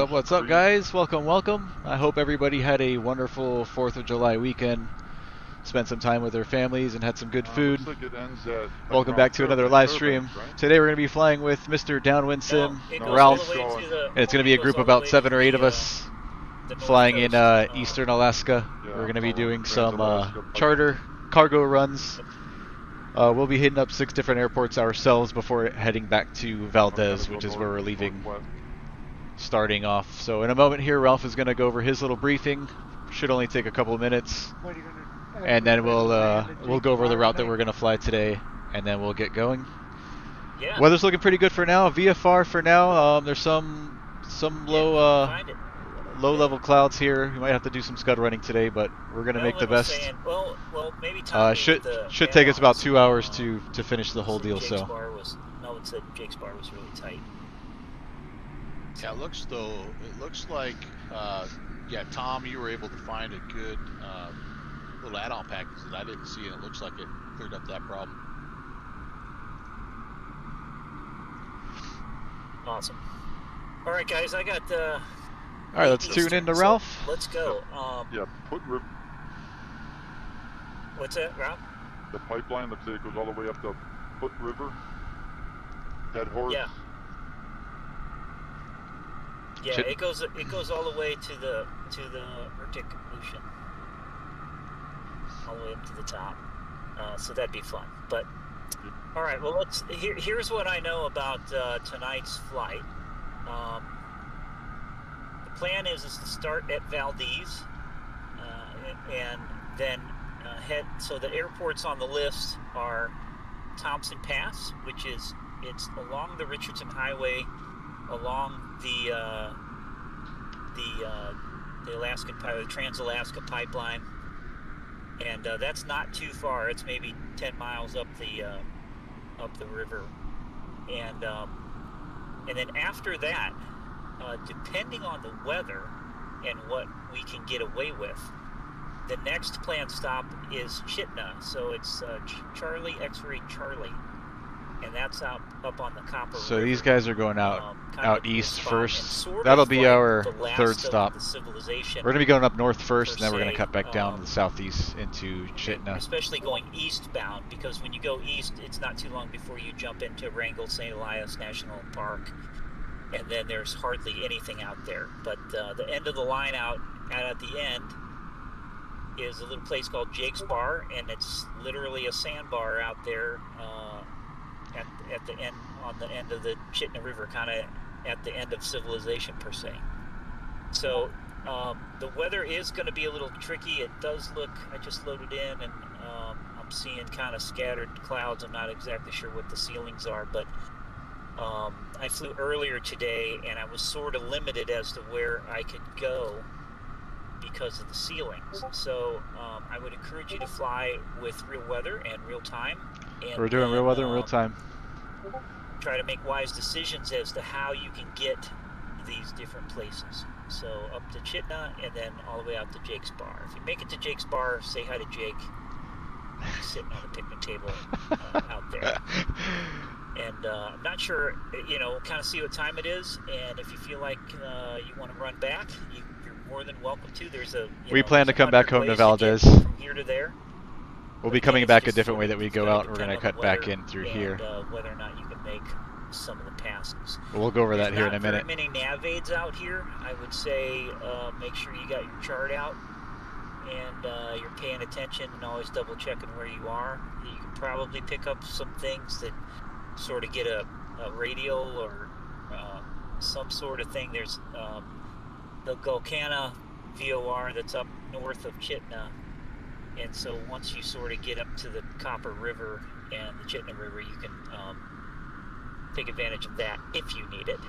What's up guys? Welcome. I hope everybody had a wonderful 4th of July weekend, spent some time with their families and had some good food. Looks like it ends at Welcome back to another live stream. Right? Today we're going to be flying with Mr. Downwind Sim, Ralph, and it's going to be a group of about 7 or 8 of us flying in eastern Alaska. We're going to be doing some charter cargo runs. We'll be hitting up 6 different airports ourselves before heading back to Valdez, which is where we're leaving. Starting off. So in a moment here, Ralph is going to go over his little briefing. Should only take a couple of minutes, and then we'll go over the route that we're going to fly today, and then we'll get going. Yeah. Weather's looking pretty good for now. VFR for now. There's some low level clouds here. We might have to do some scud running today, but we're going to make the best. Maybe should take us about 2 hours to finish the whole deal. Jake's So. bar was, no, it said Jake's bar was really tight. Yeah, it looks like, yeah, Tom, you were able to find a good little add-on package that I didn't see, and it looks like it cleared up that problem. Awesome. All right, guys, I got. All right, let's tune in to Ralph. Let's go. Yeah, What's that, Ralph? The pipeline looks like it goes all the way up to Foot River. Dead Horse. Yeah. Yeah, it goes all the way to the Arctic Ocean, all the way up to the top. So that'd be fun. But all right, well, here's what I know about tonight's flight. The plan is to start at Valdez and then head. So the airports on the list are Thompson Pass, which is along the Richardson Highway, along the Trans-Alaska Pipeline, and that's not too far. It's maybe 10 miles up the river, and then after that, depending on the weather and what we can get away with, the next planned stop is Chitna. So it's Charlie X-ray Charlie, and that's up on the Copper So River. these guys are going out east first. Sort of That'll be like our the last third of stop. the civilization, We're going to be going up north first, and then we're going se. to cut back down to the southeast into Chitna. Especially going eastbound, because when you go east, it's not too long before you jump into Wrangell St. Elias National Park, and then there's hardly anything out there. But the end of the line out at the end is a little place called Jake's Bar, and it's literally a sandbar out there at the end, on the end of the Chitna River, kind of at the end of civilization per se. So the weather is going to be a little tricky. It does look, I just loaded in, and I'm seeing kind of scattered clouds. I'm not exactly sure what the ceilings are, but I flew earlier today, and I was sort of limited as to where I could go because of the ceilings. So I would encourage you to fly with real weather and real time. And we're doing real weather and real time. Try to make wise decisions as to how you can get these different places. So up to Chitna, and then all the way out to Jake's Bar. If you make it to Jake's Bar, say hi to Jake. He's sitting on the picnic table out there. And I'm not sure, you know, kind of see what time it is, and if you feel like you want to run back, you're more than welcome to. There's a we plan to come back home to Valdez. From here to there. We'll be coming back a different way that we go out, and we're going to cut back in through here. Whether or not you can make some of the passes. We'll go over that here in a minute. There's not very many nav aids out here. I would say make sure you got your chart out, and you're paying attention and always double checking where you are. You can probably pick up some things that sort of get a radial or some sort of thing. There's the Gulcana VOR that's up north of Chitna, and so once you sort of get up to the Copper River and the Chitna River, you can take advantage of that if you need it.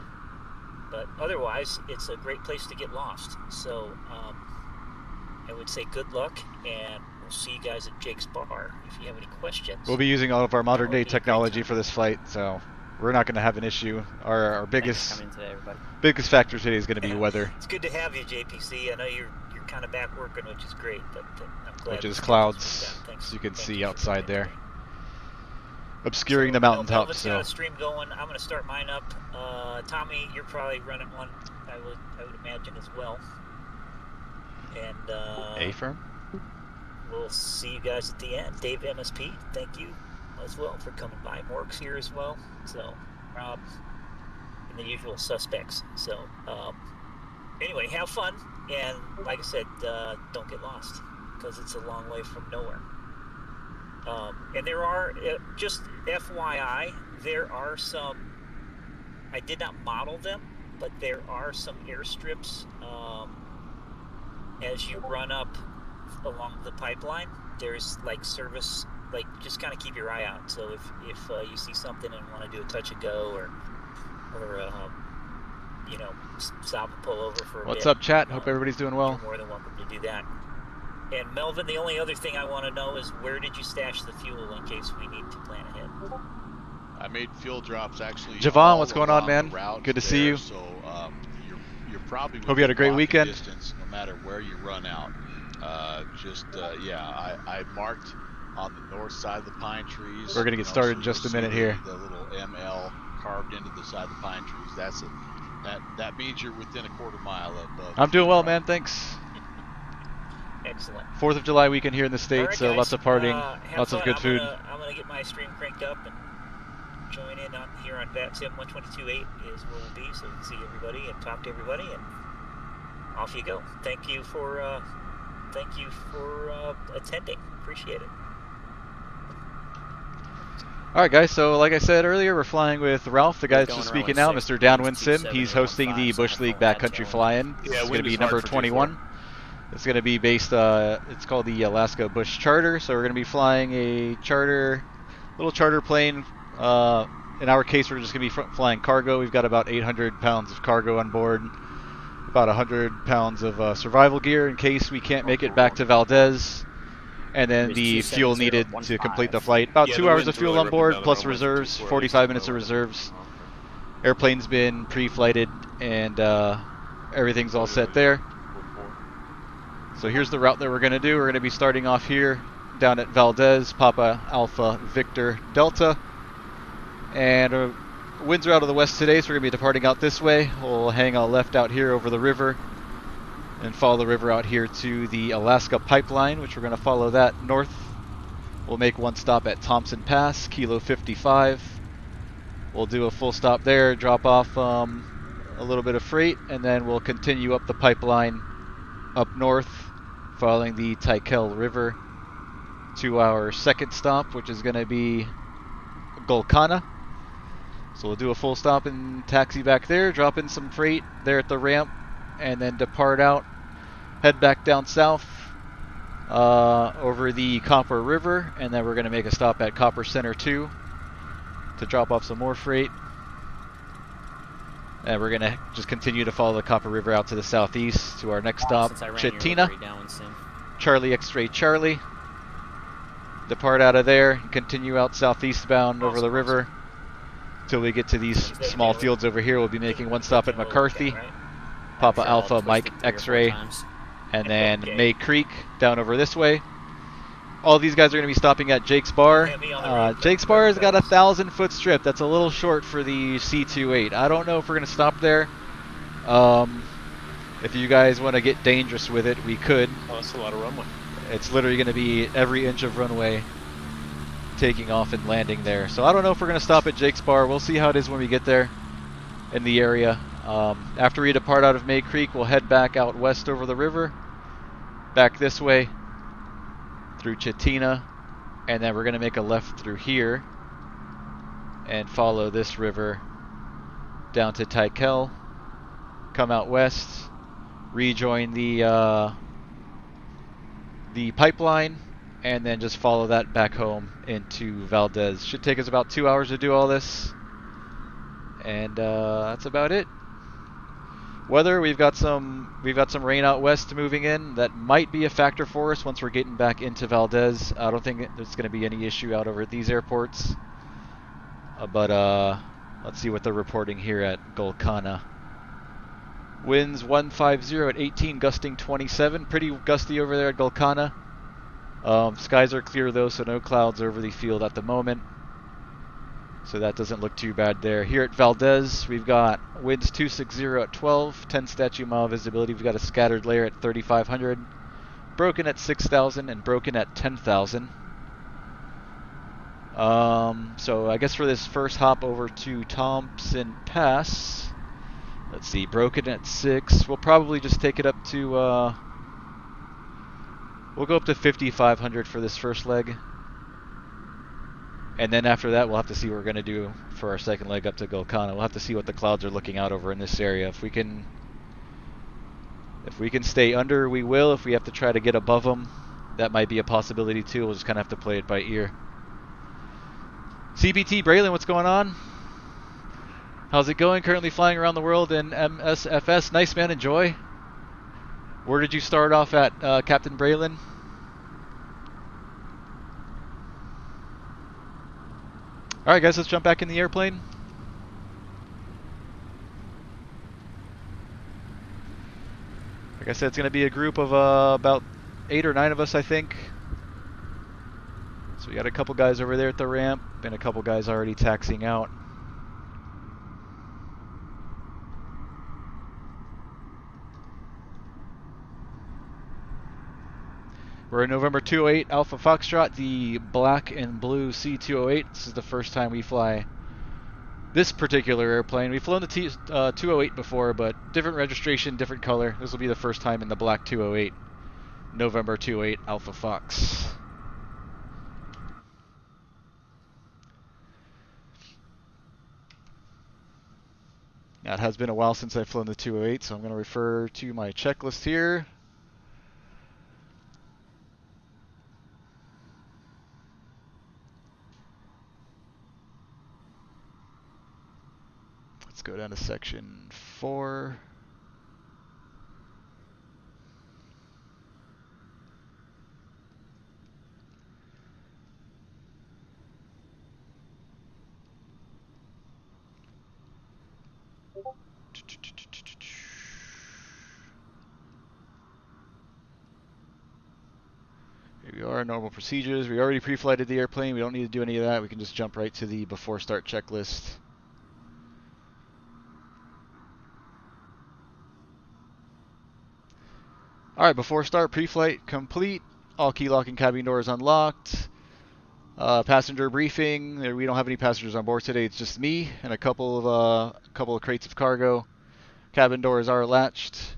But otherwise, it's a great place to get lost. So I would say good luck, and we'll see you guys at Jake's Bar if you have any questions. We'll be using all of our modern day technology for this flight, so we're not going to have an issue. Our biggest factor today is going to be weather. It's good to have you, JPC. I know you're kind of back working, which is great, but I'm glad. Which is clouds, as you can see outside there, obscuring the mountaintops. So got a stream going. I'm going to start mine up. Tommy, you're probably running one, I would imagine, as well. And A-firm? We'll see you guys at the end. Dave MSP, thank you as well for coming by. Mork's here as well. So Rob and the usual suspects. So anyway, have fun, and like I said, don't get lost, because it's a long way from nowhere. And there are, just FYI, there are some, I did not model them, but there are some airstrips as you run up along the pipeline. There's like service, like just kind of keep your eye out. So if you see something and want to do a touch and go, or you know, stop and pull over for a What's bit, up, chat? Hope everybody's doing well. You're more than welcome to do that. And Melvin, the only other thing I want to know is, where did you stash the fuel in case we need to plan ahead? I made fuel drops actually. Javon, what's going on, man? Good to see you. So you're probably hope you had a great weekend. Distance, no matter where you run out. Yeah, I marked on the north side of the pine trees. We're gonna get started in just a minute here. The little ML carved into the side of the pine trees. That's it. That means you're within a quarter mile of. I'm doing well, man. Thanks. Excellent. 4th of July weekend here in the States, right, so guys, lots of partying, lots of good food. I'm gonna get my stream cranked up and join in on here on VATSIM 122.8 is where we'll be, so we can see everybody and talk to everybody, and off you go. Thank you for attending. Appreciate it. All right, guys. So, like I said earlier, we're flying with Ralph, the guy that's just speaking now, Mr. Downwind Sim. He's hosting the Bush League Backcountry Fly-In. This is going to be number 21. It's going to be based. It's called the Alaska Bush Charter. So we're going to be flying a little charter plane. In our case, we're just going to be flying cargo. We've got about 800 pounds of cargo on board, about 100 pounds of survival gear in case we can't make it back to Valdez, and then the fuel needed to complete the flight. About 2 hours of fuel on board, plus reserves, 45 minutes of reserves. Airplane's been pre-flighted, and everything's all set there. So here's the route that we're going to do. We're going to be starting off here down at Valdez, Papa Alpha Victor Delta. And winds are out of the west today, so we're going to be departing out this way. We'll hang out left out here over the river and follow the river out here to the Alaska pipeline, which we're going to follow that north. We'll make one stop at Thompson Pass, Kilo 55. We'll do a full stop there, drop off a little bit of freight, and then we'll continue up the pipeline up north, following the Tykel River to our second stop, which is going to be Golconda. So we'll do a full stop and taxi back there, drop in some freight there at the ramp, and then depart out, head back down south over the Copper River, and then we're going to make a stop at Copper Center 2 to drop off some more freight. And we're going to just continue to follow the Copper River out to the southeast to our next stop, Chitina, Charlie X-Ray Charlie. Depart out of there and continue out southeast bound over the river till we get to these small fields over here. We'll be making one stop at McCarthy, Papa Alpha Mike X-Ray, and then May Creek down over this way. All these guys are going to be stopping at Jake's Bar. Jake's Bar has got a 1,000-foot strip. That's a little short for the C208. I don't know if we're going to stop there. If you guys want to get dangerous with it, we could. Oh, that's a lot of runway. It's literally going to be every inch of runway taking off and landing there. So I don't know if we're going to stop at Jake's Bar. We'll see how it is when we get there in the area. After we depart out of May Creek, we'll head back out west over the river, back this way through Chitina, and then we're going to make a left through here and follow this river down to Tykel, come out west, rejoin the pipeline, and then just follow that back home into Valdez. Should take us about 2 hours to do all this, and that's about it. Weather, we've got some rain out west moving in. That might be a factor for us once we're getting back into Valdez. I don't think there's going to be any issue out over at these airports, but let's see what they're reporting here at Golconda. Winds 150 at 18, gusting 27. Pretty gusty over there at Golconda. Skies are clear though, so no clouds over the field at the moment. So that doesn't look too bad there. Here at Valdez, we've got winds 260 at 12, 10 statute mile visibility. We've got a scattered layer at 3,500, broken at 6,000, and broken at 10,000. So I guess for this first hop over to Thompson Pass, let's see, broken at 6. We'll probably just take it up to, we'll go up to 5,500 for this first leg. And then after that, we'll have to see what we're going to do for our second leg up to Golconda. We'll have to see what the clouds are looking out over in this area. If we can stay under, we will. If we have to try to get above them, that might be a possibility too. We'll just kind of have to play it by ear. CBT Braylon, what's going on? How's it going? Currently flying around the world in MSFS. Nice, man. Enjoy. Where did you start off at, Captain Braylon? Alright guys, let's jump back in the airplane. Like I said, it's going to be a group of about 8 or 9 of us, I think. So we got a couple guys over there at the ramp, and a couple guys already taxiing out. We're in November 208 Alpha Foxtrot, the black and blue C208. This is the first time we fly this particular airplane. We've flown the 208 before, but different registration, different color. This will be the first time in the black 208, November 208 Alpha Fox. Now, it has been a while since I've flown the 208, so I'm going to refer to my checklist here. Let's go down to section 4. Here we are, our normal procedures. We already pre-flighted the airplane. We don't need to do any of that. We can just jump right to the before start checklist. Alright, before start, pre-flight complete. All key locking cabin doors unlocked. Passenger briefing. We don't have any passengers on board today. It's just me and a couple of crates of cargo. Cabin doors are latched.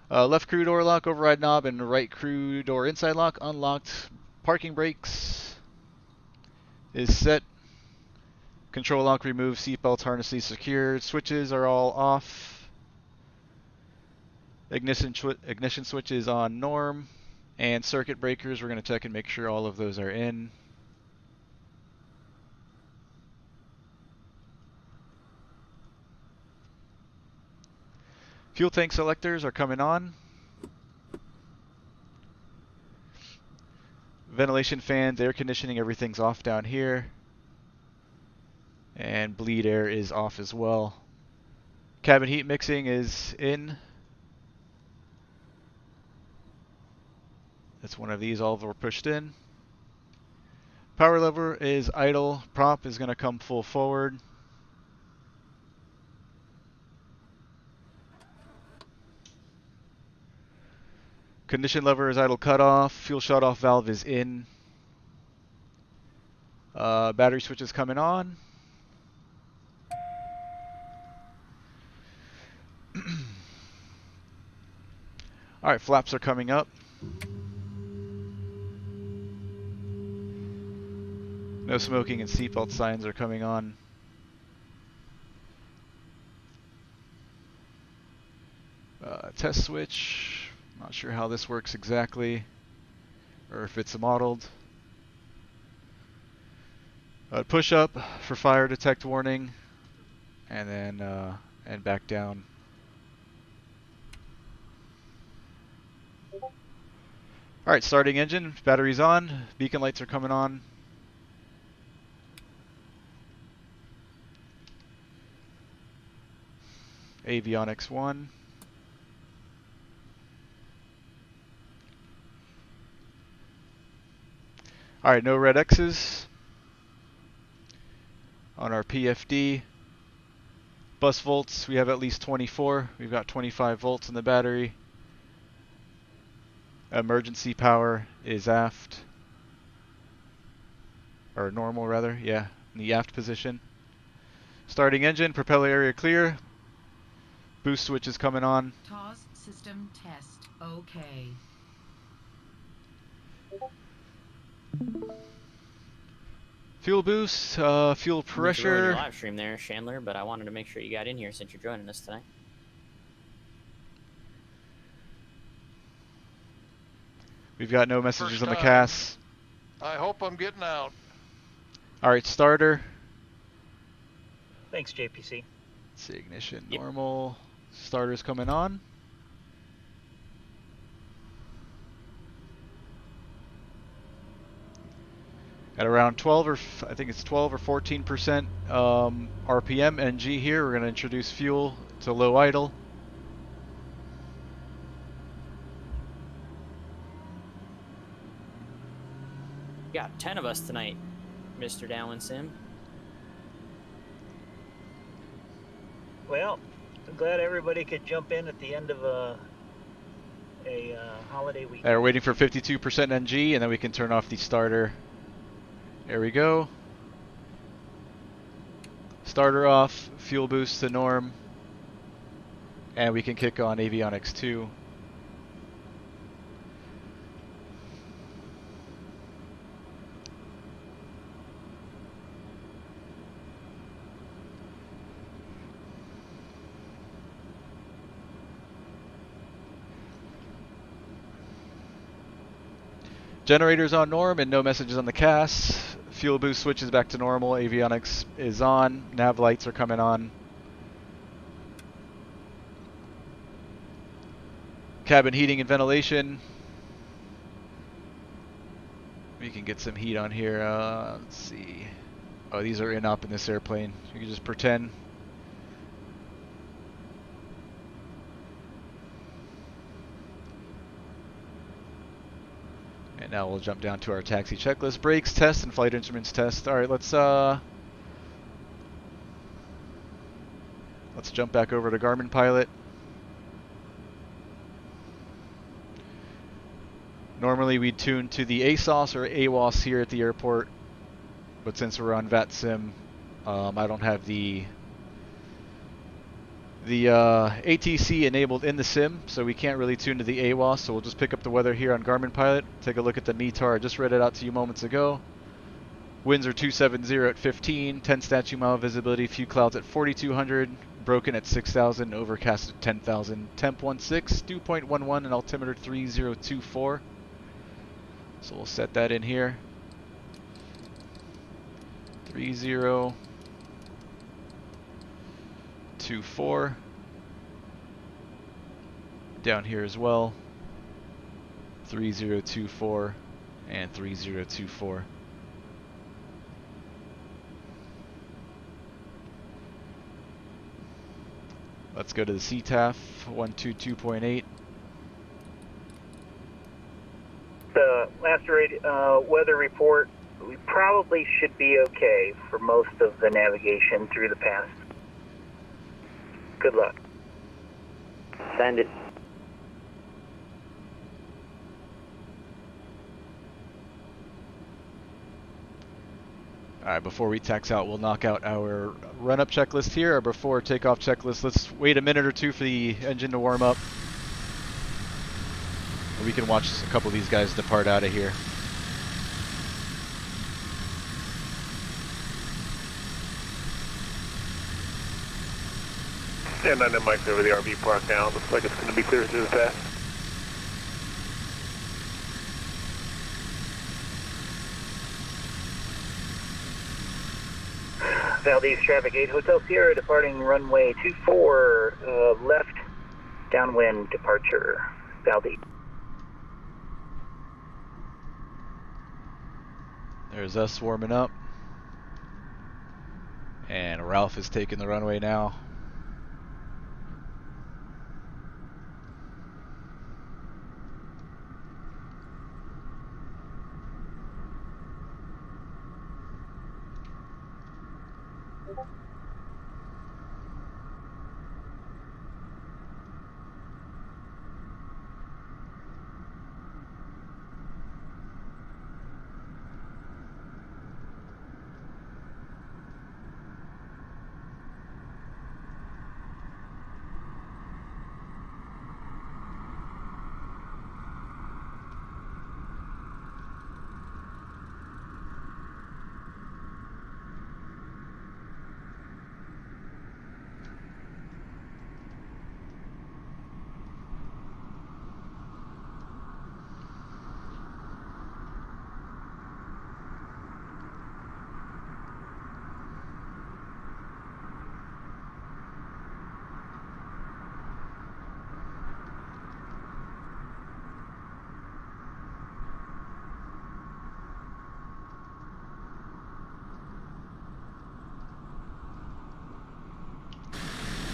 Left crew door lock, override knob, and right crew door inside lock unlocked. Parking brakes is set. Control lock removed. Seatbelts harnesses secured. Switches are all off. Ignition switches on norm. And circuit breakers, we're going to check and make sure all of those are in. Fuel tank selectors are coming on. Ventilation fans, air conditioning, everything's off down here. And bleed air is off as well. Cabin heat mixing is in. That's one of these, all of them were pushed in. Power lever is idle. Prop is going to come full forward. Condition lever is idle cutoff. Fuel shut-off valve is in. Battery switch is coming on. Alright, flaps are coming up. No smoking and seatbelt signs are coming on. Test switch. Not sure how this works exactly, or if it's modeled. Push up for fire detect warning, and then and back down. All right, starting engine. Batteries on. Beacon lights are coming on. Avionics 1. Alright, no red X's on our PFD. Bus volts, we have at least 24. We've got 25 volts in the battery. Emergency power is aft. Or normal rather, yeah, in the aft position. Starting engine, propeller area clear. Boost switch is coming on. TOS system test, okay. Fuel boost, fuel pressure. Live stream there, Chandler, but I wanted to make sure you got in here since you're joining us tonight. We've got no messages on the CAS. I hope I'm getting out. Alright, starter. Thanks, JPC. Let's see, ignition normal. Starter's coming on. At around 12 or I think it's 12 or 14% RPM NG here, we're going to introduce fuel to low idle. Got 10 of us tonight, Mr. Downwind Sim. Well, I'm glad everybody could jump in at the end of a holiday week. We're waiting for 52% NG, and then we can turn off the starter. There we go. Starter off, fuel boost to norm, and we can kick on Avionics 2. Generators on norm and no messages on the CAS. Fuel boost switches back to normal. Avionics is on. Nav lights are coming on. Cabin heating and ventilation. We can get some heat on here. Let's see. Oh, these are up in this airplane. You can just pretend. And Now we'll jump down to our taxi checklist. Brakes test and flight instruments test. Alright, let's jump back over to Garmin Pilot. Normally we'd tune to the ASOS or AWOS here at the airport, but since we're on VATSIM, I don't have the ATC enabled in the sim, so we can't really tune to the AWOS, so we'll just pick up the weather here on Garmin Pilot. Take a look at the METAR. I just read it out to you moments ago. Winds are 270 at 15, 10 statute mile visibility, few clouds at 4,200, broken at 6,000, overcast at 10,000, temp 16, dew point 11, and altimeter 3024. So we'll set that in here. 3024. Down here as well. 3024 and 3024. Let's go to the CTAF 122.8. The last weather report, we probably should be okay for most of the navigation through the pass. Good luck. Send it. Alright, before we tax out, we'll knock out our run-up checklist here, our before takeoff checklist. Let's wait a minute or two for the engine to warm up. We can watch a couple of these guys depart out of here. Stand on the mic over the RV park now. Looks like it's going to be clear through the pass. Valdez traffic 8 Hotel Sierra departing runway 24 left downwind departure. Valdez. There's us warming up. And Ralph is taking the runway now.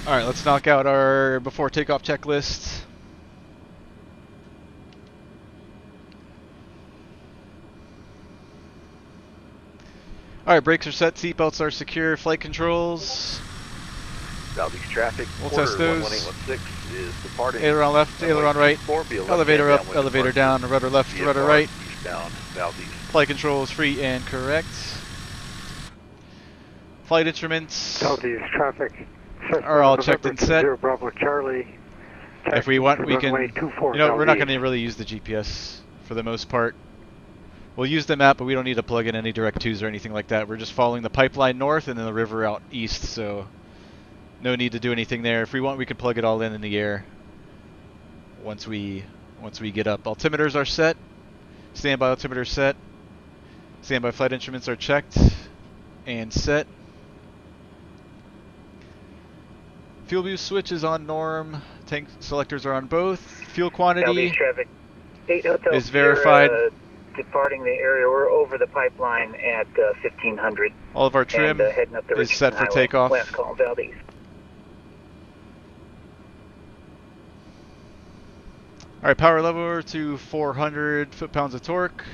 Alright, let's knock out our before takeoff checklist. Alright, brakes are set, seatbelts are secure, flight controls. Valdez traffic. We'll test those. 11816 is departing. Aileron left, aileron right. Elevator up, elevator down, rudder left, rudder right. Eastbound, Valdez. Flight control is free and correct. Flight instruments Valdez traffic. are all checked and set. Bravo Charlie. If we want, we can, you know, we're not going to really use the GPS for the most part. We'll use the map, but we don't need to plug in any direct twos or anything like that. We're just following the pipeline north and then the river out east, so no need to do anything there. If we want, we can plug it all in the air once we get up. Altimeters are set. Standby altimeter set. Standby flight instruments are checked and set. Fuel use switch is on norm. Tank selectors are on both. Fuel quantity is verified. Departing the area, we're over the pipeline at 1500. All of our trim is set for takeoff. Last call, Valdez. Alright, power lever to 400 foot-pounds of torque.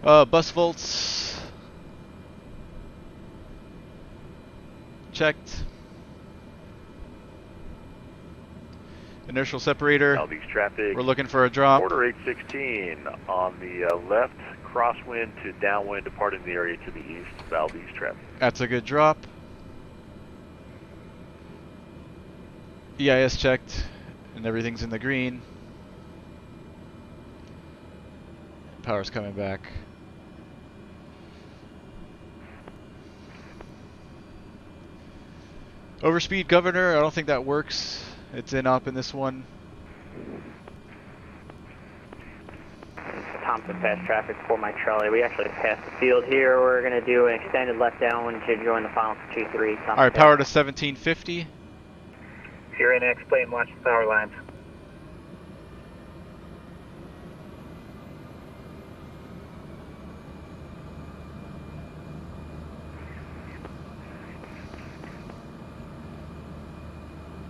Bus volts checked. Inertial separator. Southeast traffic. We're looking for a drop. Order 816 on the left, crosswind to downwind, departing the area to the east, southeast traffic. That's a good drop. EIS checked, and everything's in the green. Power's coming back. Overspeed governor, I don't think that works. It's in up in this one. Thompson fast traffic for my Charlie. We actually passed the field here. We're going to do an extended left downwind to join the final 2-3. Alright, power to 1750. If you're in X-plane, watch the power lines.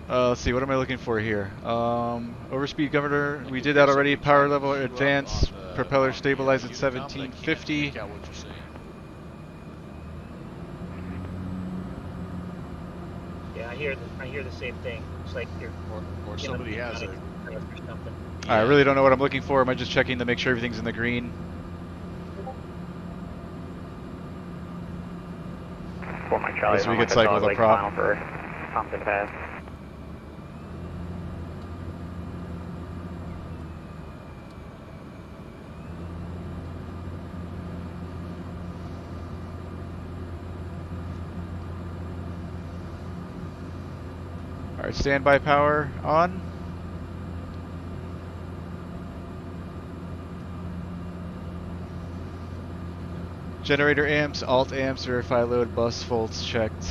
Let's see, what am I looking for here? Overspeed governor, we did that already. Power level advance, propeller stabilized at 1750. Yeah, I hear the same thing. It's like you're or somebody has it. or something. I really don't know what I'm looking for. Am I just checking to make sure everything's in the green? For my Charlie. So we could cycle the prop. For Thompson Pass. Alright, standby power on. Generator amps, alt amps, verify load, bus volts checked.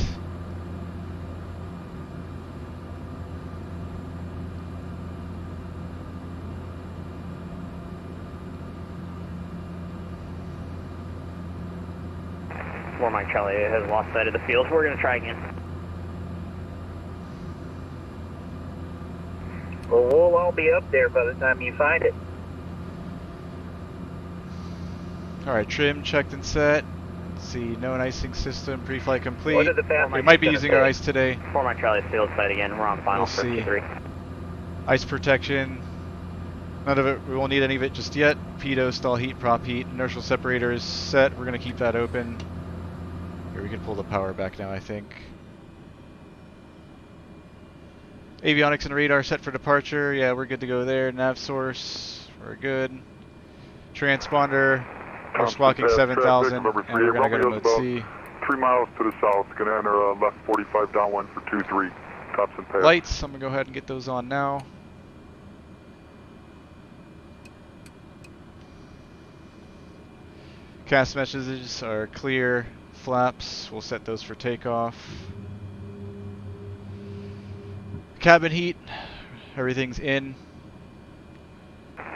For my Charlie has lost sight of the field. We're going to try again. Well, we'll all be up there by the time you find it. Alright, trim checked and set. Let's see, no icing system, pre-flight complete. What are the fast We might be using our ice today. For my Charlie field site again. We're on final for 2-3. Ice protection. None of it, we won't need any of it just yet. Pitot, stall heat, prop heat. Inertial separator is set. We're going to keep that open. Here, we can pull the power back now, I think. Avionics and radar set for departure. Yeah, we're good to go there. Nav source, we're good. Transponder, we're squawking 7,000, and we're going to go to mode C. 3 miles to the south, going to enter left 45 downwind for 2-3, Thompson Pass. Lights, I'm going to go ahead and get those on now. Cast messages are clear. Flaps, we'll set those for takeoff. Cabin heat, everything's in.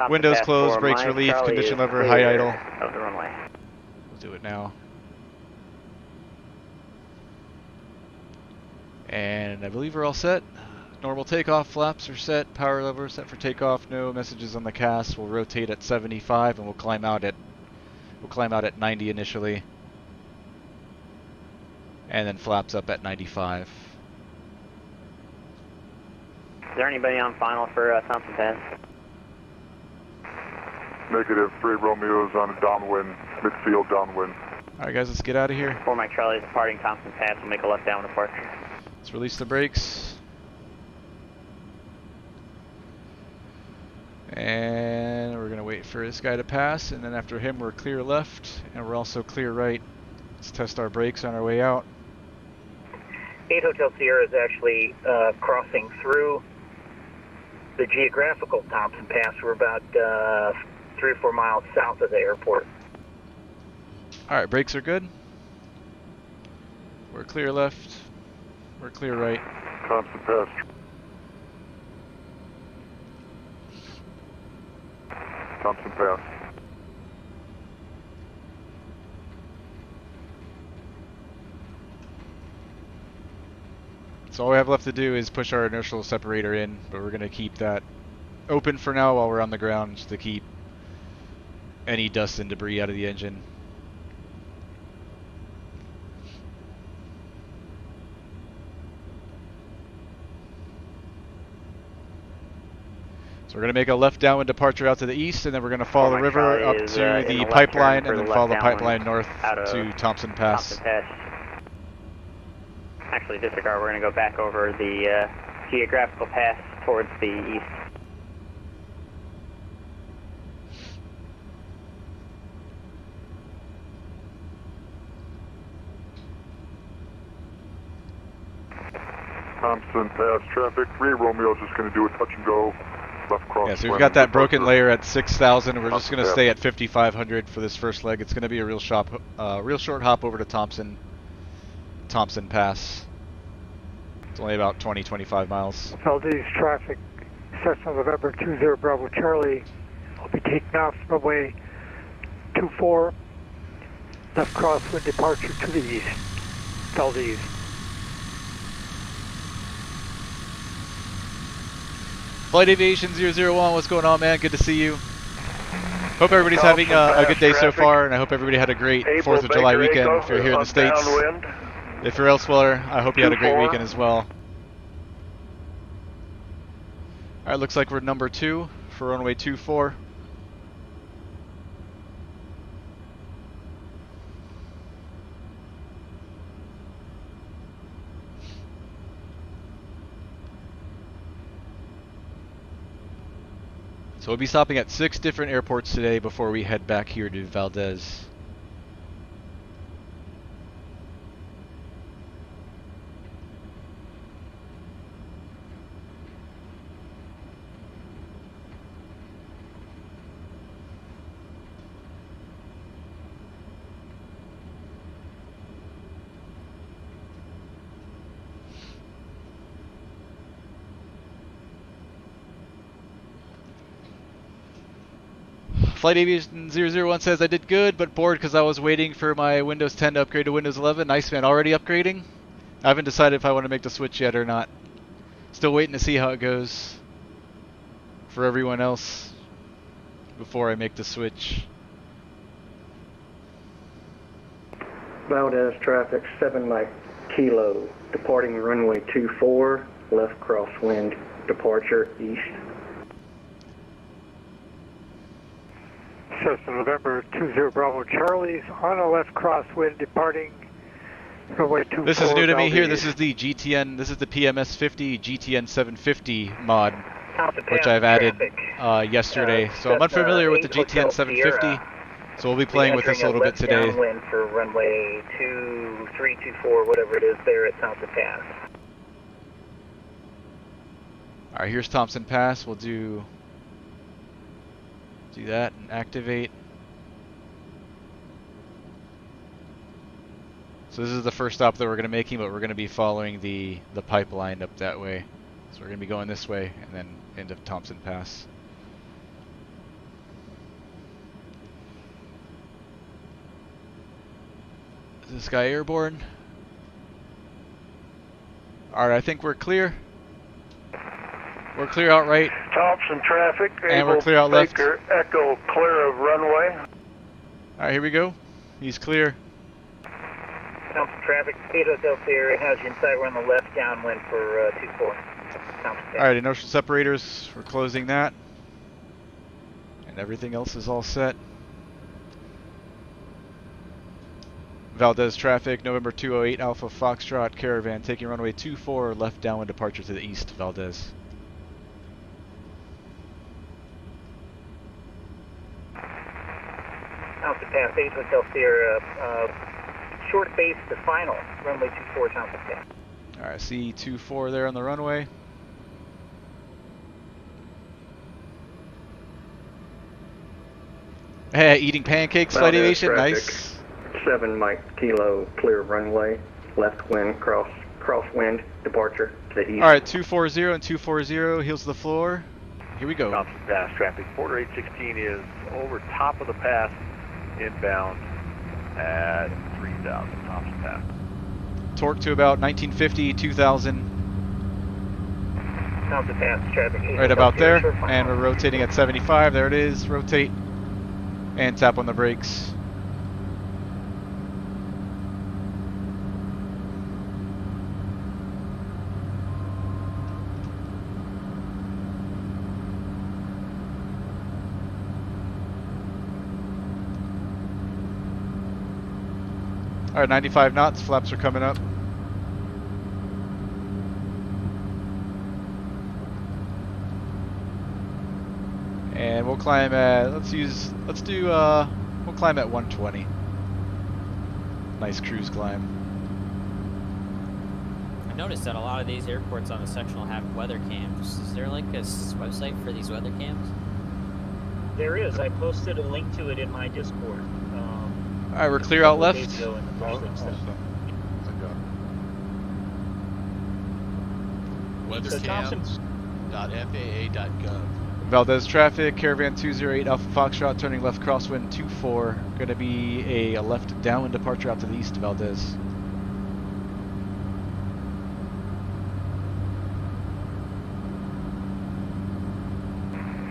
Windows closed, brakes relief, condition lever, high idle. Of the runway. We'll do it now. And I believe we're all set. Normal takeoff, flaps are set, power lever set for takeoff, no messages on the cast. We'll rotate at 75 and we'll climb out at 90 initially. And then flaps up at 95. Is there anybody on final for Thompson Pass? Negative, 3 Romeos on a downwind, midfield downwind. Alright guys, let's get out of here. For my Charlie departing Thompson Pass, we'll make a left down departure. Let's release the brakes. And we're going to wait for this guy to pass, and then after him we're clear left, and we're also clear right. Let's test our brakes on our way out. 8 Hotel Sierra is actually crossing through the geographical Thompson Pass. We're about 3 or 4 miles south of the airport. Alright, brakes are good. We're clear left. We're clear right. Thompson Pass. Thompson Pass. So all we have left to do is push our inertial separator in, but we're going to keep that open for now while we're on the ground just to keep any dust and debris out of the engine. So we're going to make a left downwind departure out to the east, and then we're going to follow the river up to the pipeline, and then follow the pipeline north to Thompson Pass. Actually, disregard, we're going to go back over the geographical pass towards the east. Thompson Pass traffic. 3 Romeo's just going to do a touch and go. Left cross. Yeah, so we've got that broken layer at 6,000, and we're just going to stay at 5,500 for this first leg. It's going to be a real short hop over to Thompson Pass. It's only about 20-25 miles. Valdez traffic, Cessna November 20 Bravo Charlie. I'll be taking off runway 24, left crosswind departure to the east. Valdez. Flight Aviation 001, what's going on, man? Good to see you. Hope everybody's having a good day so far, and I hope everybody had a great 4th of July weekend if you're here in the States. If you're elsewhere, I hope you had a great weekend as well. Alright, looks like we're number 2 for runway 24. So we'll be stopping at 6 different airports today before we head back here to Valdez. Flight Aviation 001 says, I did good, but bored because I was waiting for my Windows 10 to upgrade to Windows 11. Nice, man. Already upgrading? I haven't decided if I want to make the switch yet or not. Still waiting to see how it goes for everyone else before I make the switch. Valdez traffic 7 Mike Kilo, departing runway 24, left crosswind departure east. Cessna November 20 Bravo Charlie's on a left crosswind departing runway 24. This is new to me here. This is the GTN, this is the PMS 50 GTN 750 mod, which I've added yesterday. So I'm unfamiliar with the GTN 750, so we'll be playing with this a little bit today. Downwind for runway 2324, whatever it is there at Thompson Pass. Alright, here's Thompson Pass. We'll do that and activate. So this is the first stop that we're going to be making, but we're going to be following the pipeline up that way. So we're going to be going this way and then into Thompson Pass. Is this guy airborne? Alright, I think we're clear. We're clear out right. Thompson traffic. And we're clear out left. Baker, Echo clear of runway. Alright, here we go. He's clear. Thompson traffic, Speed Hotel clear. It has you inside. We're on the left downwind for 24. Alright, inertial separators. We're closing that. And everything else is all set. Valdez traffic, November 208 Alpha Foxtrot Caravan, taking runway 24, left downwind departure to the east, Valdez. Thompson Pass, 8 Hotel Sierra, short base to final, runway 24, Thompson Pass. Alright, see 24 there on the runway. Hey, eating pancakes, Flight Aviation, nice. 7 Mike Kilo, clear runway, left wind, crosswind, departure to the east. Alright, 240 and 240, heels the floor. Here we go. Thompson Pass traffic, Porter 816 is over top of the pass, inbound at 3000 Thompson Pass. Torque to about 1950, 2000. Sounds of fast traffic. Right about there, and we're rotating at 75. There it is. Rotate and tap on the brakes. All right, 95 knots. Flaps are coming up. And we'll climb at, we'll climb at 120. Nice cruise climb. I noticed that a lot of these airports on the sectional have weather cams. Is there like a website for these weather cams? There is. I posted a link to it in my Discord. Alright, we're clear out left. Weathercams.faa.gov. Valdez traffic, Caravan 208 Alpha Foxtrot, turning left crosswind 24. Going to be a left downwind departure out to the east of Valdez.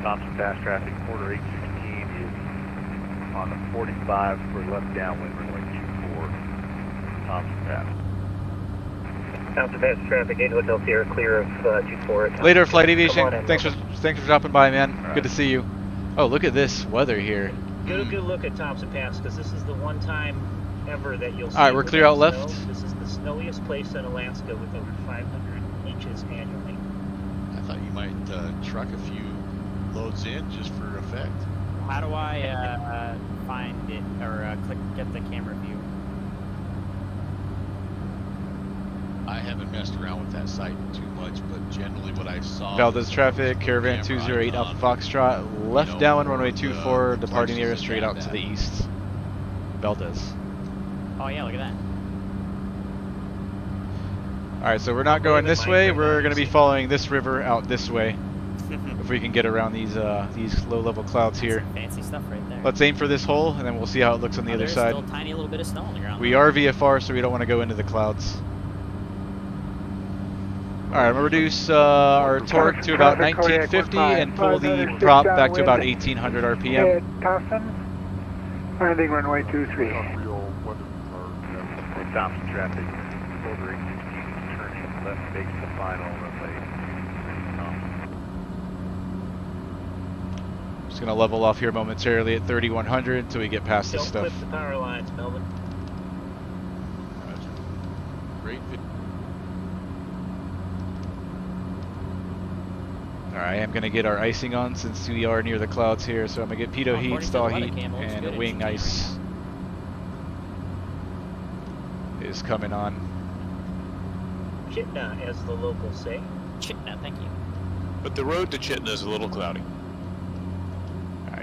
Thompson fast traffic, quarter 816 is on the 45 for left downwind runway 24, Thompson Pass. Thompson fast traffic, 8 Hotel Sierra, clear of 24. Later, Flight Aviation. Thanks for dropping by, man. Right. Good to see you. Oh, look at this weather here. Get a good look at Thompson Pass, because this is the one time ever that you'll see. All right, we're clear out left. This is the snowiest place in Alaska with over 500 inches annually. I thought you might truck a few loads in just for effect. How do I find it or get the camera view? I haven't messed around with that site too much, but generally what I saw... Valdez traffic, Caravan 208 Alpha Foxtrot, left downwind runway 24, departing the area straight out to the east. Valdez. Oh yeah, look at that. Alright, so we're not going this way, we're going to be following this river out this way. If we can get around these low-level clouds here. Fancy stuff right there. Let's aim for this hole, and then we'll see how it looks on the other side. There's still a tiny little bit of snow on the ground. We are VFR, so we don't want to go into the clouds. Alright, I'm going to reduce our torque to about 1950 and pull the prop back to about 1800 RPM. Thompson, landing runway 23. Thompson traffic, quarter 816, turning left base to final runway. Just going to level off here momentarily at 3100 until we get past this stuff. Don't clip the power lines, Melvin. Roger. Great. Alright, I am going to get our icing on since we are near the clouds here, so I'm going to get pitot heat, stall heat, and wing ice is coming on. Chitna, as the locals say. Chitna, thank you. But the road to Chitna is a little cloudy.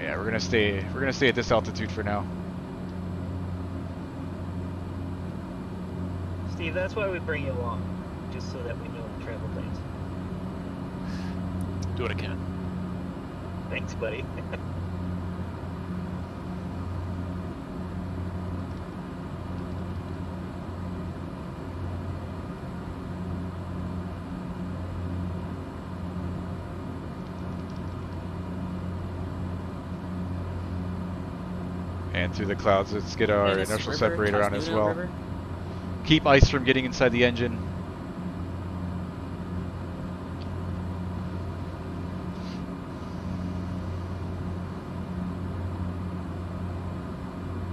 Yeah, we're gonna stay at this altitude for now. Steve, that's why we bring you along, just so that we know the travel plans. Do what I can. Thanks, buddy. And through the clouds, let's get our inertial separator on as well. River? Keep ice from getting inside the engine.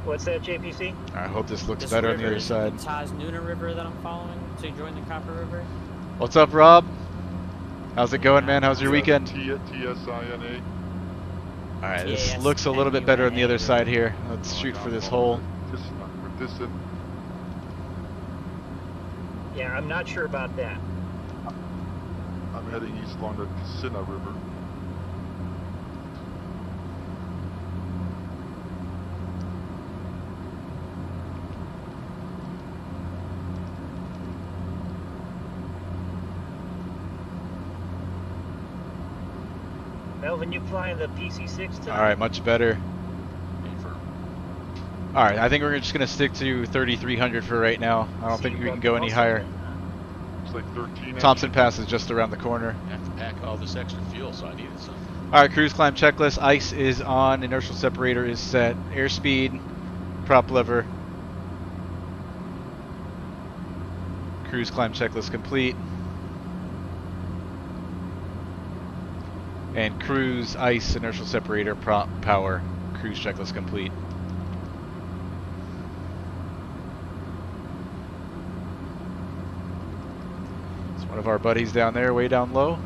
What's that, JPC? I hope this looks better on the other side. The Tasnuna River that I'm following to join the Copper River. What's up, Rob? How's it going, man? How's your weekend? TSINA. Alright, this looks a little bit better on the other side here. Let's shoot for this hole. Yeah, I'm not sure about that. I'm heading east along the Cessna River. Melvin, you flying the PC-6 tonight? Alright, much better. Alright, I think we're just going to stick to 3,300 for right now. I don't think we can go any higher. It's like 13. Thompson Pass is just around the corner. I have to pack all this extra fuel, so I needed some. Alright, cruise climb checklist. Ice is on, inertial separator is set, airspeed, prop lever. Cruise climb checklist complete. And cruise, ice, inertial separator, prop, power, cruise checklist complete. It's one of our buddies down there, way down low.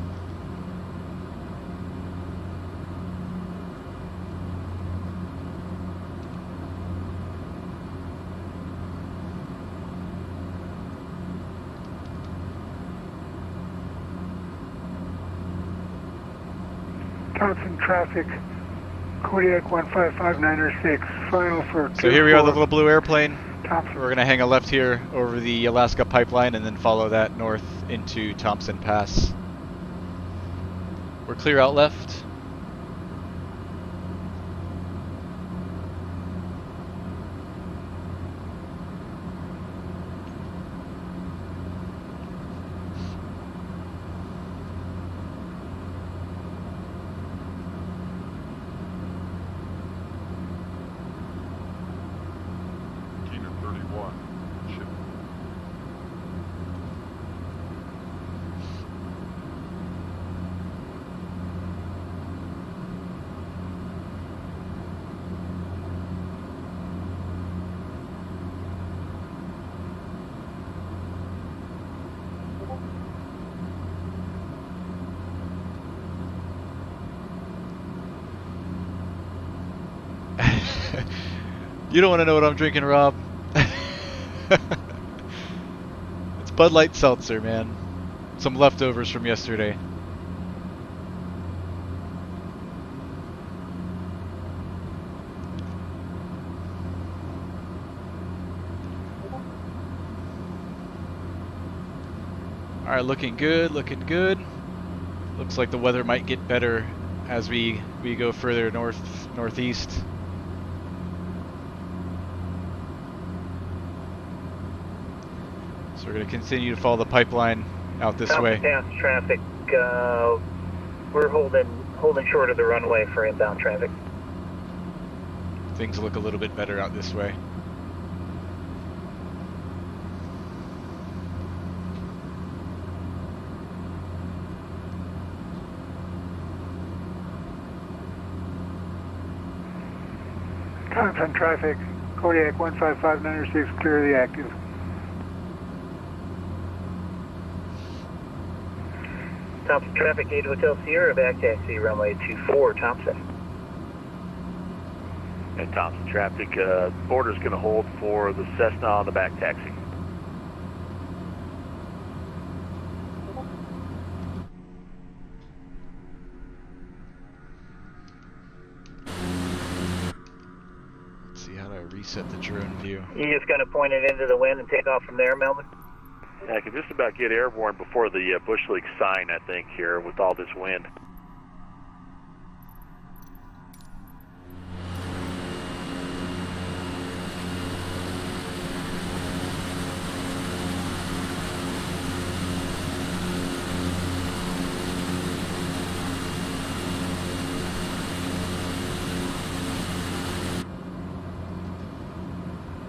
Thompson traffic, Kodiak 155906, final for 2-4. So here we are, the little blue airplane. Thompson. We're going to hang a left here over the Alaska pipeline and then follow that north into Thompson Pass. We're clear out left. You don't want to know what I'm drinking, Rob. It's Bud Light Seltzer, man. Some leftovers from yesterday. Alright, looking good, looking good. Looks like the weather might get better as we go further northeast. So we're going to continue to follow the pipeline out this way. Pass traffic. We're holding short of the runway for inbound traffic. Things look a little bit better out this way. Thompson traffic, Kodiak 155906, clearly active. Thompson traffic, 8 Hotel Sierra, back taxi, runway 24, Thompson. And Thompson traffic, border's going to hold for the Cessna on the back taxi. Let's see how do I reset the drone view. You just going to point it into the wind and take off from there, Melvin? Yeah, I can just about get airborne before the bush league sign, I think, here with all this wind.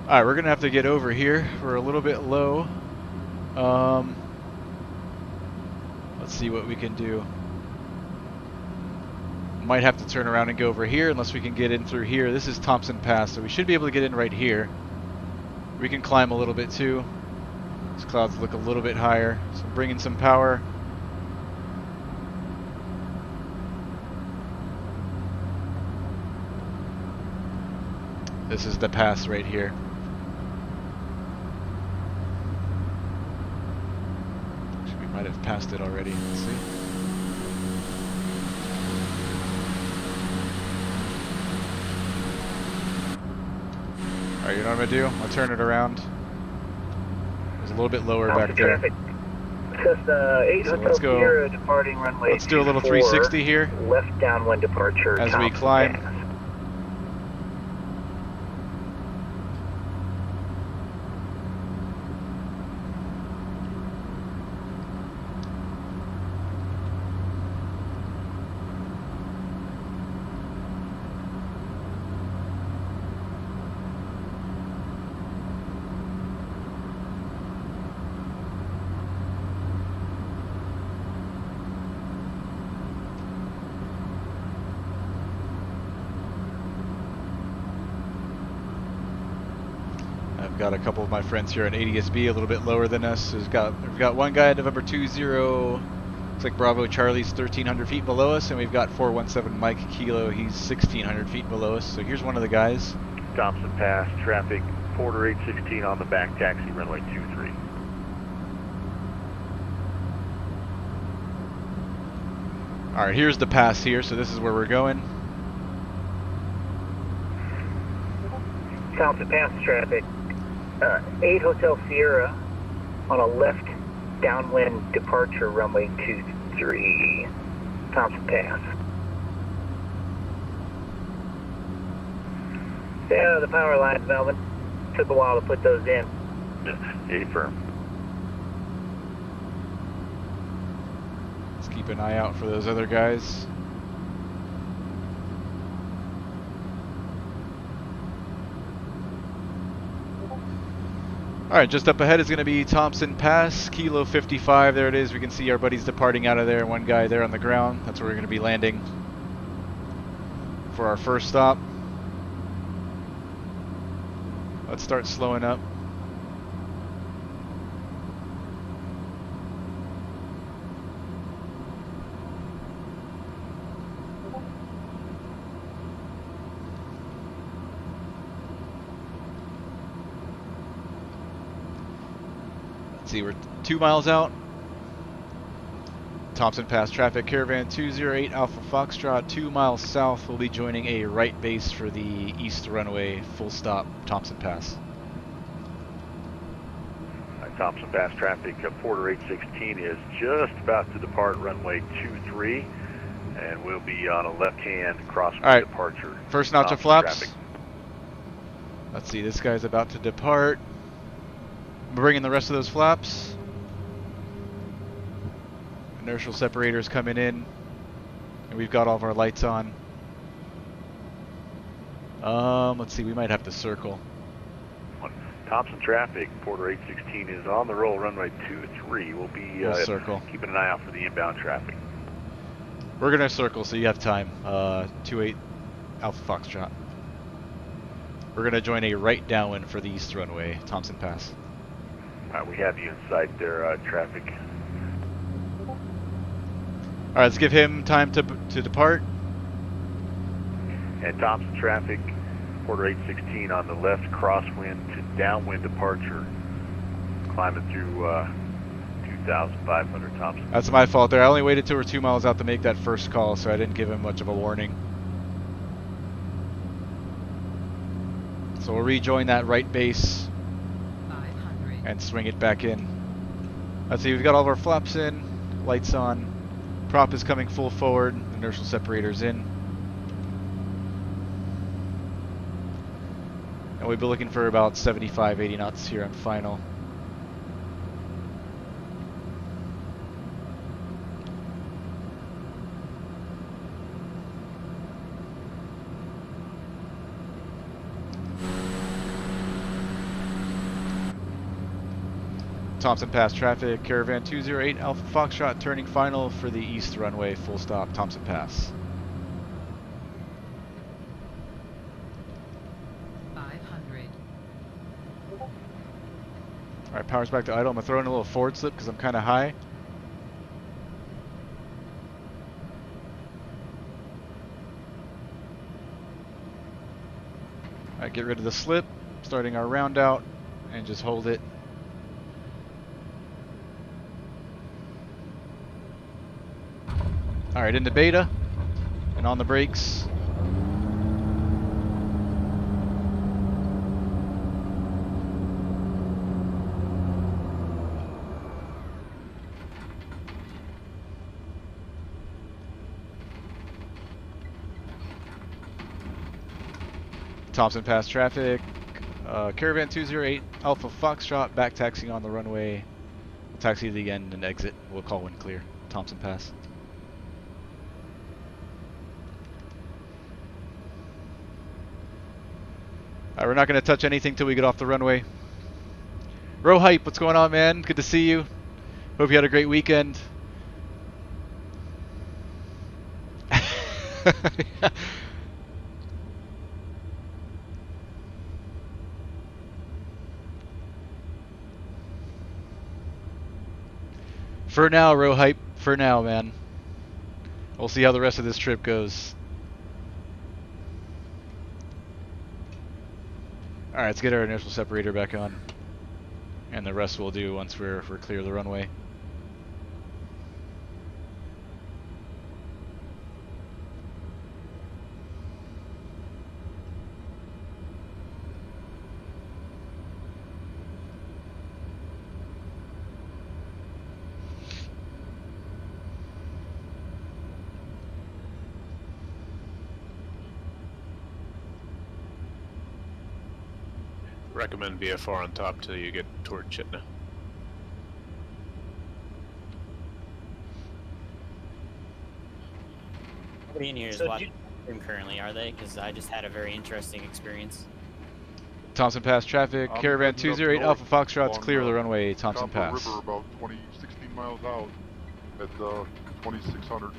Alright, we're going to have to get over here. We're a little bit low. Let's see what we can do. Might have to turn around and go over here unless we can get in through here. This is Thompson Pass, so we should be able to get in right here. We can climb a little bit too. These clouds look a little bit higher, so bring in some power. This is the pass right here. Might have passed it already. Let's see. Alright, you know what I'm gonna do? I'll turn it around. It was a little bit lower back there. Cessna 8 So Hotel let's go. Sierra departing runway. Let's do a little 360 here. Left downwind departure. As we climb. Pass. We've got a couple of my friends here on ADSB a little bit lower than us. We've got one guy at November 20, looks like Bravo Charlie's 1,300 feet below us, and we've got 417 Mike Kilo, he's 1,600 feet below us. So here's one of the guys. Thompson Pass, traffic, Porter 816 on the back taxi, runway 23. Alright, here's the pass here, so this is where we're going. Thompson Pass traffic, 8 Hotel Sierra on a left downwind departure, runway 23, Thompson Pass. Yeah, the power lines, Melvin. Took a while to put those in. Yeah, firm. Let's keep an eye out for those other guys. Alright, just up ahead is going to be Thompson Pass, Kilo 55. There it is. We can see our buddies departing out of there. One guy there on the ground. That's where we're going to be landing for our first stop. Let's start slowing up. Let's see, we're 2 miles out. Thompson Pass traffic, Caravan 208 Alpha Foxtrot, 2 miles south. We'll be joining a right base for the east runway, full stop, Thompson Pass. Thompson Pass traffic, Porter 816 is just about to depart runway 23, and we'll be on a left-hand crosswind departure. First notch of flaps. Traffic. Let's see, this guy's about to depart. Bring in the rest of those flaps. Inertial separators coming in, and we've got all of our lights on. Let's see, we might have to circle. Thompson traffic, Porter 816 is on the roll, runway 23. We'll be circle. Keeping an eye out for the inbound traffic. We're gonna circle, so you have time. 28 Alpha Foxtrot. We're gonna join a right downwind for the east runway, Thompson Pass. We have you in sight there, traffic. All right, let's give him time to depart. And Thompson traffic, Porter 816 on the left crosswind to downwind departure, climbing through 2,500 Thompson. That's my fault there. I only waited till we're 2 miles out to make that first call, so I didn't give him much of a warning. So we'll rejoin that right base and swing it back in. Let's see, we've got all of our flaps in, lights on. Prop is coming full forward, inertial separators in. And we'll be looking for about 75, 80 knots here on final. Thompson Pass traffic, Caravan 208 Alpha Foxtrot turning final for the east runway, full stop, Thompson Pass. 500. Alright, power's back to idle. I'm going to throw in a little forward slip because I'm kind of high. Alright, get rid of the slip, starting our round out, and just hold it. Alright, into beta, and on the brakes. Thompson Pass traffic, Caravan 208 Alpha Foxtrot, back taxiing on the runway. We'll taxi to the end and exit. We'll call when clear. Thompson Pass. Alright, we're not going to touch anything till we get off the runway. Row Hype, what's going on, man? Good to see you. Hope you had a great weekend. For now, row hype. For now, man. We'll see how the rest of this trip goes. All right, let's get our inertial separator back on, and the rest we'll do once we're clear of the runway. Recommend VFR on top till you get toward Chitna. Nobody in here is watching him currently, are they? Because I just had a very interesting experience. Thompson Pass traffic, Caravan 208 Alpha Foxtrot's clear of the runway, Thompson Copper Pass. River, about 16 miles out at 2600.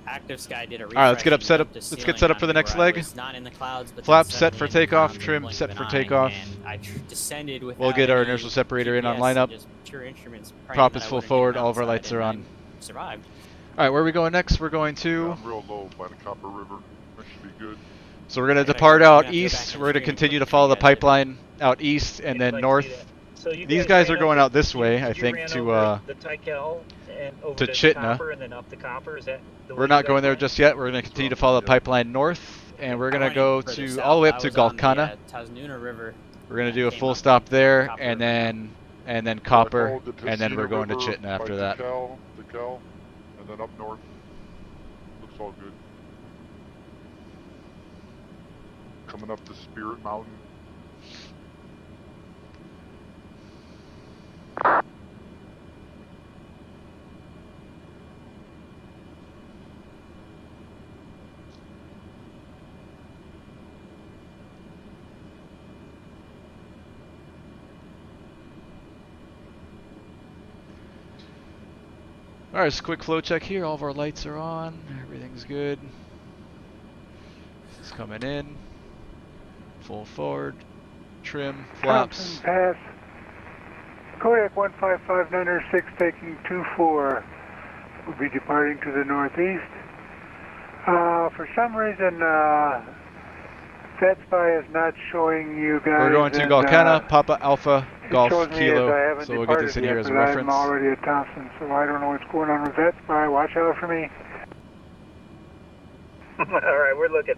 Active Sky did a refresh. All right, let's get set up for the next leg. Not in the clouds, but Flaps set for takeoff, trim set for takeoff. I descended without We'll get our inertial separator in on lineup. Prop is full forward, all of our lights are on. Survived. All right, where are we going next? We're going to... real low by the Copper River. That should be good. So we're going to depart out east. We're going to continue to follow the pipeline out east and then north. These guys are going out this way, I think, to Chitna. We're not going there just yet. We're going to continue to follow the pipeline north, and we're going to go to all the way up to Galkana. We're going to do a full stop there, and then Copper, and then we're going to Chitna after that. And then up north. Looks all good. Coming up to Spirit Mountain. Alright, just a quick flow check here. All of our lights are on. Everything's good. This is coming in. Full forward. Trim. Flaps. Pass. Kodak 155906 taking 24. We'll be departing to the northeast. For some reason, FatSpy is not showing you guys. We're going to Galkana, Papa Alpha, Golf Kilo. So we'll get this in here as a reference. I'm already at Thompson, so I don't know what's going on with FatSpy. Watch out for me. Alright, we're looking.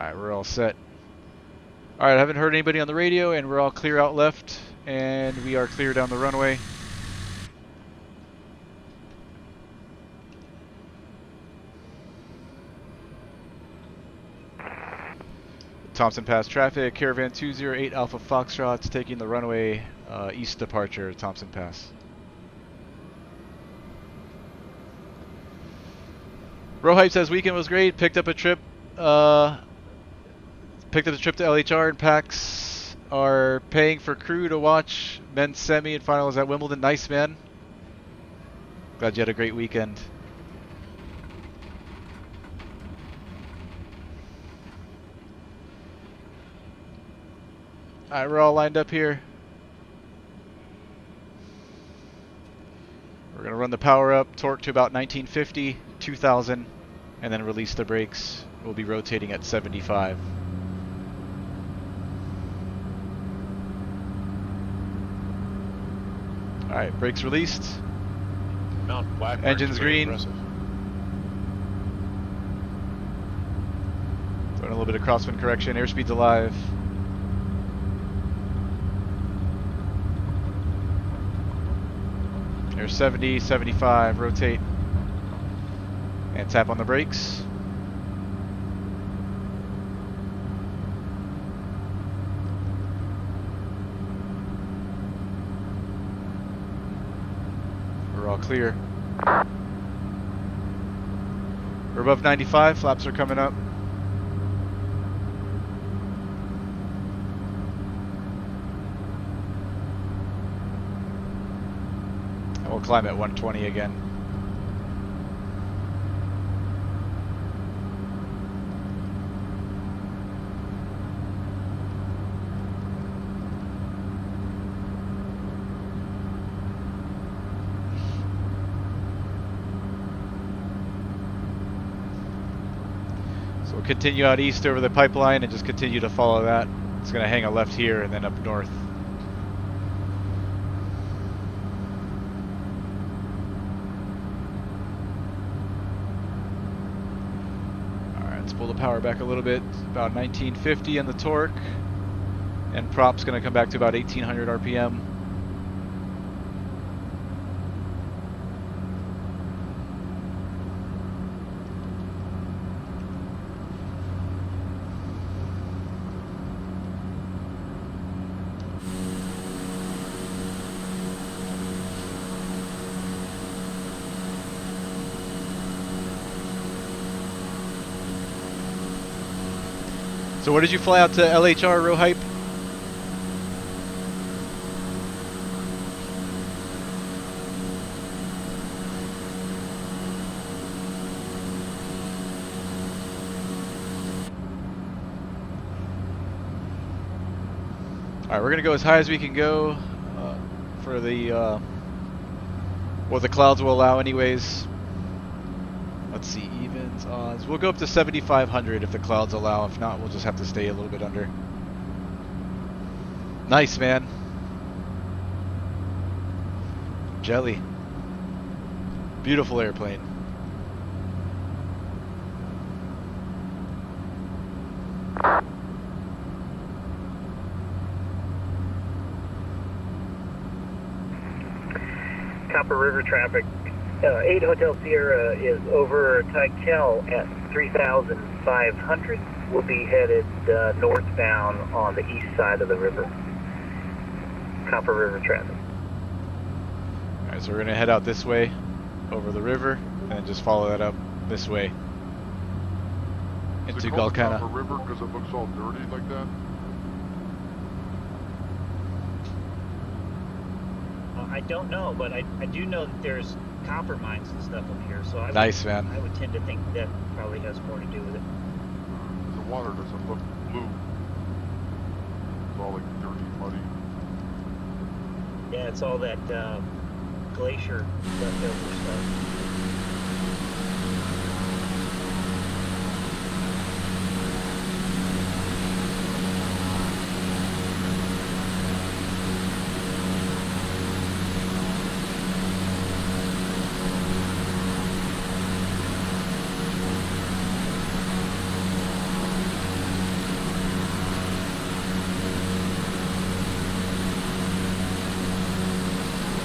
Alright, we're all set. Alright, I haven't heard anybody on the radio, and we're all clear out left, and we are clear down the runway. Thompson Pass traffic, Caravan 208 Alpha Foxtrot's taking the runway east departure, Thompson Pass. Rohype says weekend was great, picked up a trip to LHR, and PAX are paying for crew to watch men's semi and finals at Wimbledon. Nice, man. Glad you had a great weekend. Alright, we're all lined up here. We're going to run the power up, torque to about 1950, 2000, and then release the brakes. We'll be rotating at 75. Alright, brakes released. Engine's green. Throwing a little bit of crosswind correction. Airspeed's alive. Air 70, 75, rotate. And tap on the brakes. We're all clear. We're above 95, flaps are coming up. And we'll climb at 120 again. So we'll continue out east over the pipeline and just continue to follow that. It's going to hang a left here and then up north. Alright, let's pull the power back a little bit. About 1950 on the torque. And prop's going to come back to about 1800 RPM. So what did you fly out to LHR, Real Hype? Alright, we're going to go as high as we can go for the what the clouds will allow anyways. Let's see, evens, odds. We'll go up to 7,500 if the clouds allow. If not, we'll just have to stay a little bit under. Nice, man. Jelly. Beautiful airplane. Copper River traffic. 8 Hotel Sierra is over Tykel at 3,500. We'll be headed northbound on the east side of the river. Copper River traffic. Alright, so we're going to head out this way over the river and just follow that up this way into Galcana. Copper River because it looks all dirty like that? I don't know, but I do know that there's copper mines and stuff up here, so nice, man. I would tend to think that probably has more to do with it. The water doesn't look blue. It's all like dirty, muddy. Yeah, it's all that glacier leftover stuff.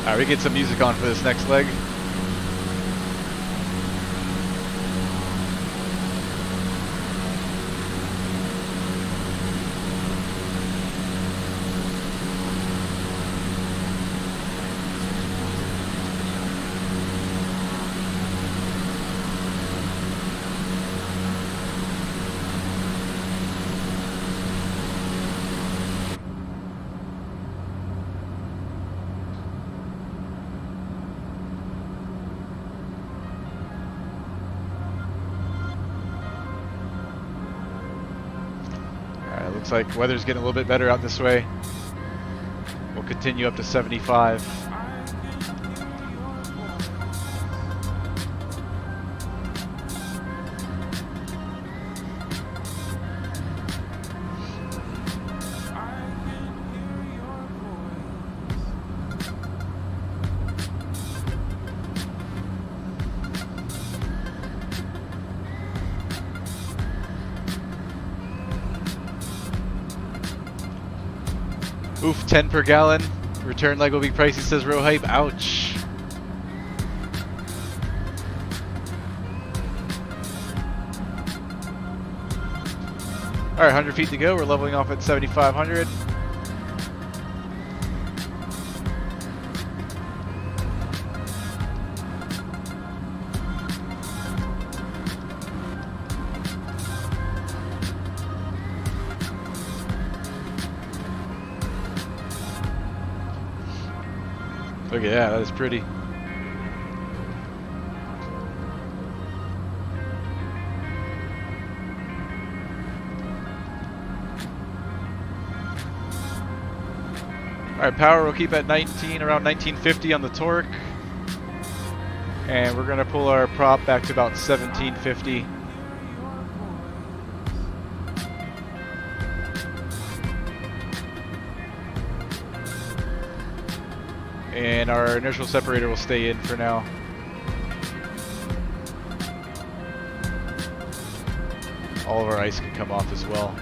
Alright, we get some music on for this next leg. Looks like weather's getting a little bit better out this way. We'll continue up to 75. Oof, 10 per gallon. Return leg will be pricey, says Real Hype. Ouch. Alright, 100 feet to go. We're leveling off at 7,500. Look at that, that is pretty. Alright, power we'll keep at 19, around 1950 on the torque. And we're going to pull our prop back to about 1750. And our inertial separator will stay in for now. All of our ice can come off as well.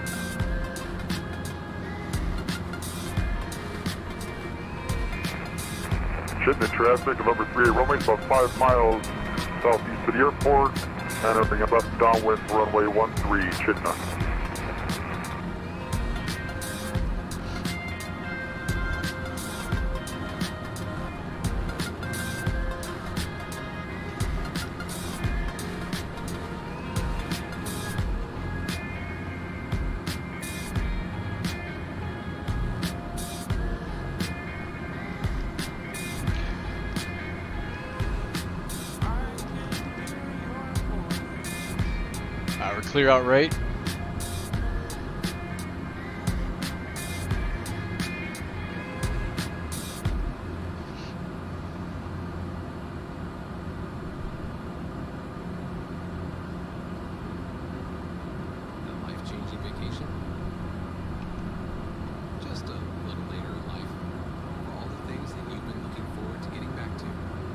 Chitna traffic, number 3 runway, about 5 miles southeast of the airport, and entering a left downwind for runway 13, Chitna. We're clear out right. Life-changing vacation? Just a little later in life. For all the things that you've been looking forward to getting back to,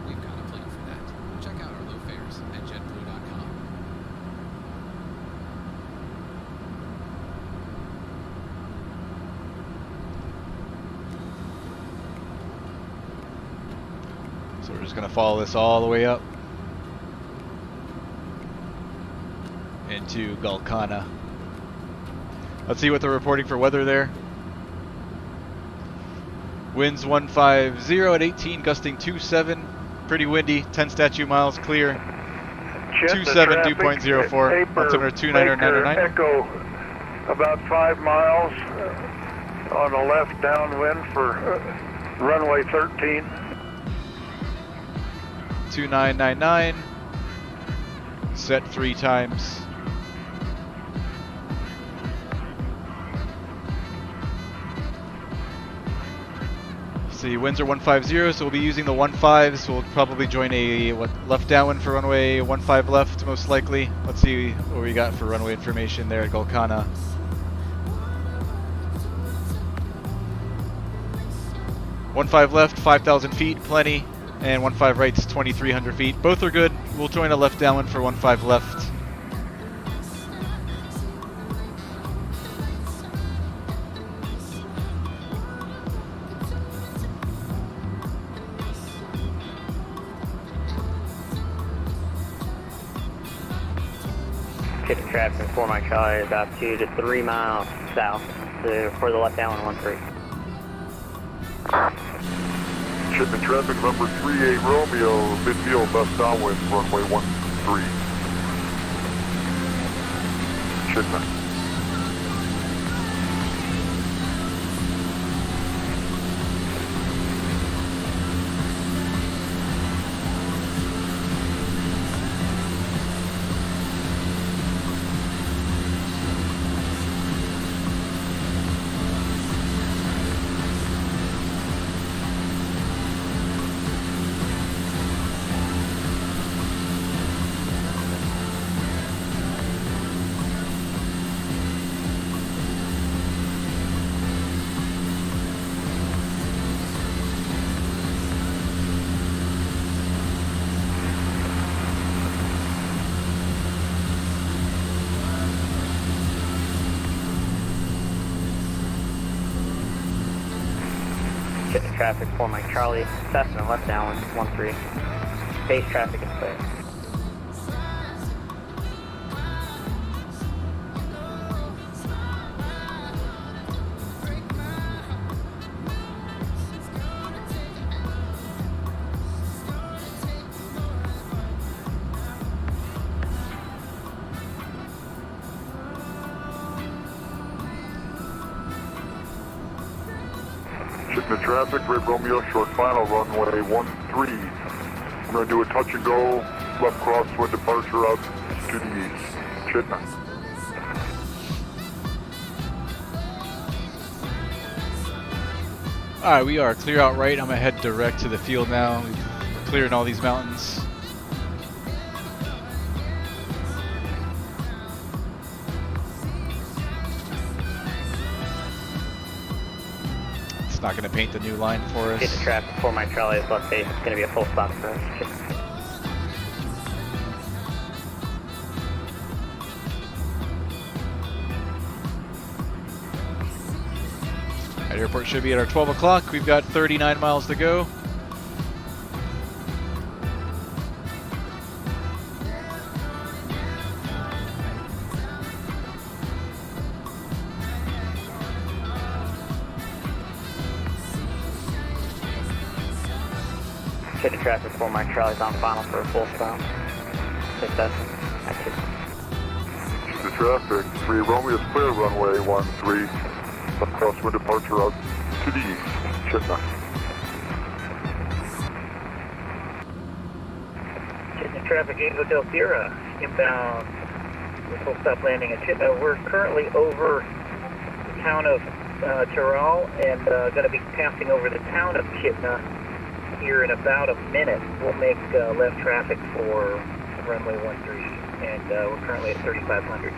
we've got a plan for that. Check out our low fares at jetblue.com. So we're just going to follow this all the way up into Galcana. Let's see what they're reporting for weather there. Winds 150 at 18, gusting 27. Pretty windy, 10 statute miles clear. 27, dew point 04. Altimeter 2999. Echo, about 5 miles on the left downwind for runway 13. 2999. Set 3 times. See, winds are 150, so we'll be using the 15, so we'll probably join a left downwind for runway 15 left, most likely. Let's see what we got for runway information there at Galcana. One 15 left, 5,000 feet, plenty, and 15 right's 2,300 feet. Both are good. We'll join a left downwind for 15 left. Chitna traffic 4 Mike Charlie, about 2 to 3 miles south for the left downwind 13. Chitna traffic, number 38 Romeo, midfield left downwind, runway 13. Chitna. Chitna traffic 4 Mike Charlie, Cessna left downwind 13. Base traffic is clear. Chitna traffic, Red Romeo, short final, runway 13. We're going to do a touch and go, left crosswind departure out to the east. Chitna. Alright, we are clear out right. I'm going to head direct to the field now. We've cleared all these mountains. It's not going to paint the new line for us. Get the traffic for my trolley is left base. It's going to be a full stop for us. At airport should be at our 12 o'clock. We've got 39 miles to go. Check the traffic for my trolley's on final for a full stop. Success. Active. The traffic, 3 Romeo is clear, runway 13. Left crosswind departure out to the east, Chitna. Chitna traffic, 8 Hotel Sierra, inbound with full stop landing at Chitna. We're currently over the town of Terrell and going to be passing over the town of Chitna here in about a minute. We'll make left traffic for runway 13, and we're currently at 3,500.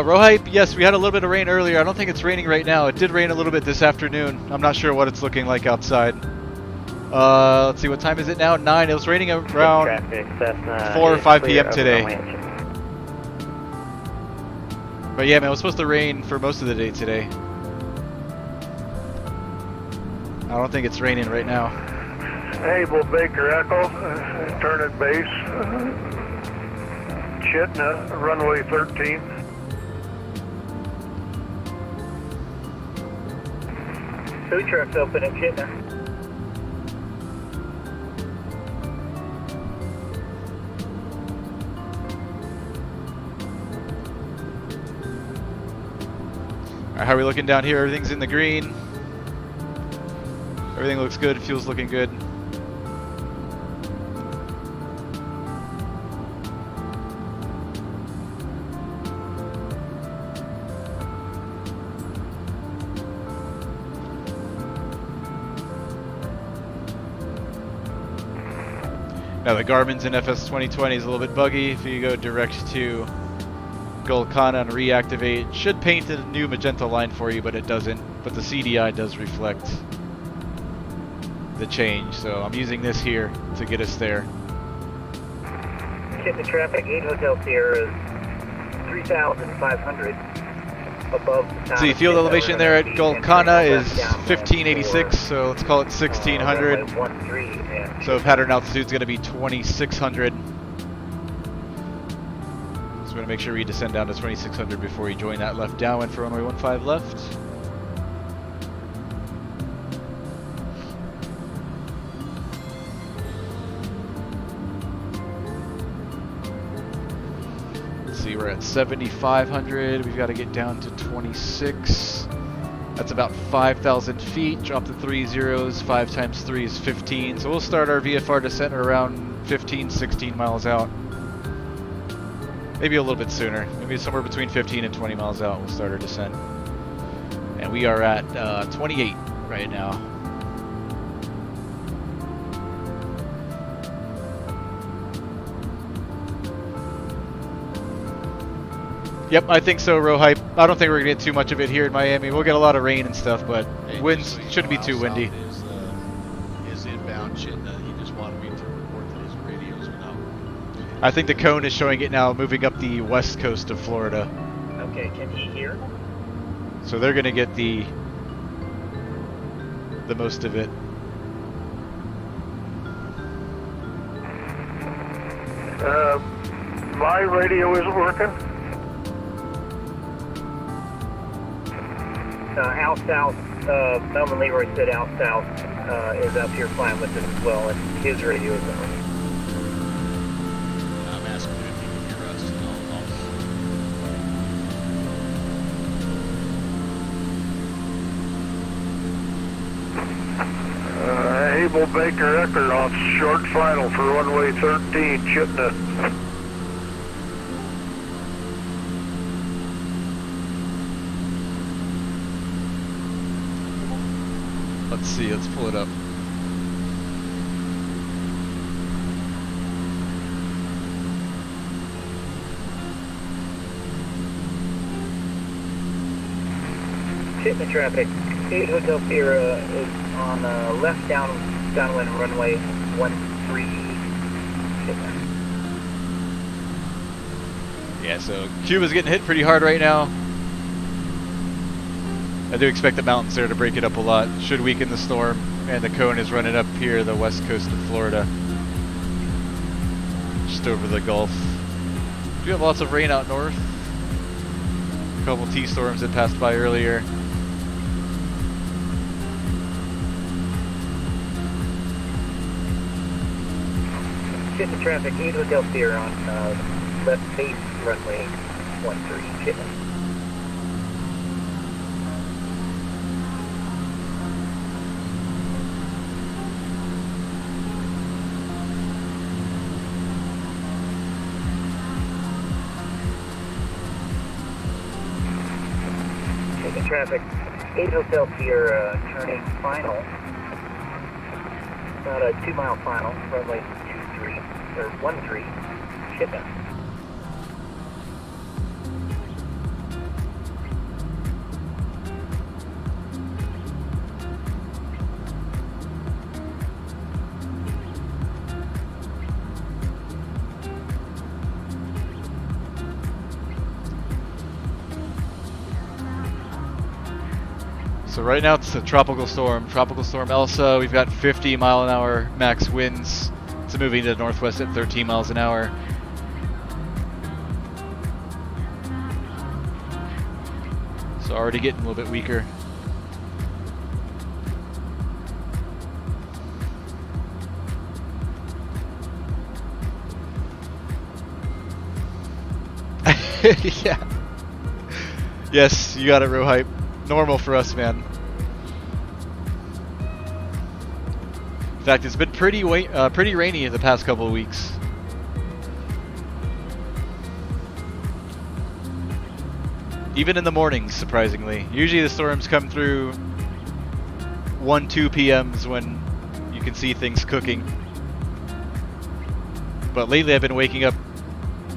Rohype, yes, we had a little bit of rain earlier. I don't think it's raining right now. It did rain a little bit this afternoon. I'm not sure what it's looking like outside. Let's see, what time is it now? 9. It was raining around Traffic, Cessna 4 or 5 p.m. clear today. over runway 2. But yeah, man, it was supposed to rain for most of the day today. I don't think it's raining right now. Able Baker Echo, turn at base. Chitna, runway 13. Food trucks open at Chitna. Alright, how are we looking down here? Everything's in the green. Everything looks good, fuel's looking good. Now the Garmin's in FS 2020 is a little bit buggy. If you go direct to Golconda and reactivate, it should paint a new magenta line for you, but it doesn't. But the CDI does reflect the change, so I'm using this here to get us there. Chitna traffic, 8 Hotel Sierra is 3,500 above the town. See, of field Chitna. elevation there at Golconda is 1586, so let's call it 1600. So pattern altitude is going to be 2600. So we're going to make sure we descend down to 2600 before you join that left downwind for runway 15 left. Let's see, we're at 7500. We've got to get down to 26. That's about 5,000 feet. Drop the 3 zeros. 5 times 3 is 15. So we'll start our VFR descent around 15, 16 miles out. Maybe a little bit sooner. Maybe somewhere between 15 and 20 miles out we'll start our descent. And we are at 28 right now. Yep, I think so, Rohype. I don't think we're going to get too much of it here in Miami. We'll get a lot of rain and stuff, but winds shouldn't be too windy. Is inbound Chitna. He just wanted me to report that his radios went out. I think the cone is showing it now, moving up the west coast of Florida. Okay, can he hear? So they're going to get the most of it. My radio isn't working. Out south, Melvin Leroy said out south is up here flying with us as well, and his radio is on. I'm asking him if he can hear us. Able Baker Ecker on short final for runway 13, Chitna. Let's see, let's pull it up. Shipment traffic. 8 Hotel Sierra is on left downwind runway 13. Shipment. Yeah, so Cuba's getting hit pretty hard right now. I do expect the mountains there to break it up a lot. Should weaken the storm, and the cone is running up here the west coast of Florida. Just over the Gulf. We do have lots of rain out north. A couple T-storms that passed by earlier. Shipment traffic, 8 Hotel Sierra on left base runway 13. Shipment. Shipment traffic, 8 Hotel Sierra turning final. About a 2-mile final, runway 13, shipment. So right now it's a tropical storm Elsa. We've got 50-mile-an-hour max winds. It's moving to the northwest at 13 miles an hour. So already getting a little bit weaker. Yeah. Yes, you got it, Real Hype. Normal for us, man. In fact, it's been pretty rainy the past couple of weeks. Even in the mornings, surprisingly. Usually the storms come through 1-2 p.m.s when you can see things cooking. But lately I've been waking up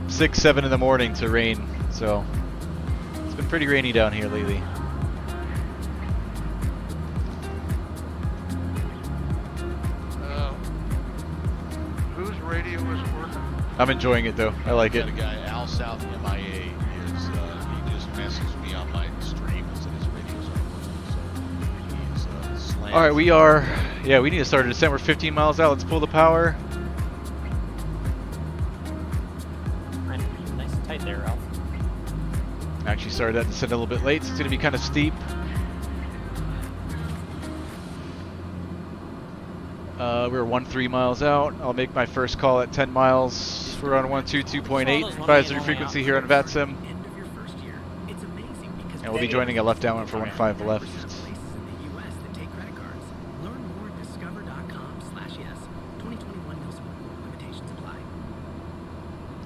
6-7 in the morning to rain, so it's been pretty rainy down here lately. I'm enjoying it though. I like it. The guy Al South MIA is he just messaged me on my stream and said his radios aren't working, so he's slammed. All right, we need to start a descent. We're 15 miles out. Let's pull the power. Nice and tight there, Ralph. Actually started that descent a little bit late, so it's going to be kind of steep. We're 13 miles out. I'll make my first call at 10 miles. We're on 122.8 advisory frequency here on VATSIM. And we'll be joining a left downwind for 15 left.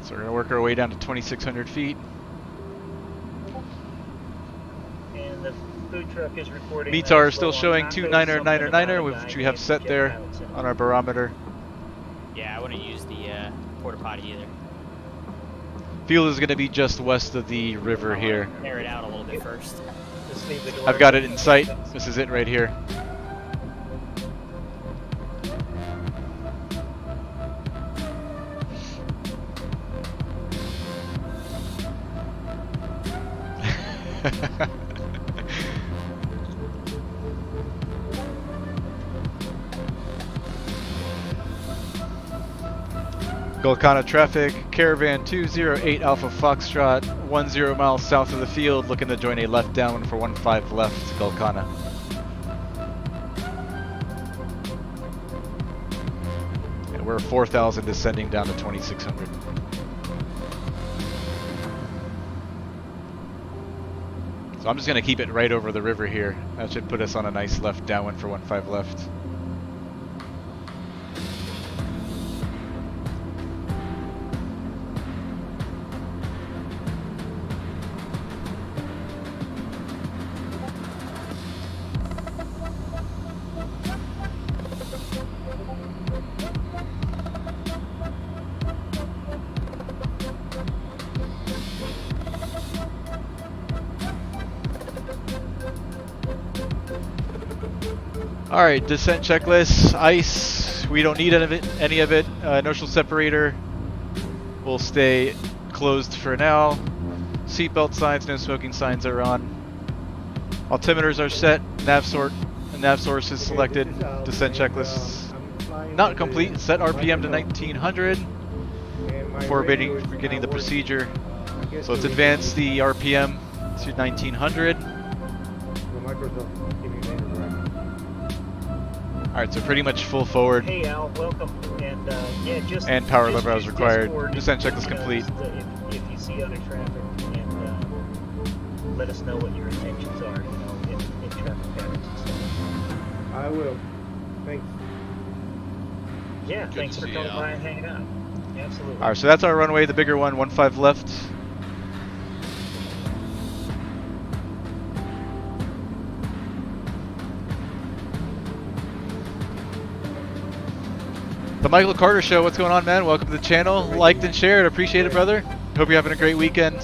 So we're going to work our way down to 2,600 feet. And the food truck is recording. METAR is still showing 29er, which we have set there on our barometer. Yeah, I wouldn't use the porta potty either. Field is going to be just west of the river here. Air it out a little bit first. I've got it in sight. This is it right here. Golcana traffic, Caravan 208 Alpha Foxtrot, 10 miles south of the field, looking to join a left downwind for 15 left, Golcana. And we're 4,000 descending down to 2,600. So I'm just going to keep it right over the river here. That should put us on a nice left downwind for 15 left. Alright, descent checklist. Ice, we don't need any of it. Inertial separator will stay closed for now. Seatbelt signs, no smoking signs are on. Altimeters are set. Nav source is selected. Descent checklist not complete. Set RPM to 1900 before beginning the procedure. So let's advance the RPM to 1900. Alright, so pretty much full forward. Hey Al, welcome. And yeah, just and power lever as required. Discord, Descent checklist complete. If you see other traffic, and let us know what your intentions are, in traffic patterns and stuff. I will. Thanks. Yeah, thanks for coming by and hanging out. Absolutely. Alright, so that's our runway, the bigger one, 15 left. The Michael Carter Show, what's going on, man? Welcome to the channel. Liked and shared, appreciate it, brother. Hope you're having a great weekend.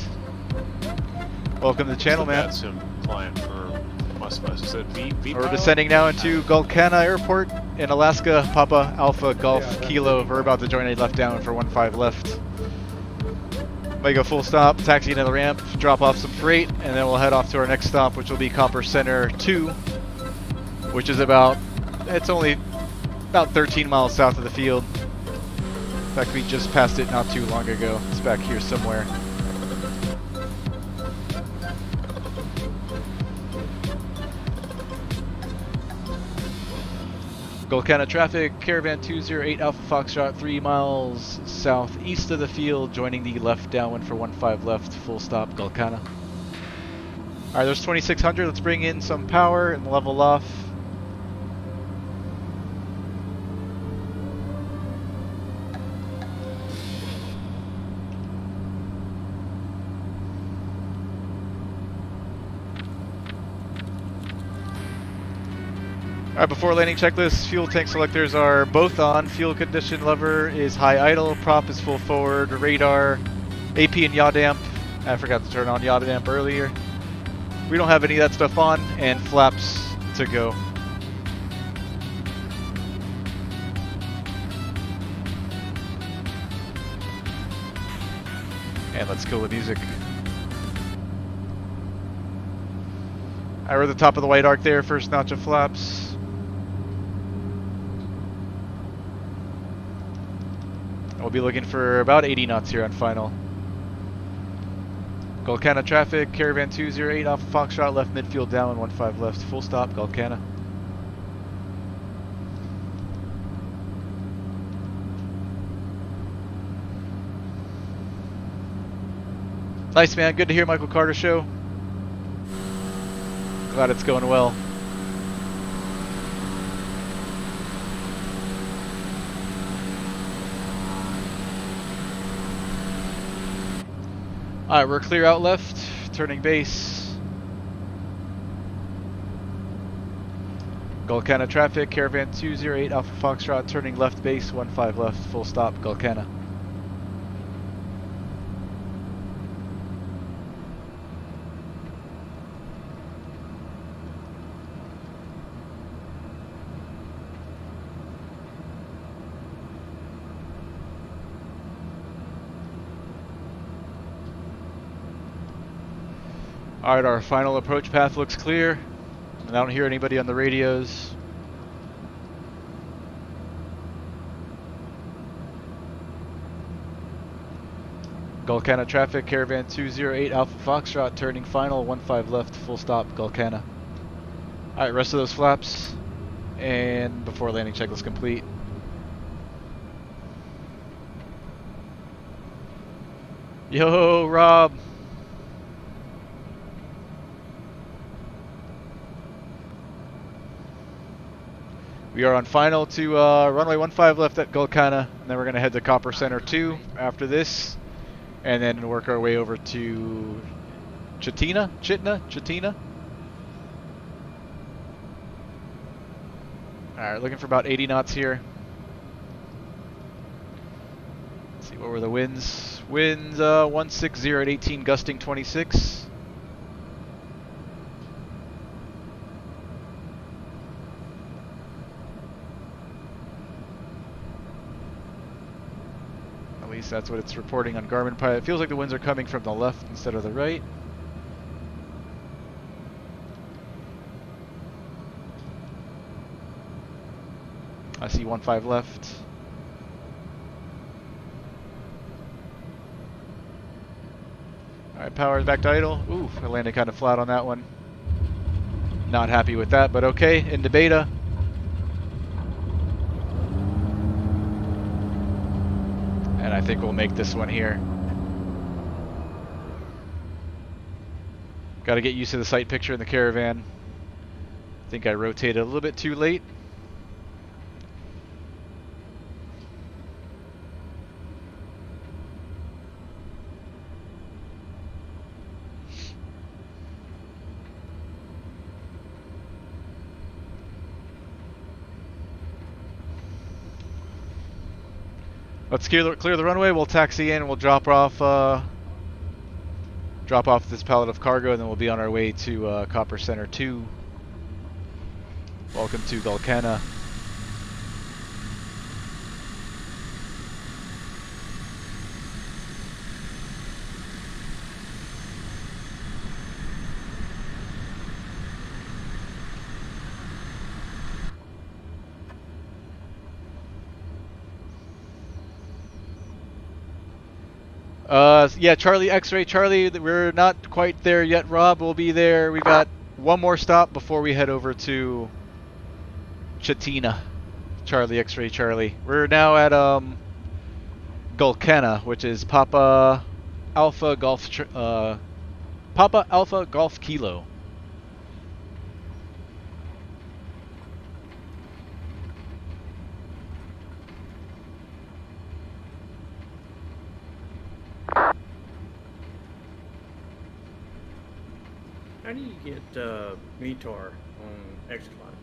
Welcome to the channel, man. That's him flying for Must. We're descending now into Gulkana Airport in Alaska. Papa Alpha Golf Kilo. We're about to join a left down for 15 left. Might go full stop, taxi into the ramp, drop off some freight, and then we'll head off to our next stop, which will be Copper Center 2, which is it's only about 13 miles south of the field. In fact, we just passed it not too long ago. It's back here somewhere. Gulkana traffic, Caravan 208 Alpha Foxtrot 3 miles southeast of the field, joining the left downwind for 15 left, full stop Gulkana. Alright, there's 2600, let's bring in some power and level off. Alright, before landing checklist, fuel tank selectors are both on. Fuel condition lever is high idle, prop is full forward, radar, AP and yaw damp. I forgot to turn on yaw damp earlier. We don't have any of that stuff on, and flaps to go. And let's kill the music. We're at the top of the white arc there, first notch of flaps. We'll be looking for about 80 knots here on final. Gulkana traffic, Caravan 208 Alpha Foxtrot, left midfield down, 15 left, full stop, Gulkana. Nice, man, good to hear Michael Carter Show. Glad it's going well. Alright, we're clear out left, turning base. Gulkana traffic, Caravan 208 Alpha Foxtrot, turning left base, 15 left, full stop, Gulkana. Alright, our final approach path looks clear. And I don't hear anybody on the radios. Gulkana traffic, Caravan 208 Alpha Foxtrot, turning final, 15 left, full stop, Gulkana. Alright, rest of those flaps. And before landing checklist complete. Yo, Rob! We are on final to runway 15 left at Gulkana, and then we're going to head to Copper Center 2 after this, and then work our way over to Chitna. Alright, looking for about 80 knots here. Let's see, what were the winds? Winds 160 at 18, gusting 26. At least that's what it's reporting on Garmin Pilot. It feels like the winds are coming from the left instead of the right. I see 1-5 left. Alright, power is back to idle. Ooh, I landed kind of flat on that one. Not happy with that, but okay, into beta. And I think we'll make this one here. Got to get used to the sight picture in the Caravan. I think I rotated a little bit too late. Let's clear the runway. We'll taxi in. We'll drop off this pallet of cargo, and then we'll be on our way to Copper Center 2. Welcome to Golcana. Yeah, Charlie, X-Ray, Charlie, we're not quite there yet, Rob. We'll be there. We got one more stop before we head over to Chatina. Charlie, X-Ray, Charlie. We're now at Golcana, which is Papa Alpha Golf Kilo. How do you get METAR on Xcloud?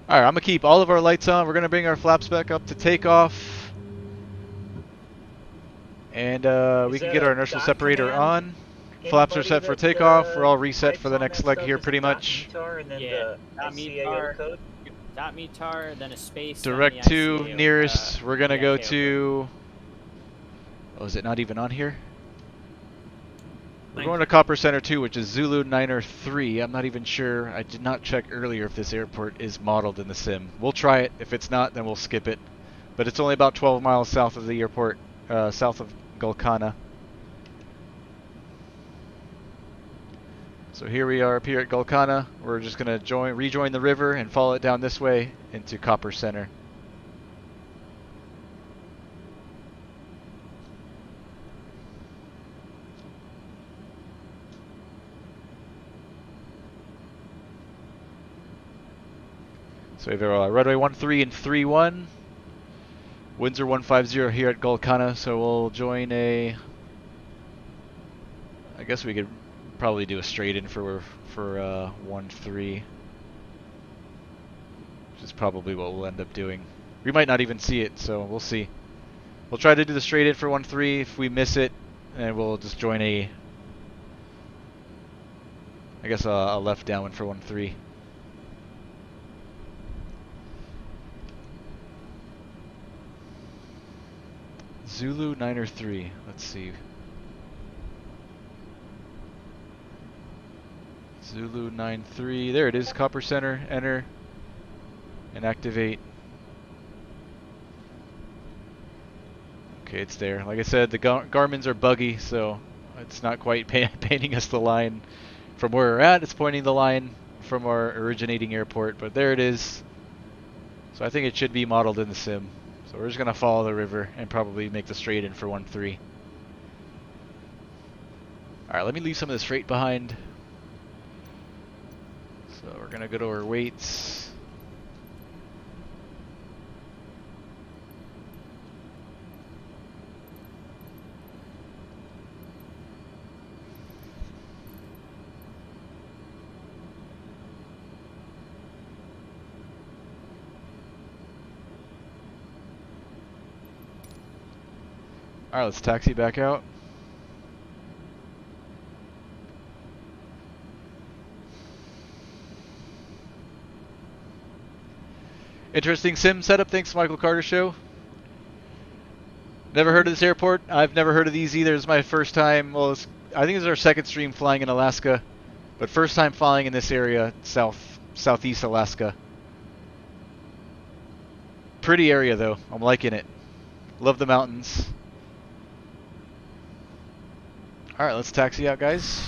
Alright, I'm going to keep all of our lights on. We're going to bring our flaps back up to takeoff. And we can get our inertial separator on. Flaps are set for takeoff. We're all reset for the next leg here pretty much. Yeah, .METAR, then a space. Direct to nearest. We're going to go to... Oh, is it not even on here? We're going to Copper Center 2, which is Zulu 903. I'm not even sure. I did not check earlier if this airport is modeled in the sim. We'll try it. If it's not, then we'll skip it. But it's only about 12 miles south of the airport, south of Golcana. So here we are up here at Golcana. We're just going to rejoin the river and follow it down this way into Copper Center. So we have runway 13 and 31. Winds are 150 here at Golcana, so we'll join a... I guess we could probably do a straight in for 13. Which is probably what we'll end up doing. We might not even see it, so we'll see. We'll try to do the straight in for 13. If we miss it, and we'll just join a... I guess a left downwind for 13. Zulu 903. Let's see. Zulu 93. There it is. Copper Center. Enter. And activate. Okay, it's there. Like I said, the Garmin's are buggy, so it's not quite painting us the line from where we're at. It's pointing the line from our originating airport, but there it is. So I think it should be modeled in the sim. So we're just going to follow the river and probably make the straight in for 13. Alright, let me leave some of this freight behind. So we're going to go to our weights. Alright, let's taxi back out. Interesting sim setup. Thanks, Michael Carter Show. Never heard of this airport. I've never heard of these either. It's my first time. Well, I think it's our second stream flying in Alaska, but first time flying in this area, southeast Alaska. Pretty area though. I'm liking it. Love the mountains. All right, let's taxi out, guys.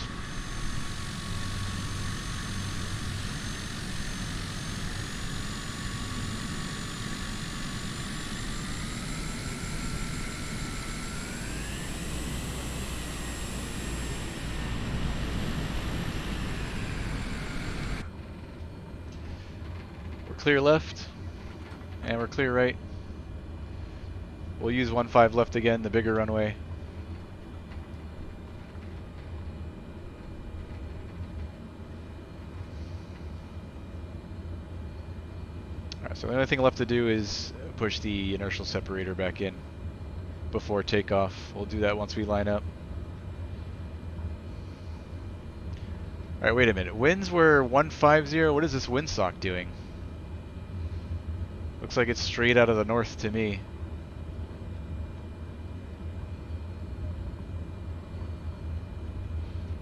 Clear left, and we're clear right. We'll use 15 left again, the bigger runway. Alright, so the only thing left to do is push the inertial separator back in before takeoff. We'll do that once we line up. Alright, wait a minute. Winds were 150. What is this windsock doing? Looks like it's straight out of the north to me.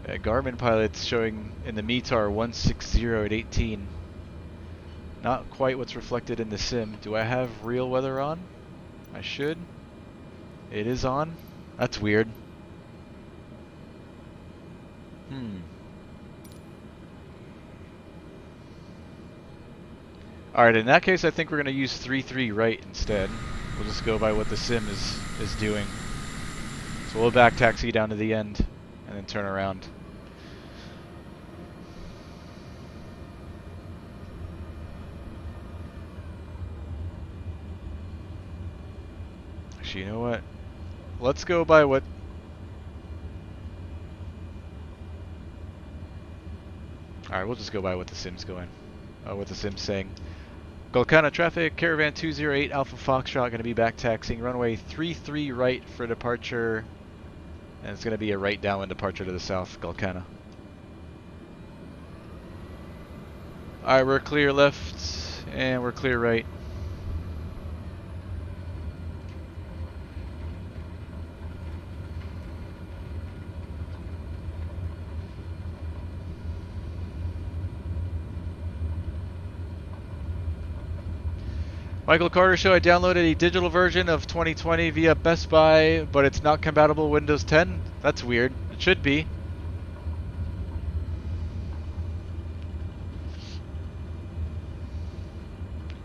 Garmin Pilot's showing in the METAR 160 at 18. Not quite what's reflected in the sim. Do I have real weather on? I should. It is on. That's weird. Alright, in that case I think we're going to use 3-3 right instead. We'll just go by what the sim is doing. So we'll back taxi down to the end and then turn around. Actually, you know what? Let's go by what... Alright, we'll just go by what the sim's going. What the sim's saying. Golcana traffic, Caravan 208 Alpha Foxtrot going to be back taxiing runway 33 right for departure, and it's going to be a right downwind departure to the south, Golcana. Alright, we're clear left, and we're clear right. Michael Carter Show, I downloaded a digital version of 2020 via Best Buy, but it's not compatible with Windows 10. That's weird. It should be.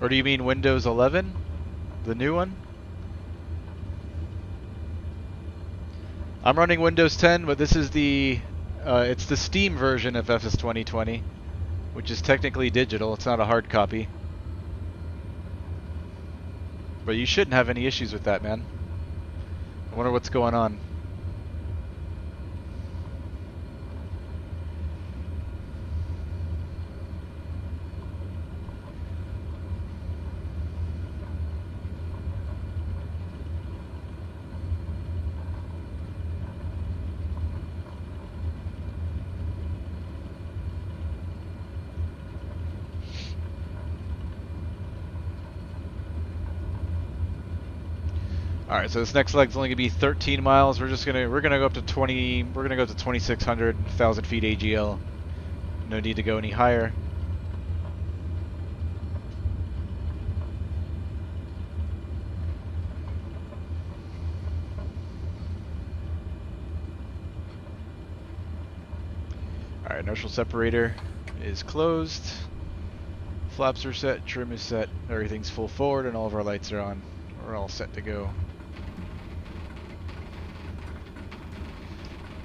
Or do you mean Windows 11? The new one? I'm running Windows 10, but this is the it's the Steam version of FS 2020, which is technically digital. It's not a hard copy. But you shouldn't have any issues with that, man. I wonder what's going on. Alright, so this next leg's only gonna be 13 miles. We're gonna go up to 20. We're gonna go up to 2,600, 1,000 feet AGL. No need to go any higher. Alright, inertial separator is closed. Flaps are set, trim is set, everything's full forward, and all of our lights are on. We're all set to go.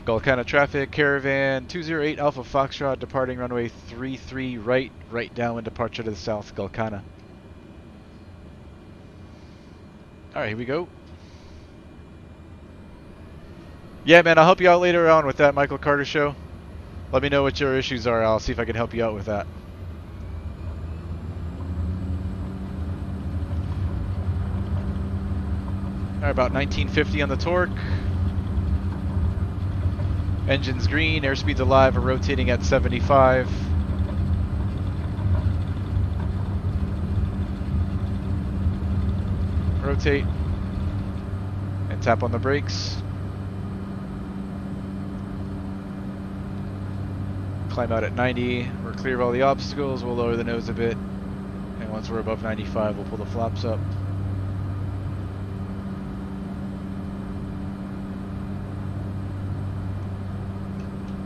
Golcana traffic, Caravan 208 Alpha Foxtrot departing runway 33 right, right downwind departure to the south, Golcana. Alright, here we go. Yeah, man, I'll help you out later on with that Michael Carter Show. Let me know what your issues are. I'll see if I can help you out with that. Alright, about 1950 on the torque. Engine's green, airspeed's alive, we're rotating at 75. Rotate. And tap on the brakes. Climb out at 90. We're clear of all the obstacles. We'll lower the nose a bit. And once we're above 95, we'll pull the flaps up.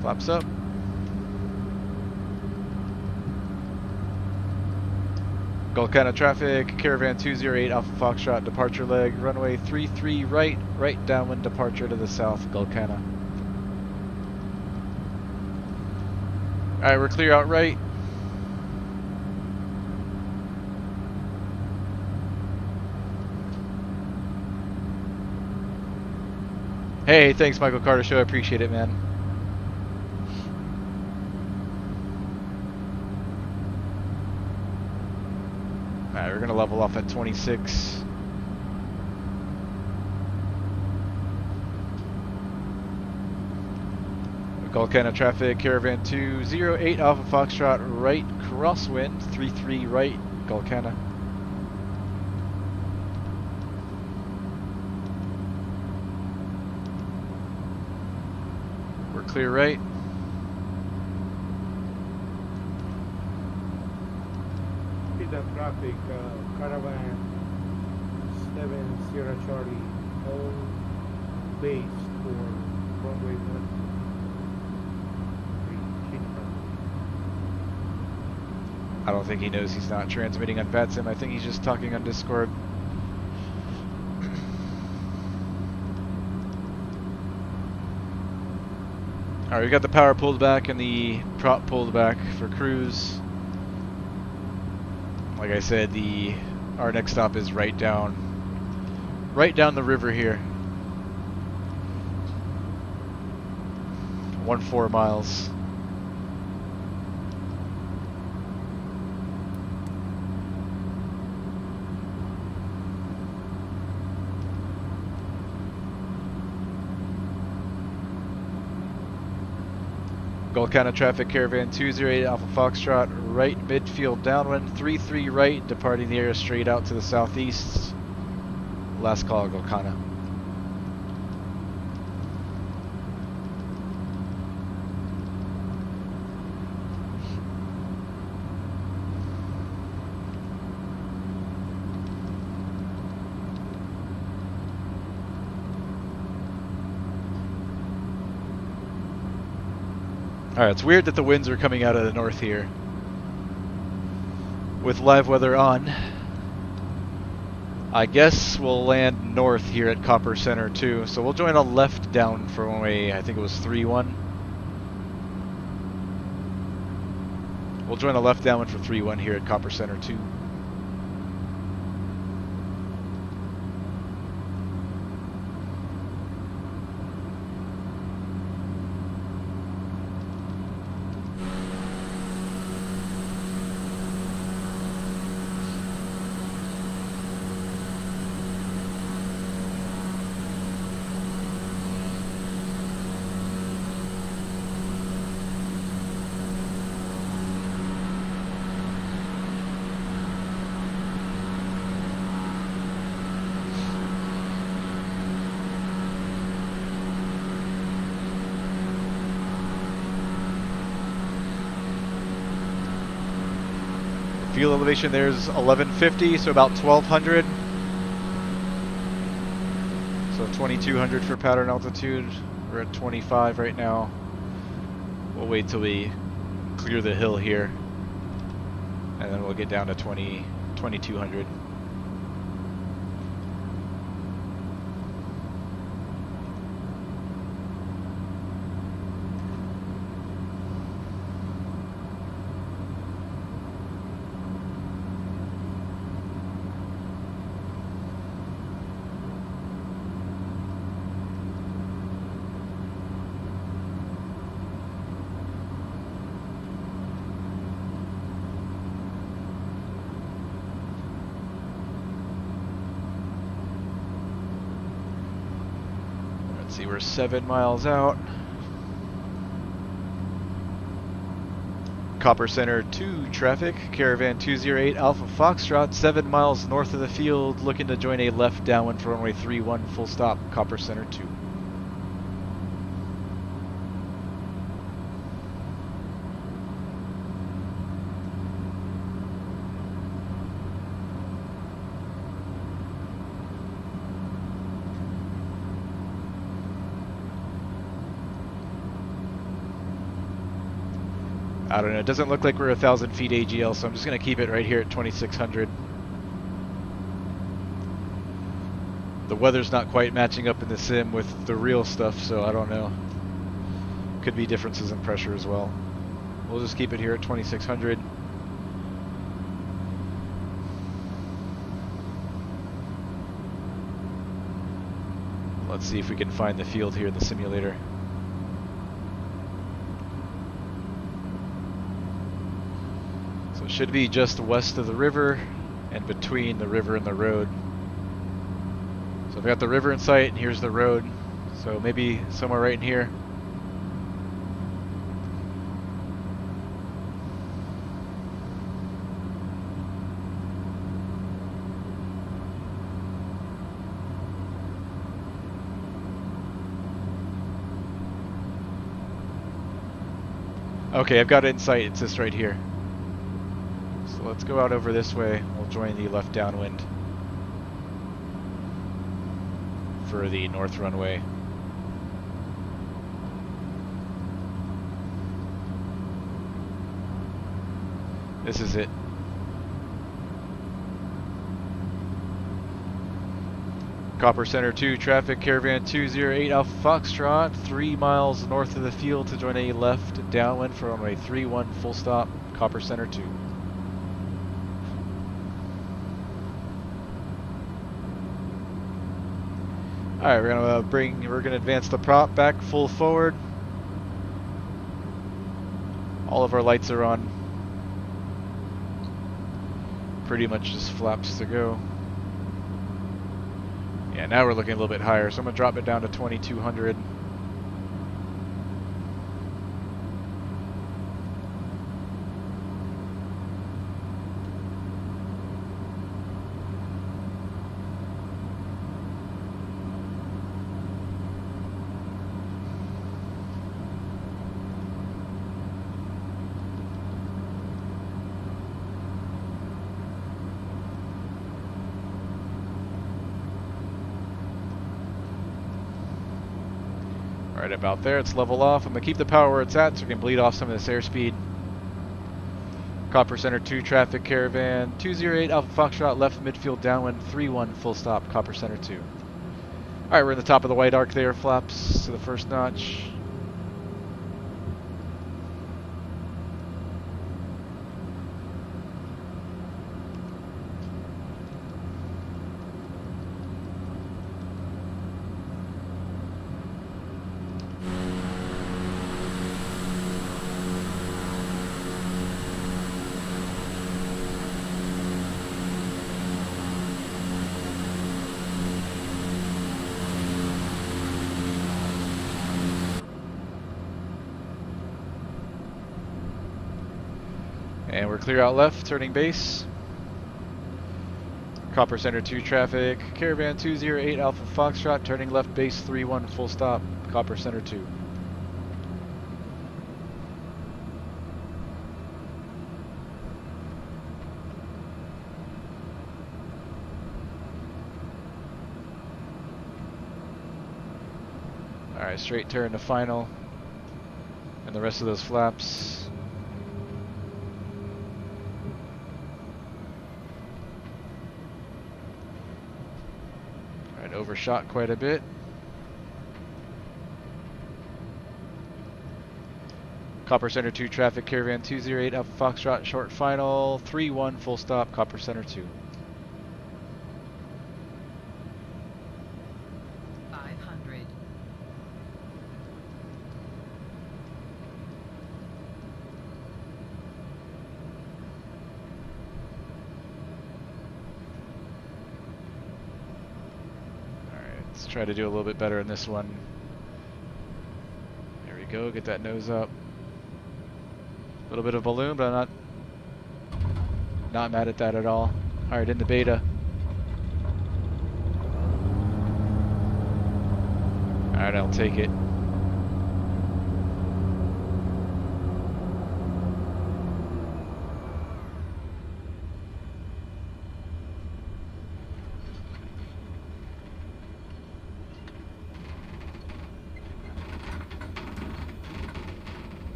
Flaps up. Gulkana traffic, Caravan 208 Alpha Foxtrot, departure leg, runway 33 right, right downwind departure to the south, Gulkana. Alright, we're clear out right. Hey, thanks Michael Carter Show, I appreciate it, man. Alright, we're gonna level off at 26. Gulkana traffic, Caravan 208 Alpha Foxtrot right, crosswind, 33 right, Gulkana. We're clear right. Speed up traffic, Caravan 7 Sierra Charlie, home base for runway 1. I don't think he knows he's not transmitting on VATSIM. I think he's just talking on Discord. Alright, we got the power pulled back and the prop pulled back for cruise. Like I said, our next stop is right down the river here. 14 miles. Gulkana traffic, Caravan 208 Alpha Foxtrot, right midfield downwind, 33 right, departing the area straight out to the southeast. Last call, Gulkana. Alright, it's weird that the winds are coming out of the north here. With live weather on. I guess we'll land north here at Copper Center too. So we'll join a left down for runway, I think it was 3-1. We'll join a left downwind for 3-1 here at Copper Center too. Fuel elevation there's 1150, so about 1200. So 2200 for pattern altitude. We're at 25 right now. We'll wait till we clear the hill here, and then we'll get down to 2200. See, we're 7 miles out. Copper Center 2 traffic, Caravan 208 Alpha Foxtrot, 7 miles north of the field, looking to join a left downwind for runway 31 full stop, Copper Center 2. I don't know, it doesn't look like we're 1,000 feet AGL, so I'm just going to keep it right here at 2,600. The weather's not quite matching up in the sim with the real stuff, so I don't know. Could be differences in pressure as well. We'll just keep it here at 2,600. Let's see if we can find the field here in the simulator. So it should be just west of the river and between the river and the road. So I've got the river in sight and here's the road. So maybe somewhere right in here. Okay, I've got it in sight. It's this right here. So let's go out over this way. We'll join the left downwind for the north runway. This is it. Copper Center 2 traffic, Caravan 208 Alpha Foxtrot, 3 miles north of the field to join a left downwind for runway 31 full stop, Copper Center 2. Alright, we're gonna advance the prop back full forward. All of our lights are on. Pretty much just flaps to go. Yeah, now we're looking a little bit higher, so I'm going to drop it down to 2,200. Right about there, it's level off. I'm going to keep the power where it's at so we can bleed off some of this airspeed. Copper Center 2 traffic, Caravan 208 Alpha Foxtrot, left midfield downwind 31 full stop, Copper Center 2. Alright, we're in the top of the white arc there, flaps to the first notch. And we're clear out left, turning base. Copper Center 2 traffic, Caravan 208 Alpha Foxtrot, turning left base 31 full stop, Copper Center 2. Alright, straight turn to final. And the rest of those flaps. Overshot quite a bit. Copper Center 2 traffic, Caravan 208 Alpha Foxtrot, short final, 31 full stop, Copper Center 2. 500. Let's try to do a little bit better in this one. There we go, get that nose up. little bit of balloon, but I'm not mad at that at all. All right, in the beta. All right, I'll take it.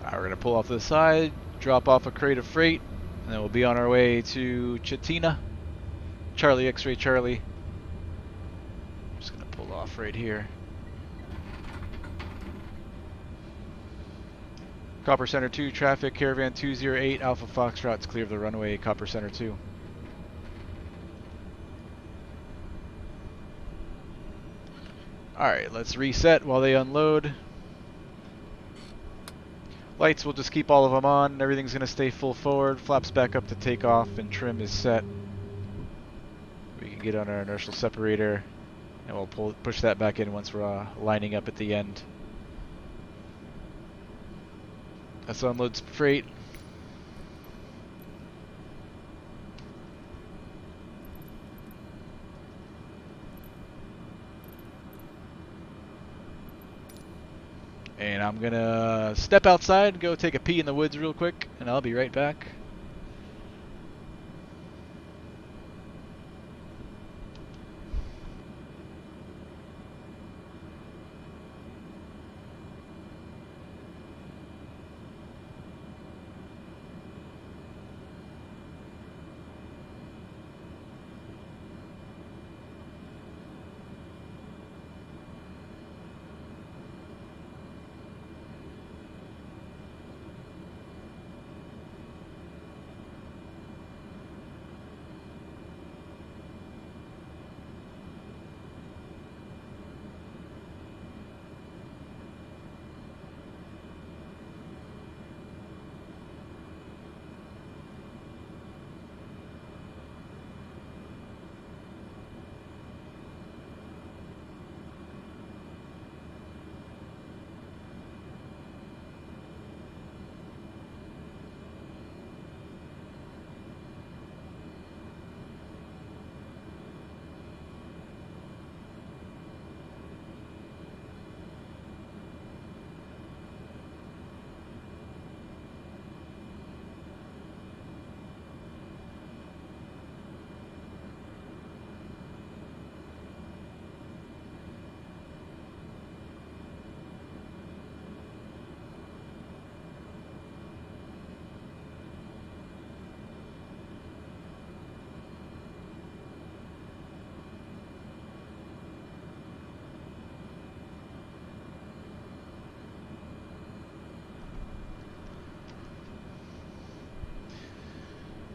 We're going to pull off to the side, drop off a crate of freight, and then we'll be on our way to Chitina. Charlie X-Ray Charlie. Just going to pull off right here. Copper Center 2 traffic, Caravan 208, Alpha Foxtrot's clear of the runway, Copper Center 2. Alright, let's reset while they unload. Lights, we'll just keep all of them on. Everything's going to stay full forward. Flaps back up to take off, and trim is set. We can get on our inertial separator, and we'll push that back in once we're lining up at the end. Let's unload some freight. And I'm gonna step outside and go take a pee in the woods real quick, and I'll be right back.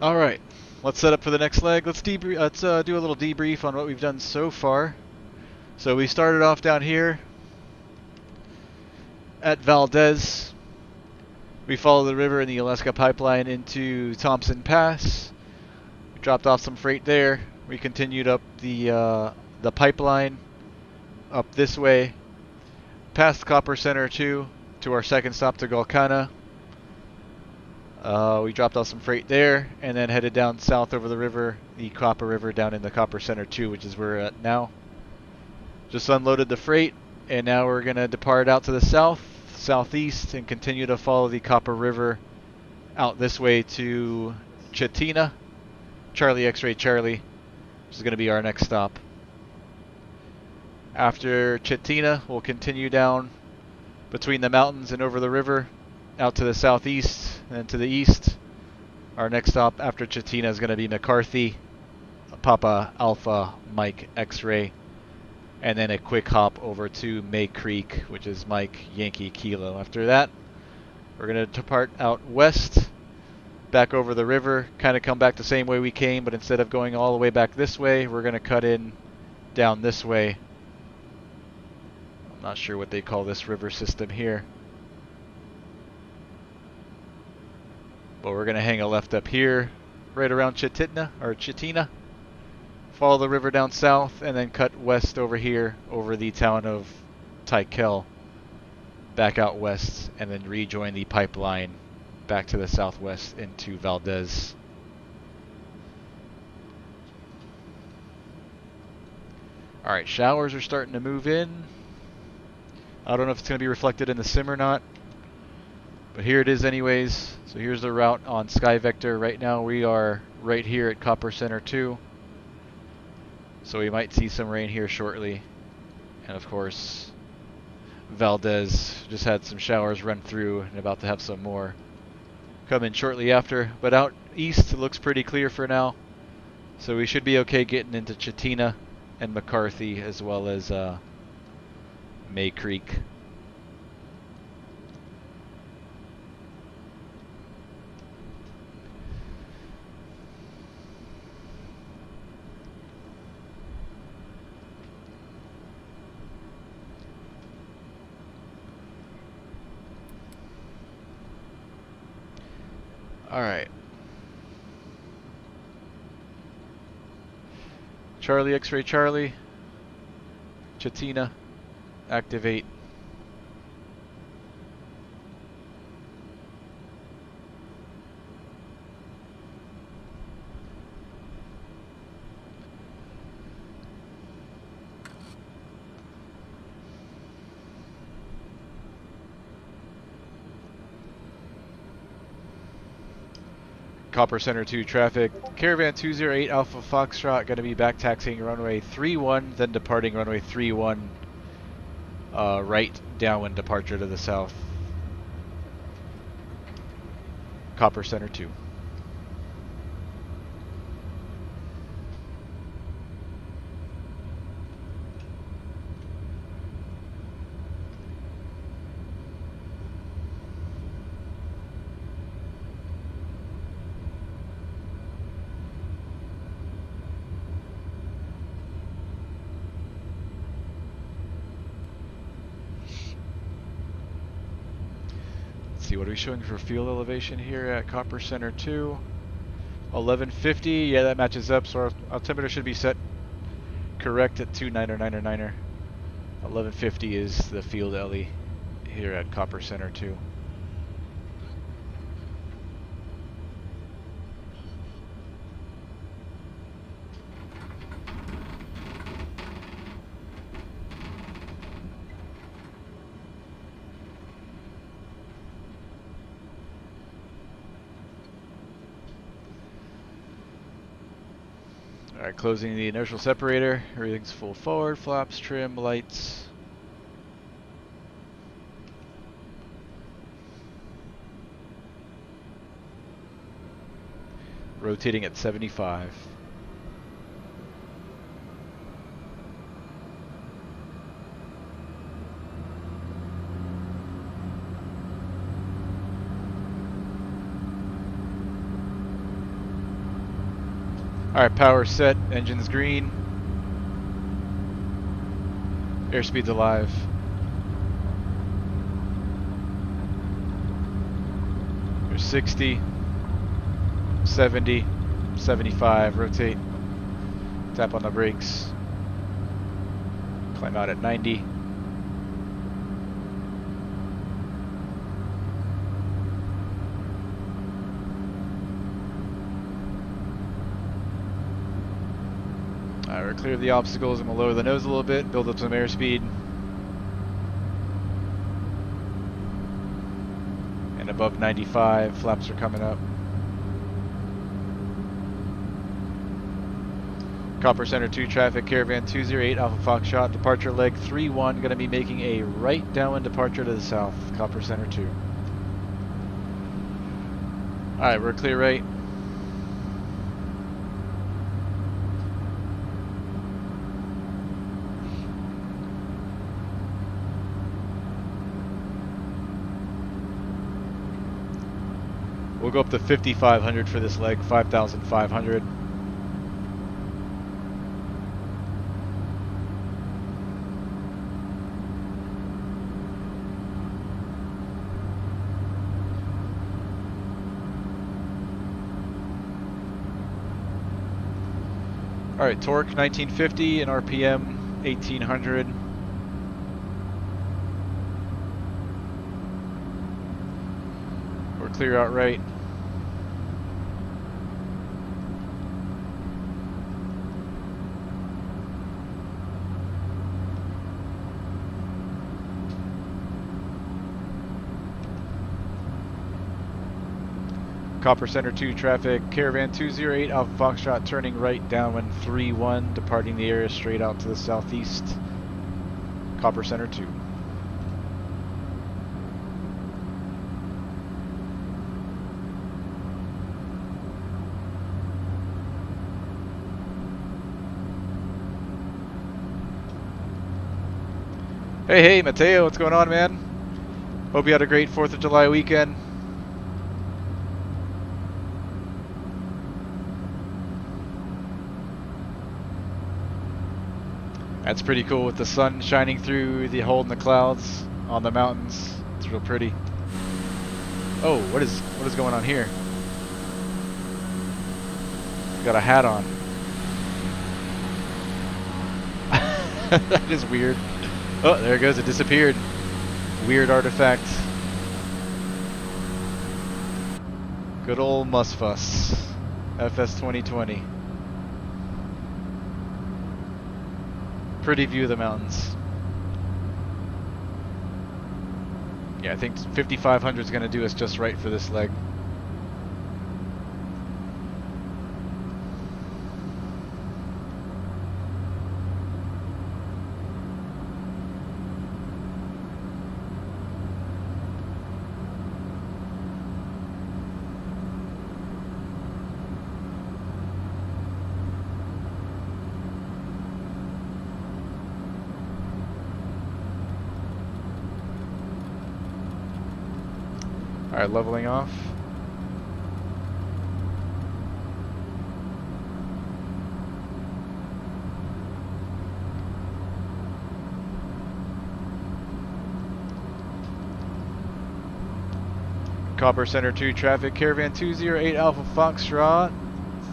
All right, let's set up for the next leg. Let's do a little debrief on what we've done so far. So we started off down here at Valdez. We followed the river and the Alaska pipeline into Thompson Pass. We dropped off some freight there. We continued up the pipeline up this way, past Copper Center 2 to our second stop to Golcana. We dropped off some freight there and then headed down south over the river, the Copper River, down in the Copper Center 2, which is where we're at now. Just unloaded the freight, and now we're going to depart out to the southeast, and continue to follow the Copper River out this way to Chitina, Charlie X-Ray Charlie, which is going to be our next stop. After Chitina, we'll continue down between the mountains and over the river out to the southeast and to the east. Our next stop after Chitina is going to be McCarthy, Papa Alpha Mike X-Ray, and then a quick hop over to May Creek, which is Mike Yankee Kilo. After that, we're going to depart out west, back over the river, kind of come back the same way we came, but instead of going all the way back this way, we're going to cut in down this way. I'm not sure what they call this river system here, but we're going to hang a left up here, right around Chitina, follow the river down south, and then cut west over here, over the town of Tykel, back out west, and then rejoin the pipeline back to the southwest into Valdez. Alright, showers are starting to move in. I don't know if it's going to be reflected in the sim or not, but here it is anyways. So here's the route on Sky Vector. Right now we are right here at Copper Center 2. So we might see some rain here shortly. And of course, Valdez just had some showers run through and about to have some more come in shortly after. But out east it looks pretty clear for now. So we should be okay getting into Chatina and McCarthy as well as May Creek. All right. Charlie X-Ray Charlie, Chatina, activate. Copper Center 2 traffic. Caravan 208 Alpha Foxtrot going to be back taxiing runway 31, then departing runway 31, right downwind departure to the south. Copper Center 2. What are we showing for field elevation here at Copper Center 2? 1150. Yeah, that matches up. So our altimeter should be set correct at 29er. 1150 is the field ele here at Copper Center 2. Alright, closing the inertial separator. Everything's full forward, flaps, trim, lights. Rotating at 75. Alright, power set, engines green. Airspeed's alive. There's 60, 70, 75, rotate. Tap on the brakes. Climb out at 90. Alright, clear the obstacles. I'm going to lower the nose a little bit, build up some airspeed. And above 95, flaps are coming up. Copper Center 2 traffic, Caravan 208 Alpha Foxtrot, departure leg 31, going to be making a right downwind departure to the south, Copper Center 2. Alright, we're clear right. We'll go up to 5,500 for this leg, 5,500. Alright, torque 1950 and RPM 1800. We're clear out right. Copper Center 2 traffic, Caravan 208 Alpha Foxtrot turning right downwind 31, departing the area straight out to the southeast. Copper Center 2. Hey, Mateo, what's going on, man? Hope you had a great 4th of July weekend. That's pretty cool with the sun shining through the hole in the clouds on the mountains. It's real pretty. Oh, what is going on here? Got a hat on. That is weird. Oh, there it goes. It disappeared. Weird artifact. Good old Musfuss. FS 2020. Pretty view of the mountains. Yeah, I think 5500 is going to do us just right for this leg. Alright, leveling off. Copper Center 2 traffic, Caravan 208 Alpha Foxtrot,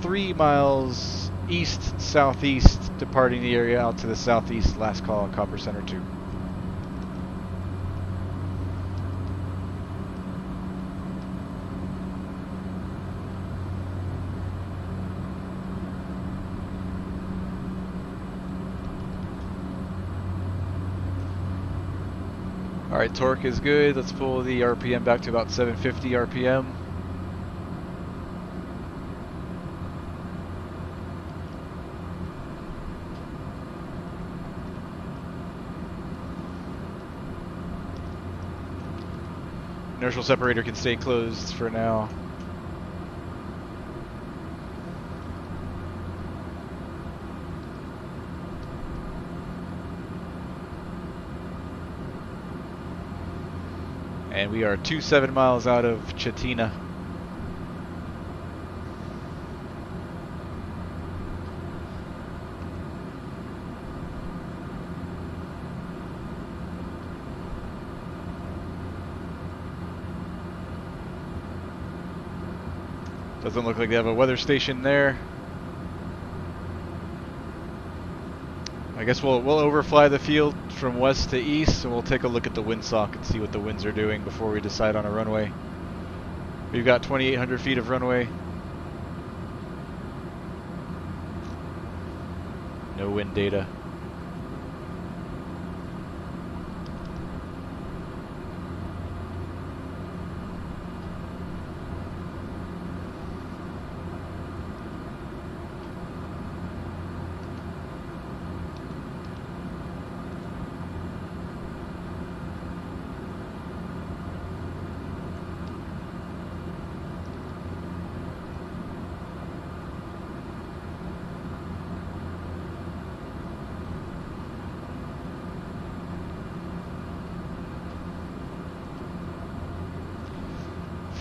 3 miles east-southeast, departing the area out to the southeast. Last call, Copper Center 2. Alright, torque is good. Let's pull the RPM back to about 750 RPM. Inertial separator can stay closed for now. And we are 27 miles out of Chatina. Doesn't look like they have a weather station there. I guess we'll overfly the field from west to east, and we'll take a look at the windsock and see what the winds are doing before we decide on a runway. We've got 2,800 feet of runway. No wind data.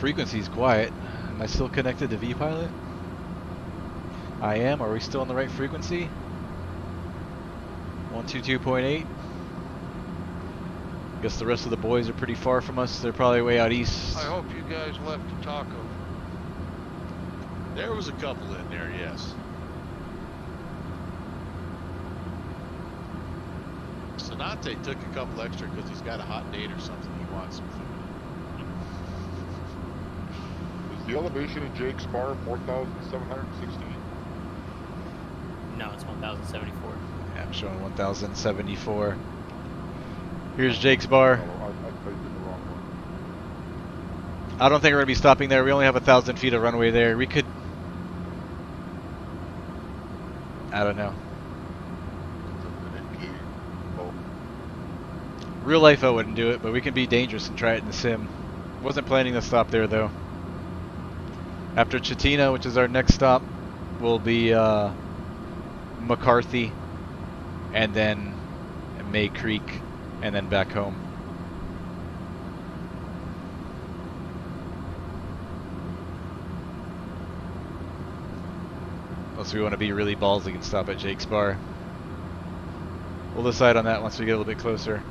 Frequency's quiet. Am I still connected to vPilot? I am. Are we still on the right frequency? 122.8. Guess the rest of the boys are pretty far from us. They're probably way out east. I hope you guys left a taco. There was a couple in there, yes. Senate took a couple extra because he's got a hot date or something. He wants some food. Is the elevation in Jake's Bar 4,716? No, it's 1,074. Yeah, I'm showing 1,074. Here's Jake's Bar. I typed in the wrong one. I don't think we're going to be stopping there. We only have 1,000 feet of runway there. We could... I don't know. Real life I wouldn't do it, but we can be dangerous and try it in the sim. Wasn't planning to stop there though. After Chitina, which is our next stop, will be McCarthy, and then May Creek, and then back home. Unless we want to be really ballsy and stop at Jake's Bar. We'll decide on that once we get a little bit closer.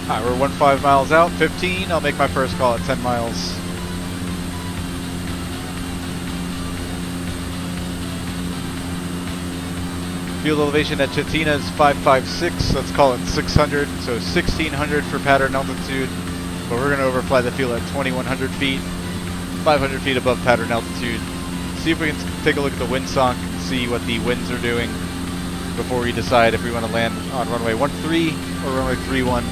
Alright, we're 15 miles out, 15. I'll make my first call at 10 miles. Field elevation at Chitina is 556, let's call it 600, so 1600 for pattern altitude. But we're going to overfly the field at 2100 feet, 500 feet above pattern altitude. See if we can take a look at the windsonk and see what the winds are doing before we decide if we want to land on runway 13 or runway 31.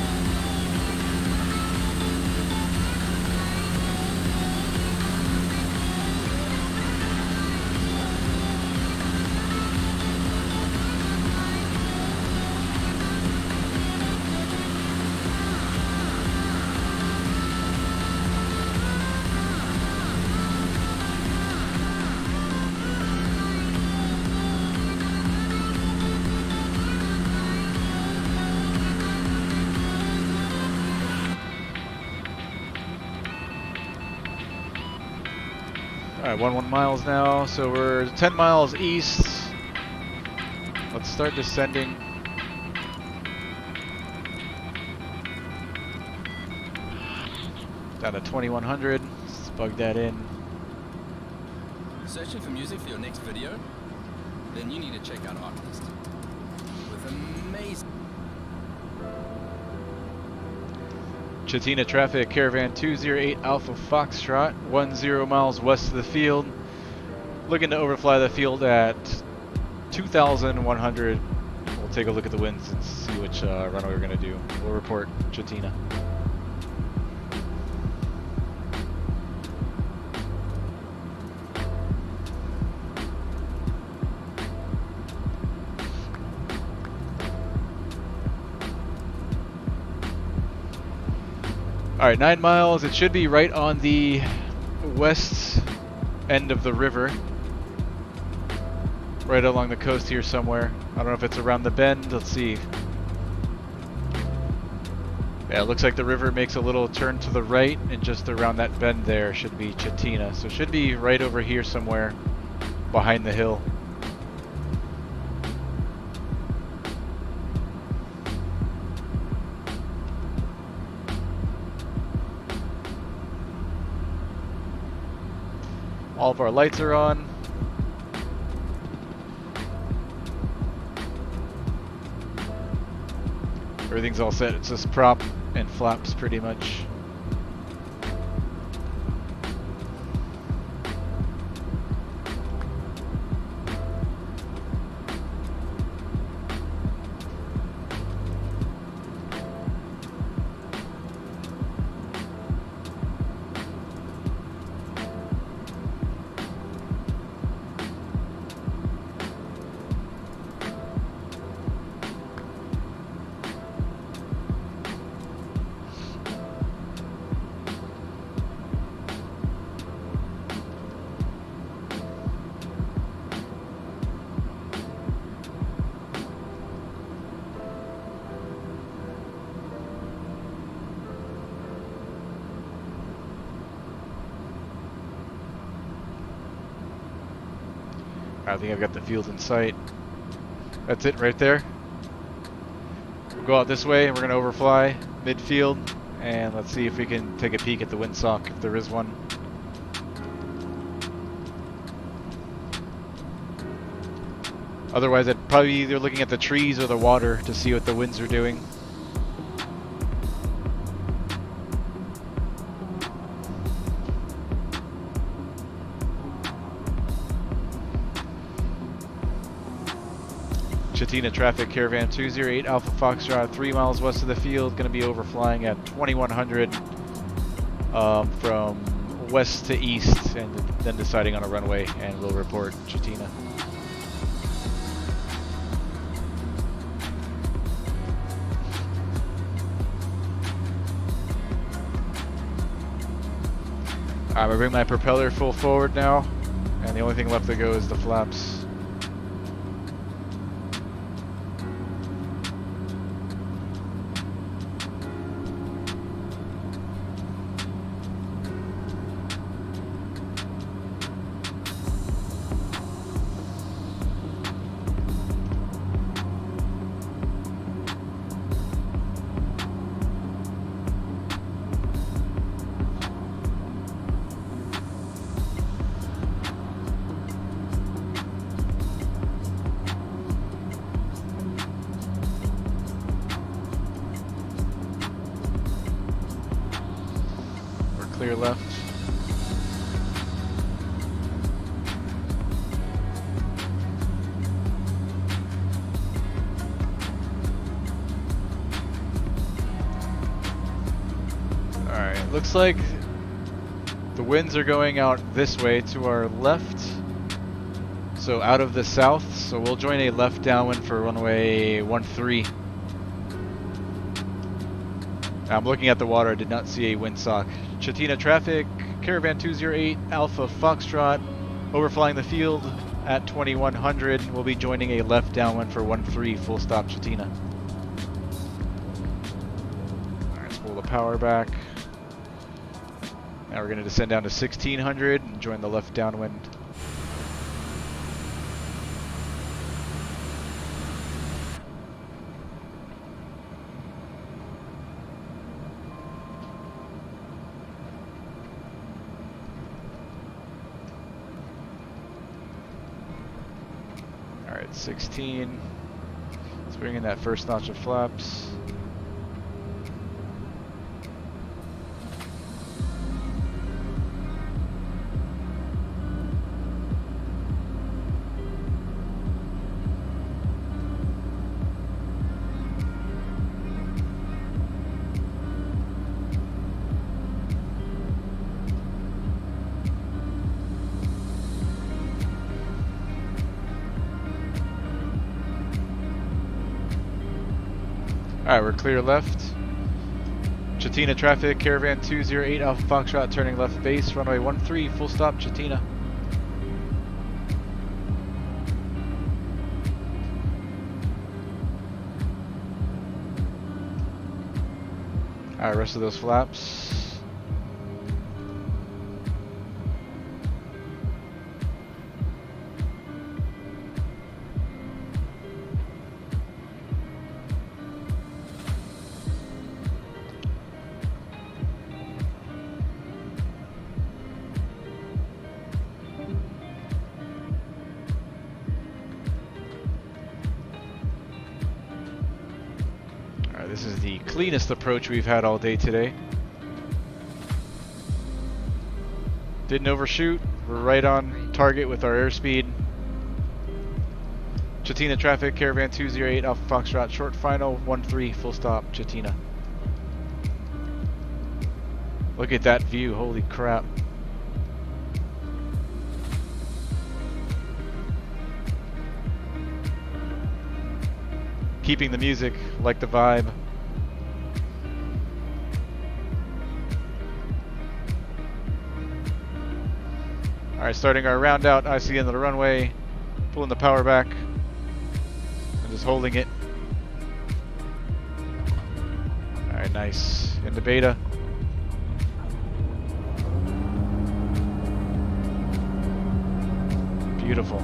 Alright, 11 miles now, so we're 10 miles east. Let's start descending. Down to 2100. Let's plug that in. Searching for music for your next video? Then you need to check out Artlist. With amazing... Chitina traffic, Caravan 208 Alpha Foxtrot, 10 miles west of the field. Looking to overfly the field at 2,100. We'll take a look at the winds and see which runway we're going to do. We'll report Chitina. Alright, 9 miles. It should be right on the west end of the river. Right along the coast here somewhere. I don't know if it's around the bend. Let's see. Yeah, it looks like the river makes a little turn to the right, and just around that bend there should be Chitina. So it should be right over here somewhere behind the hill. All of our lights are on. Everything's all set. It's just prop and flaps pretty much. I think I've got the field in sight. That's it right there. We'll go out this way and we're going to overfly midfield, and let's see if we can take a peek at the windsock if there is one. Otherwise I'd probably be either looking at the trees or the water to see what the winds are doing. Chitina traffic, Caravan 208 Alpha Foxtrot, 3 miles west of the field, going to be overflying at 2100 from west to east, and then deciding on a runway, and we'll report Chitina. I'm going to bring my propeller full forward now, and the only thing left to go is the flaps. Clear left. Alright, looks like the winds are going out this way to our left. So out of the south, so we'll join a left downwind for runway 13. I'm looking at the water, I did not see a windsock. Chitina traffic, Caravan 208 Alpha Foxtrot, overflying the field at 2100. We'll be joining a left downwind for 13, full stop Chitina. Alright, let's pull the power back. Now we're going to descend down to 1600 and join the left downwind. Alright, 16. Let's bring in that first notch of flaps. Alright, we're clear left. Chatina traffic, Caravan 208 Alpha Foxtrot turning left base, runway 13, full stop, Chatina. Alright, rest of those flaps. This is the cleanest approach we've had all day today. Didn't overshoot. We're right on target with our airspeed. Chatina traffic, Caravan 208 Alpha Foxtrot, short final, 13, full stop, Chatina. Look at that view, holy crap. Keeping the music, like the vibe. Alright, starting our round out, IC into the runway, pulling the power back, and just holding it. Alright, nice. Into beta. Beautiful.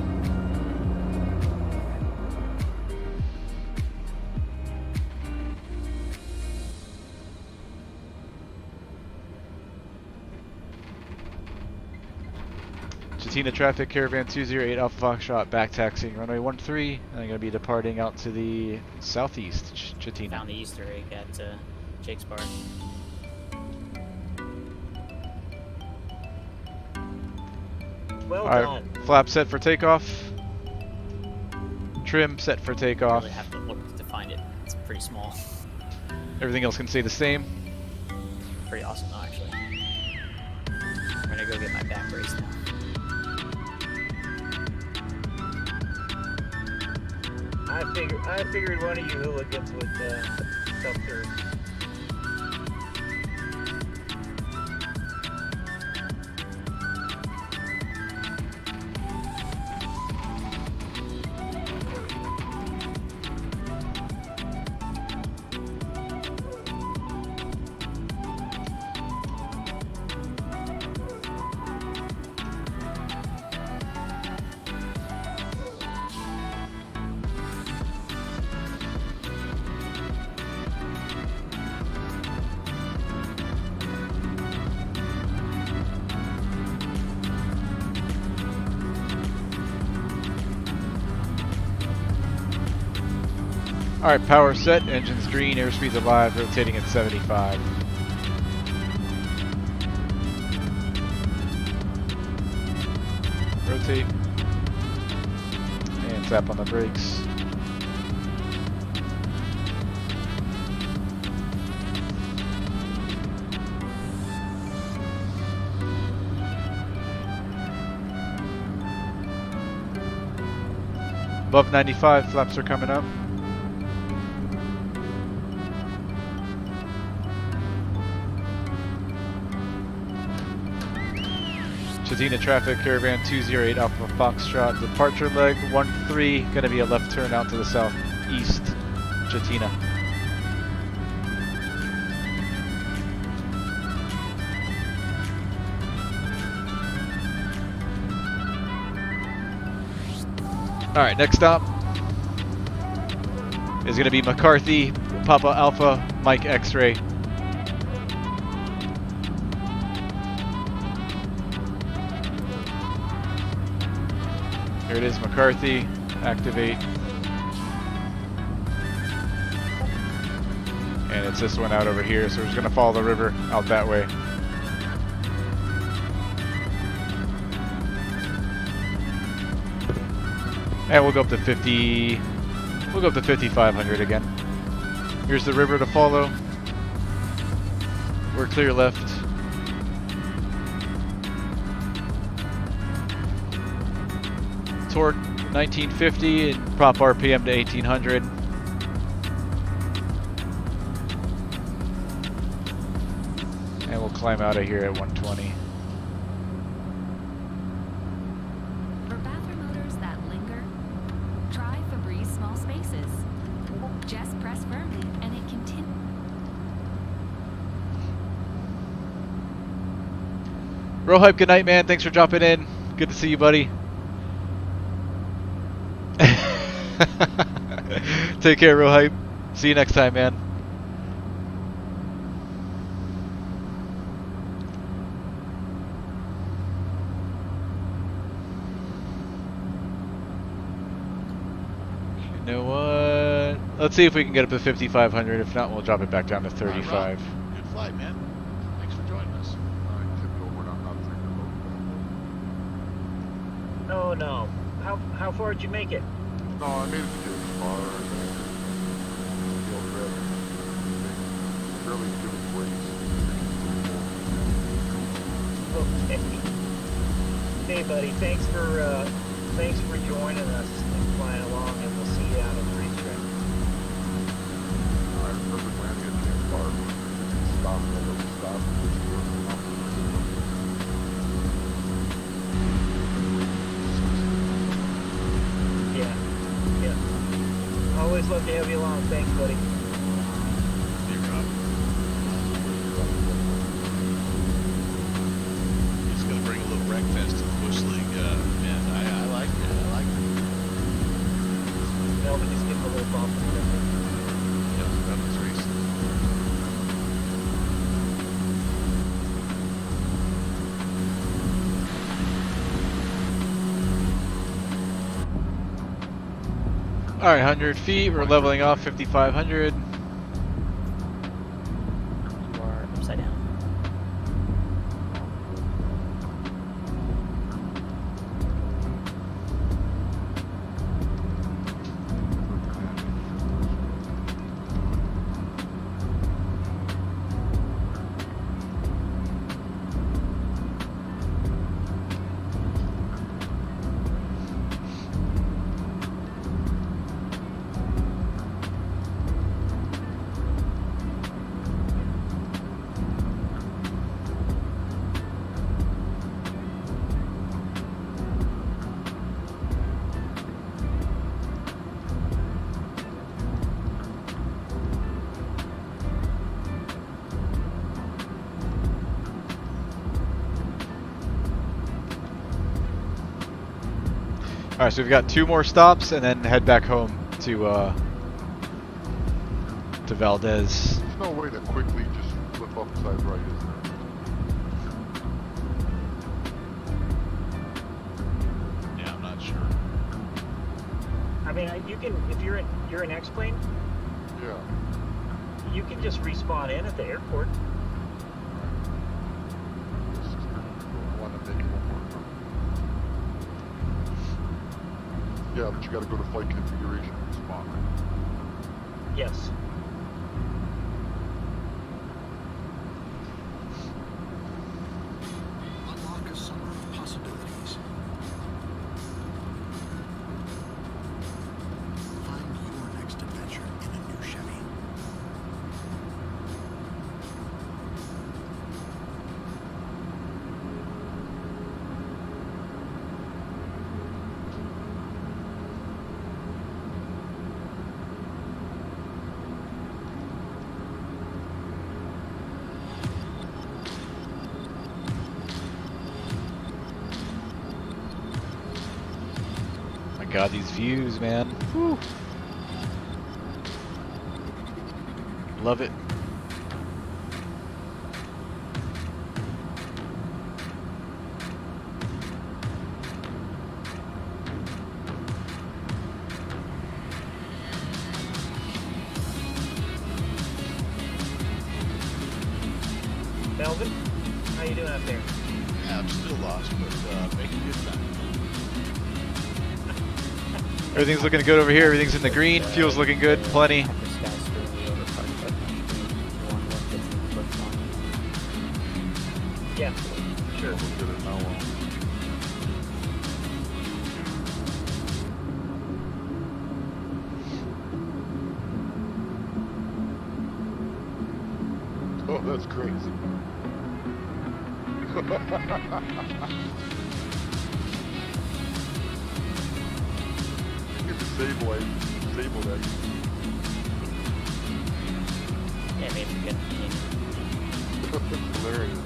Chatina traffic, Caravan 208 Alpha Foxtrot, back taxiing runway 13, and I'm going to be departing out to the southeast, Chatina. Found the Easter egg at Jake's Bar. Well done. Flap set for takeoff. Trim set for takeoff. I really have to look to find it. It's pretty small. Everything else can stay the same. Pretty awesome though, actually. I'm gonna go get my back brace now. I figured one of you hooligans would come through. Alright, power set, engines green, airspeed's alive, rotating at 75. Rotate. And tap on the brakes. Above 95, flaps are coming up. Chatina traffic, Caravan 208 Alpha Foxtrot, departure leg 13, going to be a left turn out to the southeast, Chatina. Alright, next stop is going to be McCarthy, Papa Alpha, Mike X-Ray. Here it is, McCarthy, activate. And it's this one out over here, so we're just going to follow the river out that way. And we'll go up to 50, we'll go up to 5,500 again. Here's the river to follow. We're clear left. Torque 1950 and prop RPM to 1800. climb out of here at 120. For bathroom odors that linger, try Febreze small spaces. Just press firmly and it continues. Real Hype, good night, man. Thanks for dropping in. Good to see you, buddy. Take care, Real Hype. See you next time, man. You know what? Let's see if we can get up to 5,500. If not, we'll drop it back down to 35. Good flight, man. Thanks for joining us. Oh no. How far did you make it? No, I made it to this far. Fairly good place. Okay. Hey, buddy. Thanks for joining us and flying along, and we'll see you out on the racetrack. I remember when I hit the car. Stop. Yeah. Always love to have you along. Thanks, buddy. He's going to bring a little breakfast to the Bush League. Man, I like it. Melvin, just give him a little bump. Yeah, that was racing. All right, 100 feet. We're leveling off 5,500. You are upside down. All right, so we've got 2 more stops and then head back home to Valdez. There's no way to quickly just flip upside right, is there? Yeah, I'm not sure. I mean, you can if you're in X-plane. Yeah. You can just respawn in at the airport. Yeah, but you got to go to flight configuration and respond. Yes. Unlock a summer of possibilities. Find your next adventure in a new Chevy. God, these views, man. Whew. Love it. Melvin, how you doing out there? Yeah, I'm still lost, but making good time. Everything's looking good over here. Everything's in the green. Fuel's looking good. Plenty. Yeah, sure. Oh, that's crazy. Disable that. Yeah, maybe we can. Hilarious.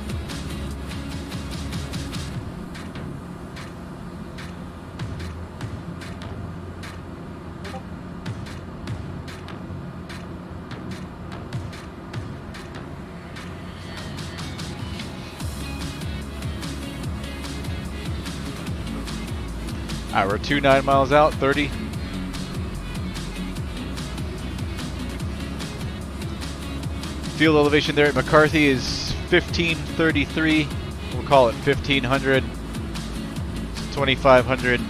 Alright, we're 29 miles out, 30. Field elevation there at McCarthy is 1533. We'll call it 1500. 2500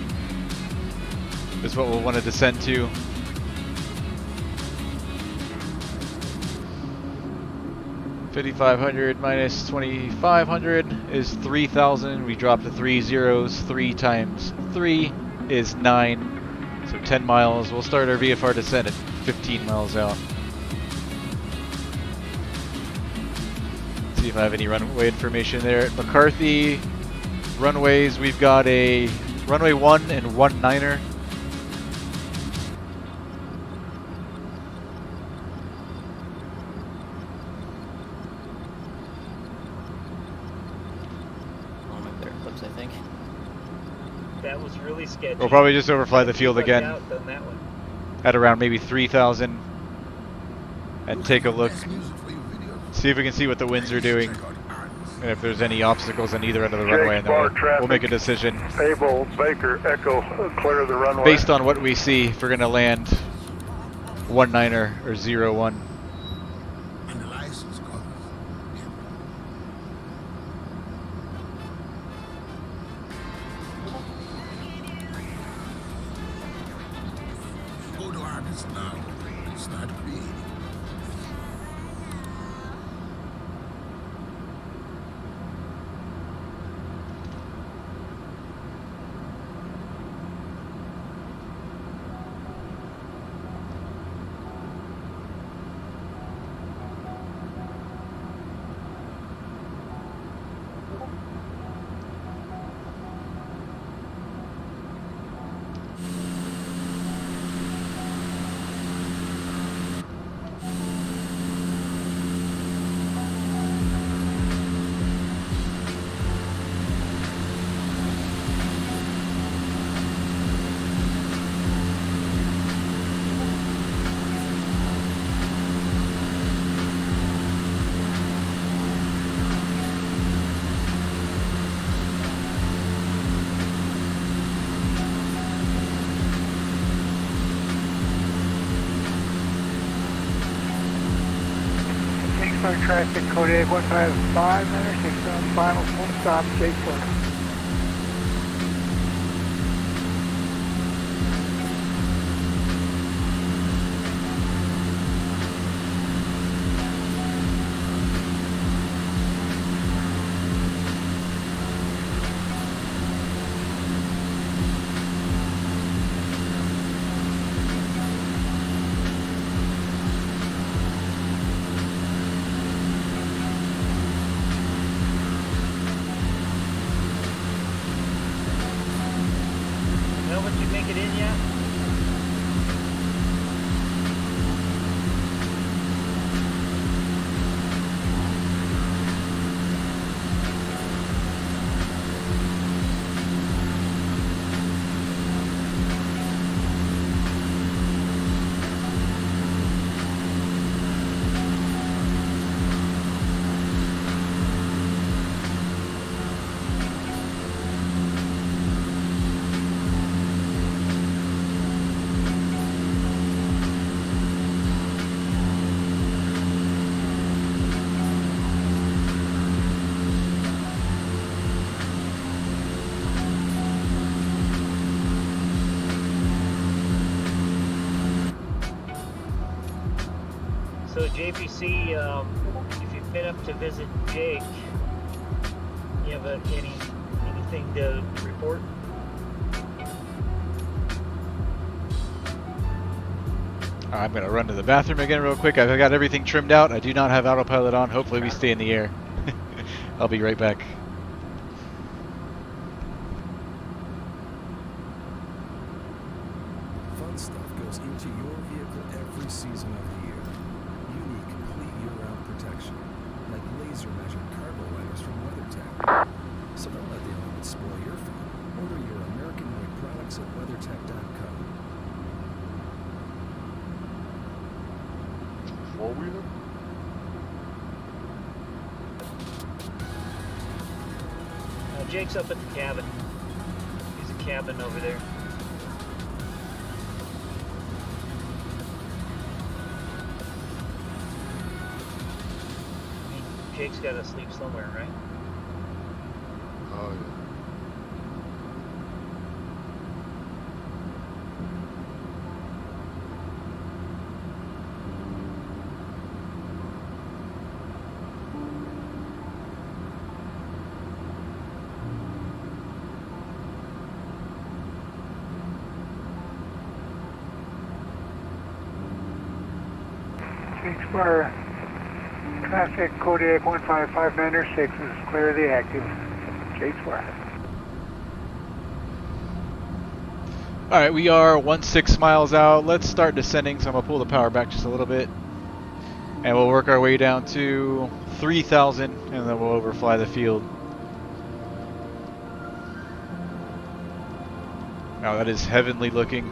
is what we'll want to descend to. $5,500 minus 2,500 is 3,000. We dropped to 3 zeros. 3 times 3 is 9. So 10 miles. We'll start our VFR descent at 15 miles out. See if I have any runway information there. At McCarthy, runways, we've got a runway 1 and 19er. I think. That was really sketchy. We'll probably just overfly the field again at around maybe 3,000 and take a look. See if we can see what the winds are doing and if there's any obstacles on either end of the runway, and then we'll make a decision. Able, Baker, Echo, clear the runway. Based on what we see, if we're going to land 19er or 01. Traffic code 8155, intersect on final full stop, J Corner. So JPC, if you've been up to visit Jake, you have anything to report? I'm going to run to the bathroom again real quick. I've got everything trimmed out. I do not have autopilot on. Hopefully we stay in the air. I'll be right back. So don't let the elements spoil your fun. Order your American-made products at WeatherTech.com. Four-wheeler? Jake's up at the cabin. There's a cabin over there. I mean, Jake's got to sleep somewhere, right? Oh, yeah. Spar traffic Kodiak 15596 is clear of the active. Jake Spar. Alright, we are 16 miles out. Let's start descending, so I'm going to pull the power back just a little bit. And we'll work our way down to 3,000, and then we'll overfly the field. Now that is heavenly looking.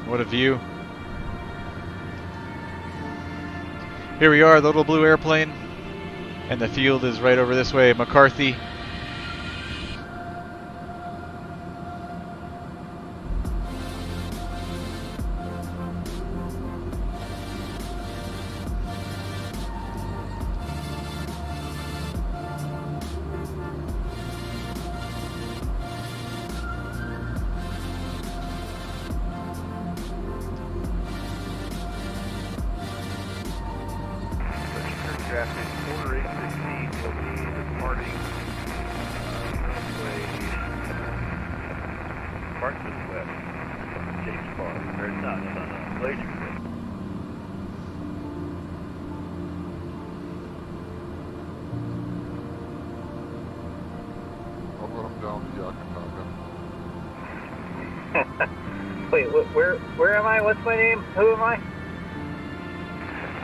What a view. Here we are, the little blue airplane, and the field is right over this way, McCarthy. Traffic, quarter 816 will be departing runway Marksman West, Jake's Bar, or it's not, it's on a Glacier Bay. I'll run them down to Yakataga. Wait, where am I? What's my name? Who am I?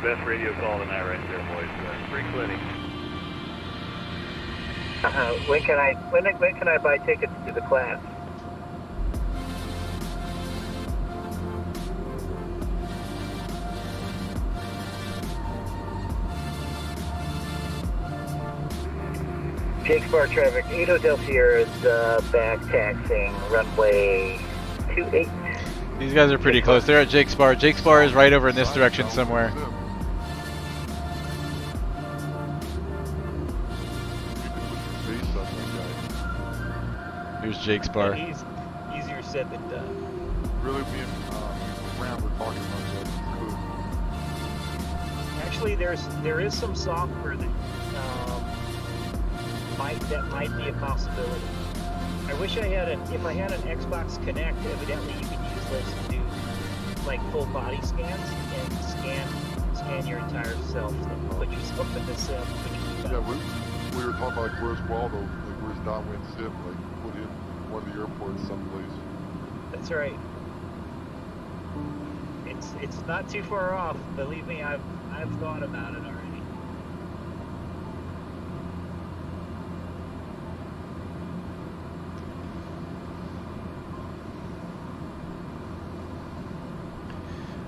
Best radio call tonight right there, boys. Free clinic. When can I buy tickets to the class? Jake's Bar traffic, 8 Hotel Sierra is back taxiing runway 28. These guys are pretty close. They're at Jake's Bar. Jake's Bar is right over in this direction somewhere. Here's Jake's Bar. He's easier said than done. Really, me and Ram were talking about that. Actually, there is some software that might be a possibility. I wish I had if I had an Xbox Connect, evidently you can use this to do like full body scans and scan your entire self and put yourself in the sim. Yeah, we were talking like where's Waldo, like where's Downwind Sim, like put in one of the airports someplace. That's right. It's not too far off. Believe me, I've thought about it already.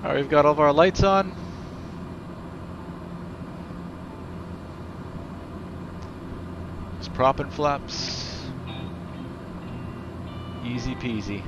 Alright, we've got all of our lights on. Just propping flaps. Easy peasy.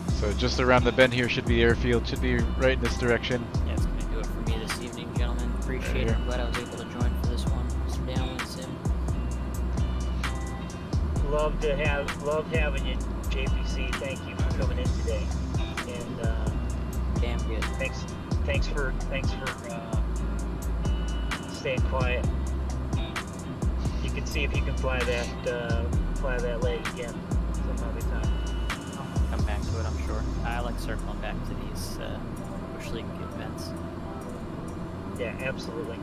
So just around the bend here should be airfield, should be right in this direction. Yeah, it's going to do it for me this evening, gentlemen. Appreciate it. I'm glad I was able to join for this one. Mr. Downwind Sim. Loved having you, JPC. Thank you for coming in today. And damn good. Thanks for staying quiet. You can see if you can fly that leg again some other time. Come back to it, I'm sure. I like circling back to these bush league events. Yeah, absolutely.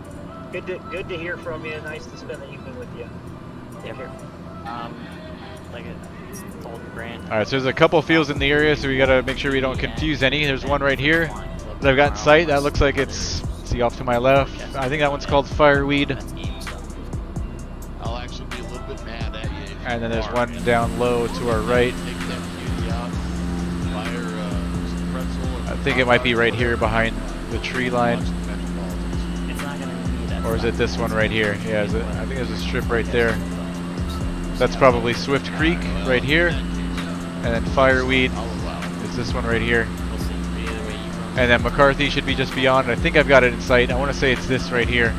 Good to hear from you. Nice to spend the evening with you. Yeah. Like It's told Grant. All right, so there's a couple fields in the area, so we gotta make sure we don't confuse any. There's one right here that I've got in sight. That looks like it's, see off to my left. I think that one's called fireweed. I'll actually be a little bit mad at you. And then there's one down low to our right. Take that beauty out. Fire some pretzel. I think it might be right here behind the tree line. It's not gonna be that. Or is it this one right here? Yeah, I think there's a strip right there. That's probably Swift Creek right here. And then Fireweed is this one right here. And then McCarthy should be just beyond. I think I've got it in sight. I want to say it's this right here.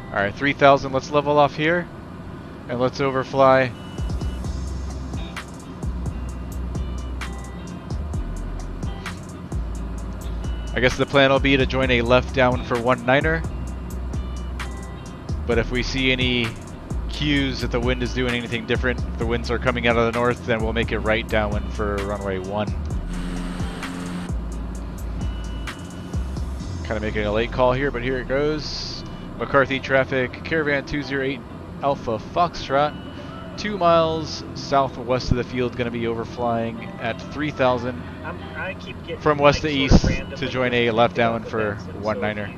Alright, 3,000. Let's level off here. And let's overfly. I guess the plan will be to join a left downwind for 19er. But if we see any cues that the wind is doing anything different, if the winds are coming out of the north, then we'll make it right downwind for runway 1. Kind of making a late call here, but here it goes. McCarthy traffic, Caravan 208 Alpha Foxtrot. 2 miles southwest of the field, going to be overflying at 3,000 from west to east to join a left downwind for 19er.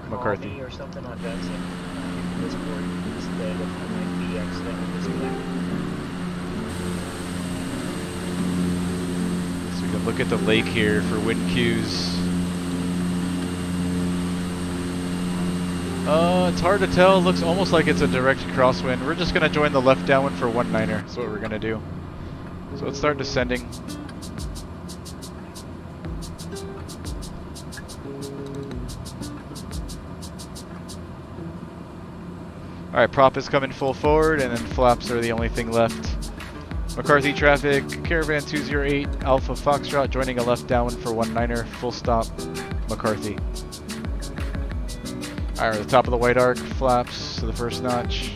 McCarthy. Or something on Benson. Discord instead of might be accidental disconnect. So we can look at the lake here for wind cues. It's hard to tell. It looks almost like it's a direct crosswind. We're just going to join the left downwind for 19er. That's what we're going to do. So let's start descending. Alright, prop is coming full forward, and then flaps are the only thing left. McCarthy traffic, Caravan 208 Alpha Foxtrot joining a left downwind for 19er. Full stop, McCarthy. Alright, the top of the white arc, flaps to the first notch.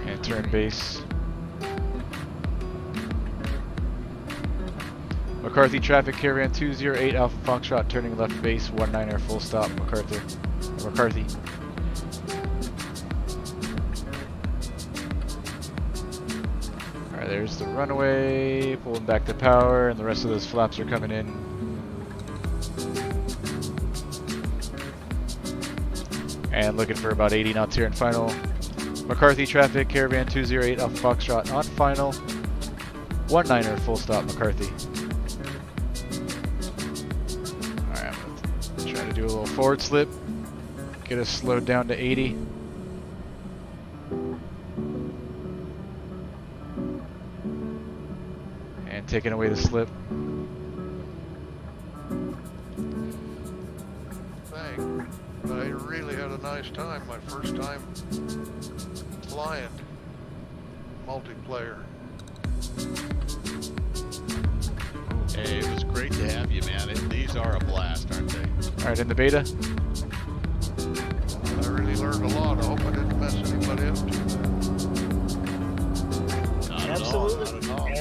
And turn base. McCarthy traffic, Caravan 208 Alpha Foxtrot turning left base, 19er, full stop, McCarthy. There's the runway, pulling back the power, and the rest of those flaps are coming in. And looking for about 80 knots here in final. McCarthy traffic, Caravan 208 Alpha Foxtrot on final. 19er, full stop, McCarthy. Alright, I'm going to try to do a little forward slip. Get us slowed down to 80. Taking away the slip. Thanks. I really had a nice time. My first time flying multiplayer. Hey, it was great to have you, man. These are a blast, aren't they? Alright, in the beta. I really learned a lot. I hope I didn't mess anybody up too bad.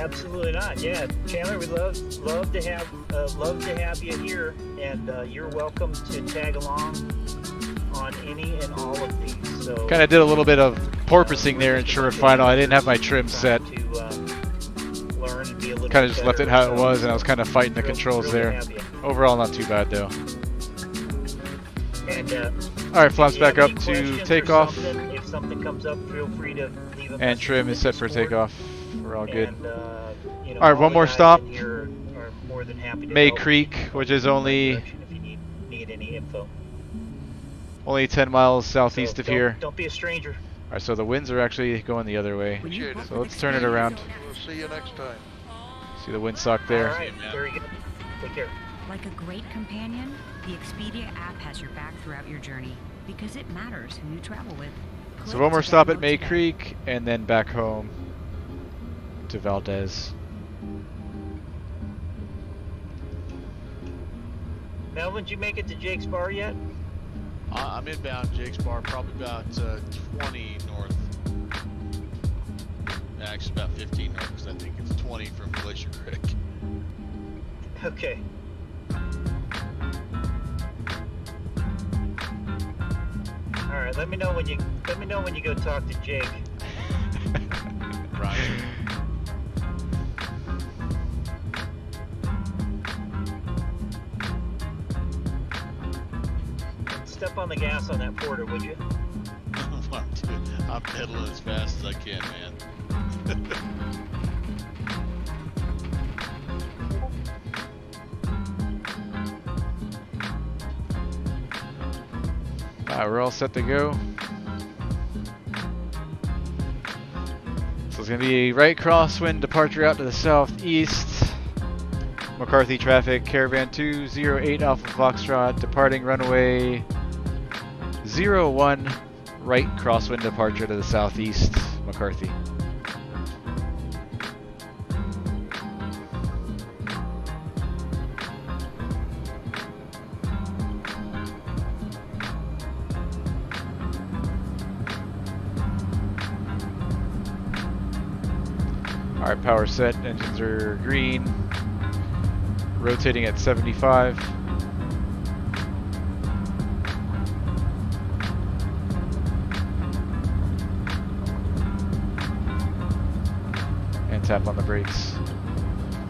Absolutely not. Yeah, Chandler, we'd love to have you here, and you're welcome to tag along on any and all of these. So kind of did a little bit of porpoising there in short final. I didn't have my trim set. Kind of just left it how it was, and I was kind of fighting the controls there. Overall, not too bad though. And all right, flaps back up to takeoff. If something comes up, feel free to leave them. And trim is set for takeoff. We're all good. You know, all right, one more stop. Are more than happy to May help. Creek, which is only If you need any info. only 10 miles southeast of here. Don't be a stranger. All right, so the winds are actually going the other way. So let's turn it around. We'll see you next time. See the windsock there. All right, very good. Take care. Like a great companion, the Expedia app has your back throughout your journey because it matters who you travel with. So one more stop at May Creek, and then back home to Valdez. Melvin, did you make it to Jake's Bar yet? I'm inbound Jake's Bar, probably about 20 north. Actually, about 15 north, because I think it's 20 from Glacier Creek. Okay. All right. Let me know when you go talk to Jake. Right. Step on the gas on that Porter, would you? I'm pedaling as fast as I can, man. Alright, we're all set to go. So it's going to be right crosswind departure out to the southeast. McCarthy traffic, Caravan 208 Alpha Foxtrot, departing runway 01, right crosswind departure to the southeast, McCarthy. Alright, power set, engines are green, rotating at 75. And tap on the brakes.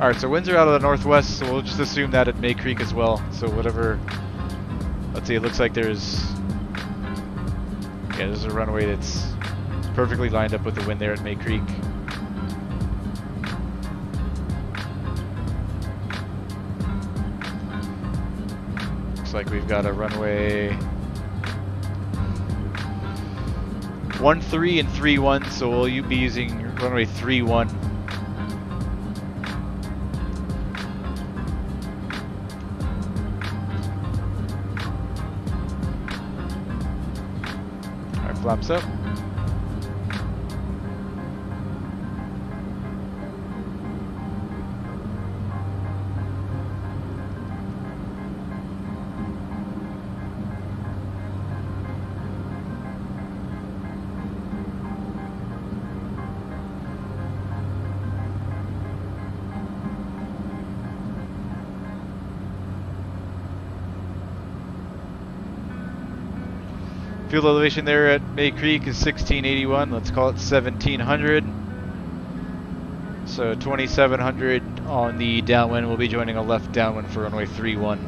Alright, so winds are out of the northwest, so we'll just assume that at May Creek as well. So whatever, let's see, it looks like there's a runway that's perfectly lined up with the wind there at May Creek. Like we've got a runway 13 and 31, so we'll be using runway 31. Alright, flaps up. Fuel elevation there at May Creek is 1681. Let's call it 1700. So 2700 on the downwind. We'll be joining a left downwind for runway 31.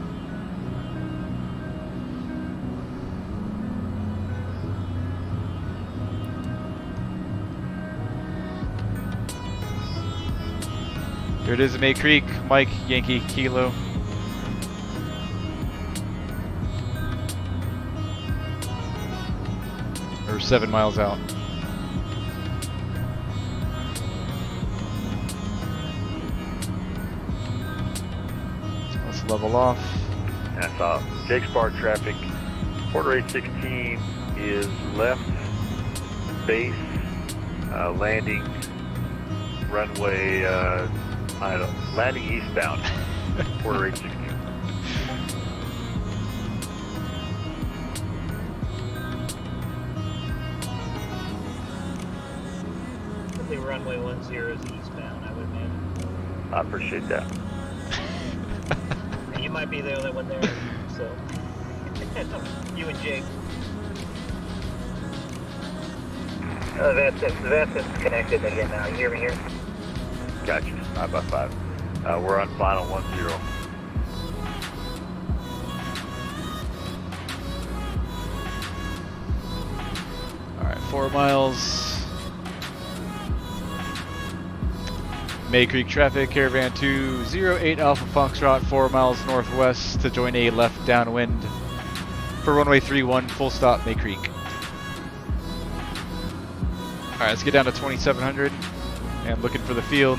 Here it is at May Creek. Mike, Yankee, Kilo. Or 7 miles out. Let's level off. That's off. Jake's Bar traffic. Porter 816 is left base, landing runway, landing eastbound. Porter 816. Runway 10 is eastbound, I would imagine. I appreciate that. You might be the only one there, so. You and Jake. That's connected again now. You hear me here? Gotcha. 5x5. We're on final 10. Alright, 4 miles. May Creek traffic, Caravan 208 Alpha Foxtrot, 4 miles northwest to join a left downwind for runway 31, full stop, May Creek. Alright, let's get down to 2700 and looking for the field.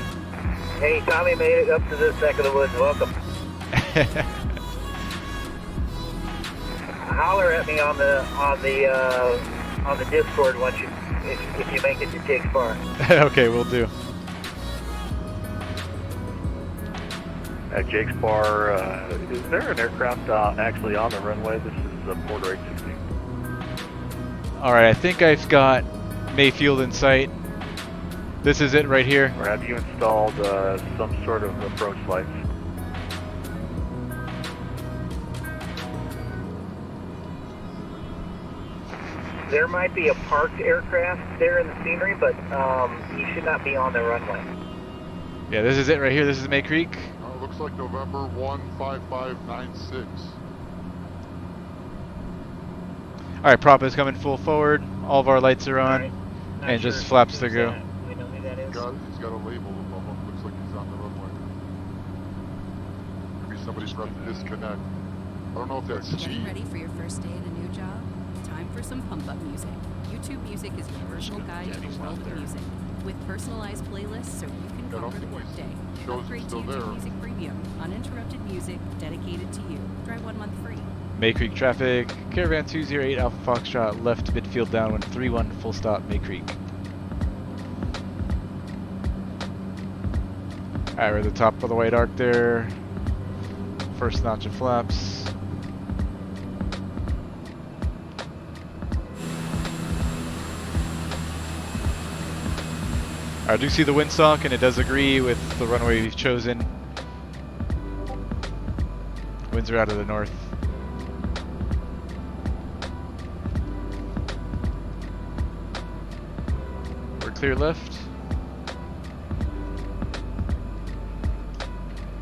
Hey, Tommy made it up to this neck of the woods. Welcome. Holler at me on the Discord once if you make it to Jake's Bar. Okay, we'll do. At Jake's Bar, is there an aircraft actually on the runway? This is Porter 816. Alright, I think I've got Mayfield in sight. This is it right here. Or have you installed some sort of approach lights? There might be a parked aircraft there in the scenery, but you should not be on the runway. Yeah, this is it right here. This is May Creek. Looks like November 15596. Alright, prop is coming full forward. All of our lights are on. Right. And Sure just flaps to go. we know who that is. He's got a label above him. Looks like he's on the runway. Maybe somebody's trying to disconnect. I don't know if that's Getting ready for your first day at a new job? Time for some pump-up music. YouTube Music is your personal guide to the world of music. With personalized playlists so you can conquer the workday. Upgrade to YouTube Music Premium. Uninterrupted music dedicated to you. Try 1 month free. May Creek traffic. Caravan 208 Alpha Foxtrot left midfield downwind 31 full stop May Creek. Alright, we're at the top of the white arc there. First notch of flaps. I do see the windsock and it does agree with the runway we've chosen. Winds are out of the north. We're clear left.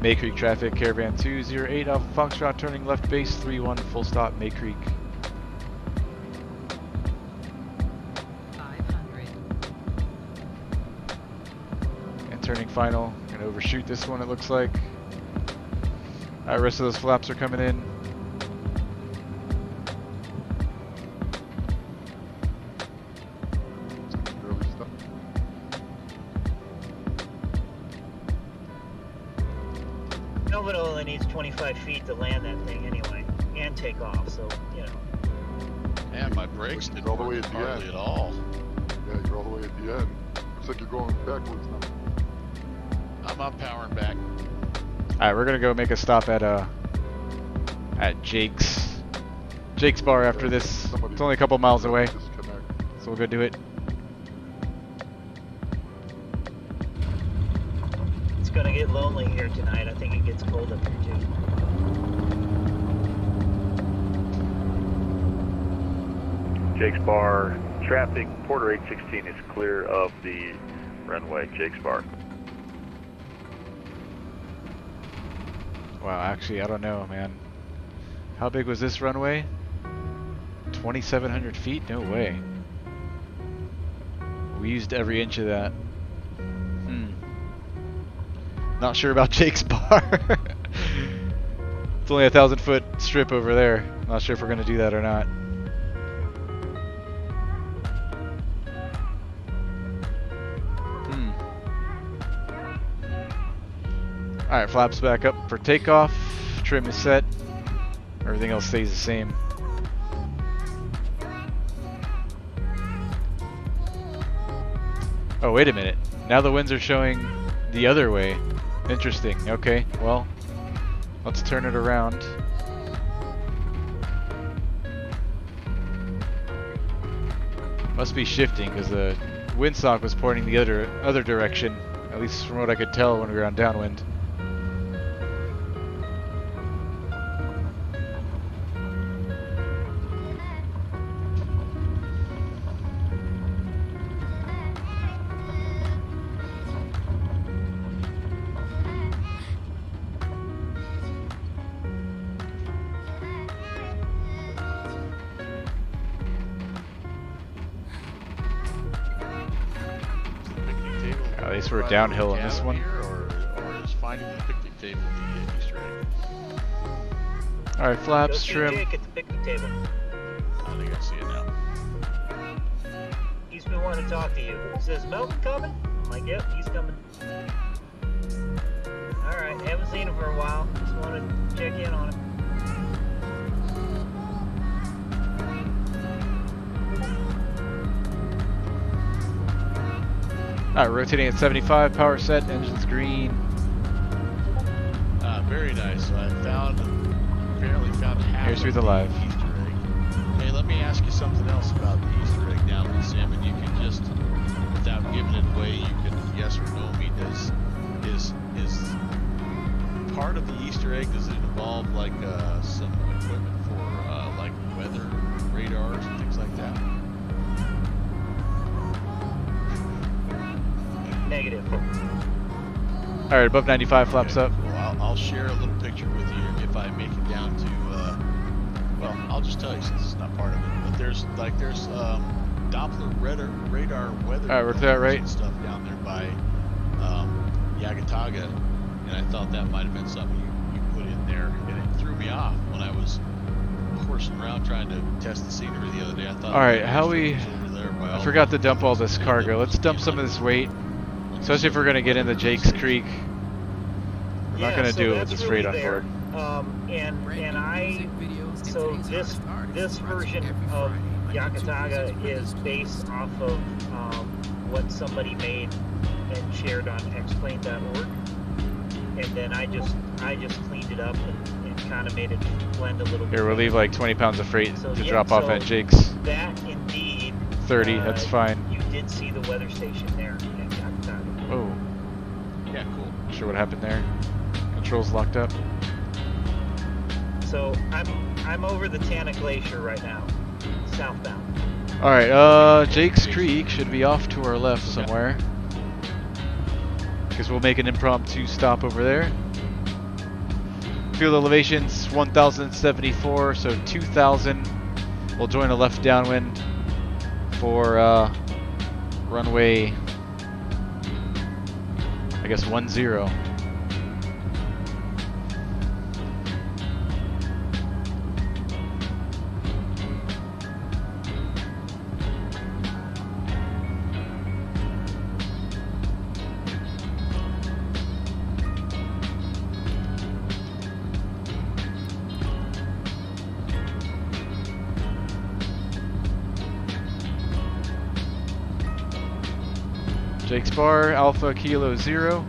May Creek traffic, Caravan 208 Alpha Foxtrot turning left base 31 full stop May Creek. 500. And turning final. Gonna overshoot this one it looks like. Alright, rest of those flaps are coming in. Melvin only needs 25 feet to land that thing anyway, and take off, so, you know. Man, my brakes didn't work hardly at all. Yeah, you're all the way at the end. Looks like you're going backwards now. I'm up powering back. Alright, we're gonna go make a stop at Jake's bar after this. It's only a couple miles away, so we'll go do it. It's gonna get lonely here tonight. I think it gets cold up here too. Jake's Bar traffic, Porter 816 is clear of the runway, Jake's Bar. Wow, actually, I don't know, man. How big was this runway? 2,700 feet? No way. We used every inch of that. Not sure about Jake's Bar. It's only a 1,000-foot strip over there. Not sure if we're gonna do that or not. Alright, flaps back up for takeoff. Trim is set. Everything else stays the same. Oh, wait a minute. Now the winds are showing the other way. Interesting. Okay, well, let's turn it around. Must be shifting because the windsock was pointing the other direction, at least from what I could tell when we were on downwind. At least we're downhill on this one. Or is finding the picnic table the Easter egg? Alright, flaps, trim. Jake at the picnic table. I think I see it now. He's been wanting to talk to you. Says Melton coming? I'm like, yep, he's coming. Alright, haven't seen him for a while. Just wanted to check in on him. Alright, rotating at 75, power set, engines green. Very nice. So I apparently found half. Here's through the live. Easter egg. Hey, let me ask you something else about the Easter does it involve like some equipment for like weather radars and things like that? Negative. All right, above 95, flaps up. Well, I'll share a little picture with you if I make it down to. Well, I'll just tell you since it's not part of it. But there's Doppler radar weather. All right, we're to that right. Stuff down there by Yagataga, and I thought that might have been something you put in there, and it threw me off when I was horsing around trying to test the scenery the other day. I thought. All right, how we? I forgot to dump all this cargo. Let's dump some of this weight, especially if we're gonna get into Jake's Creek. We're not gonna do it with this freight on board. So this version of Yakataga is based off of what somebody made and shared on xplane.org, and then I just cleaned it up and kind of made it blend a little bit. Here, we'll leave like 20 pounds of freight So, to yeah, drop off so at Jake's. That indeed. 30, that's fine. You did see the weather station there at Yakataga. Oh. Yeah, cool. Not sure what happened there. Controls locked up. So I'm over the Tana Glacier right now, southbound. All right, Jake's Creek should be off to our left somewhere. Because we'll make an impromptu stop over there. Fuel elevation's 1,074, so 2,000. We'll join a left downwind for runway, I guess 10. Jake's Bar, Alpha Kilo 0.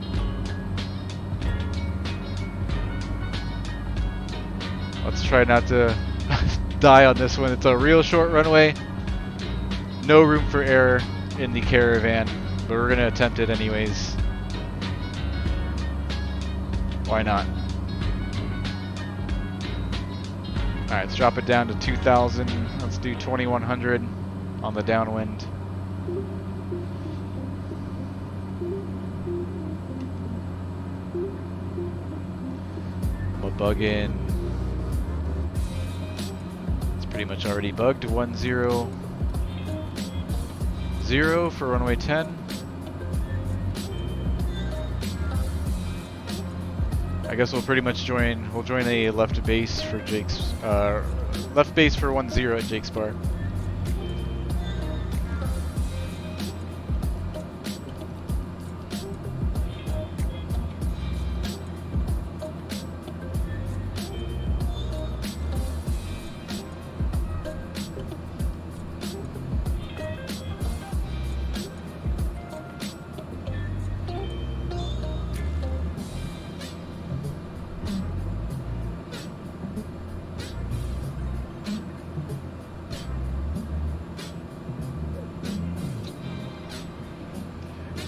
Let's try not to die on this one. It's a real short runway. No room for error in the Caravan, but we're going to attempt it anyways. Why not? Alright, let's drop it down to 2,000. Let's do 2,100 on the downwind. Bug in. It's pretty much already bugged. 100 for runway 10. I guess we'll pretty much join. We'll join a left base for Jake's. Left base for 10 at Jake's Bar.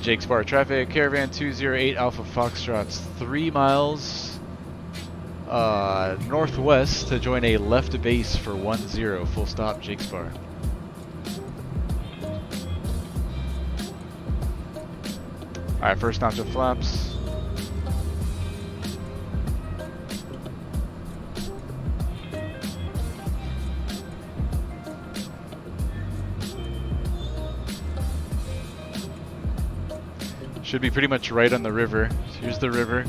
Jake's Bar traffic, Caravan 208 Alpha Foxtrot's 3 miles northwest to join a left base for 10, full stop, Jake's Bar. Alright, first notch of flaps. Should be pretty much right on the river. So here's the river.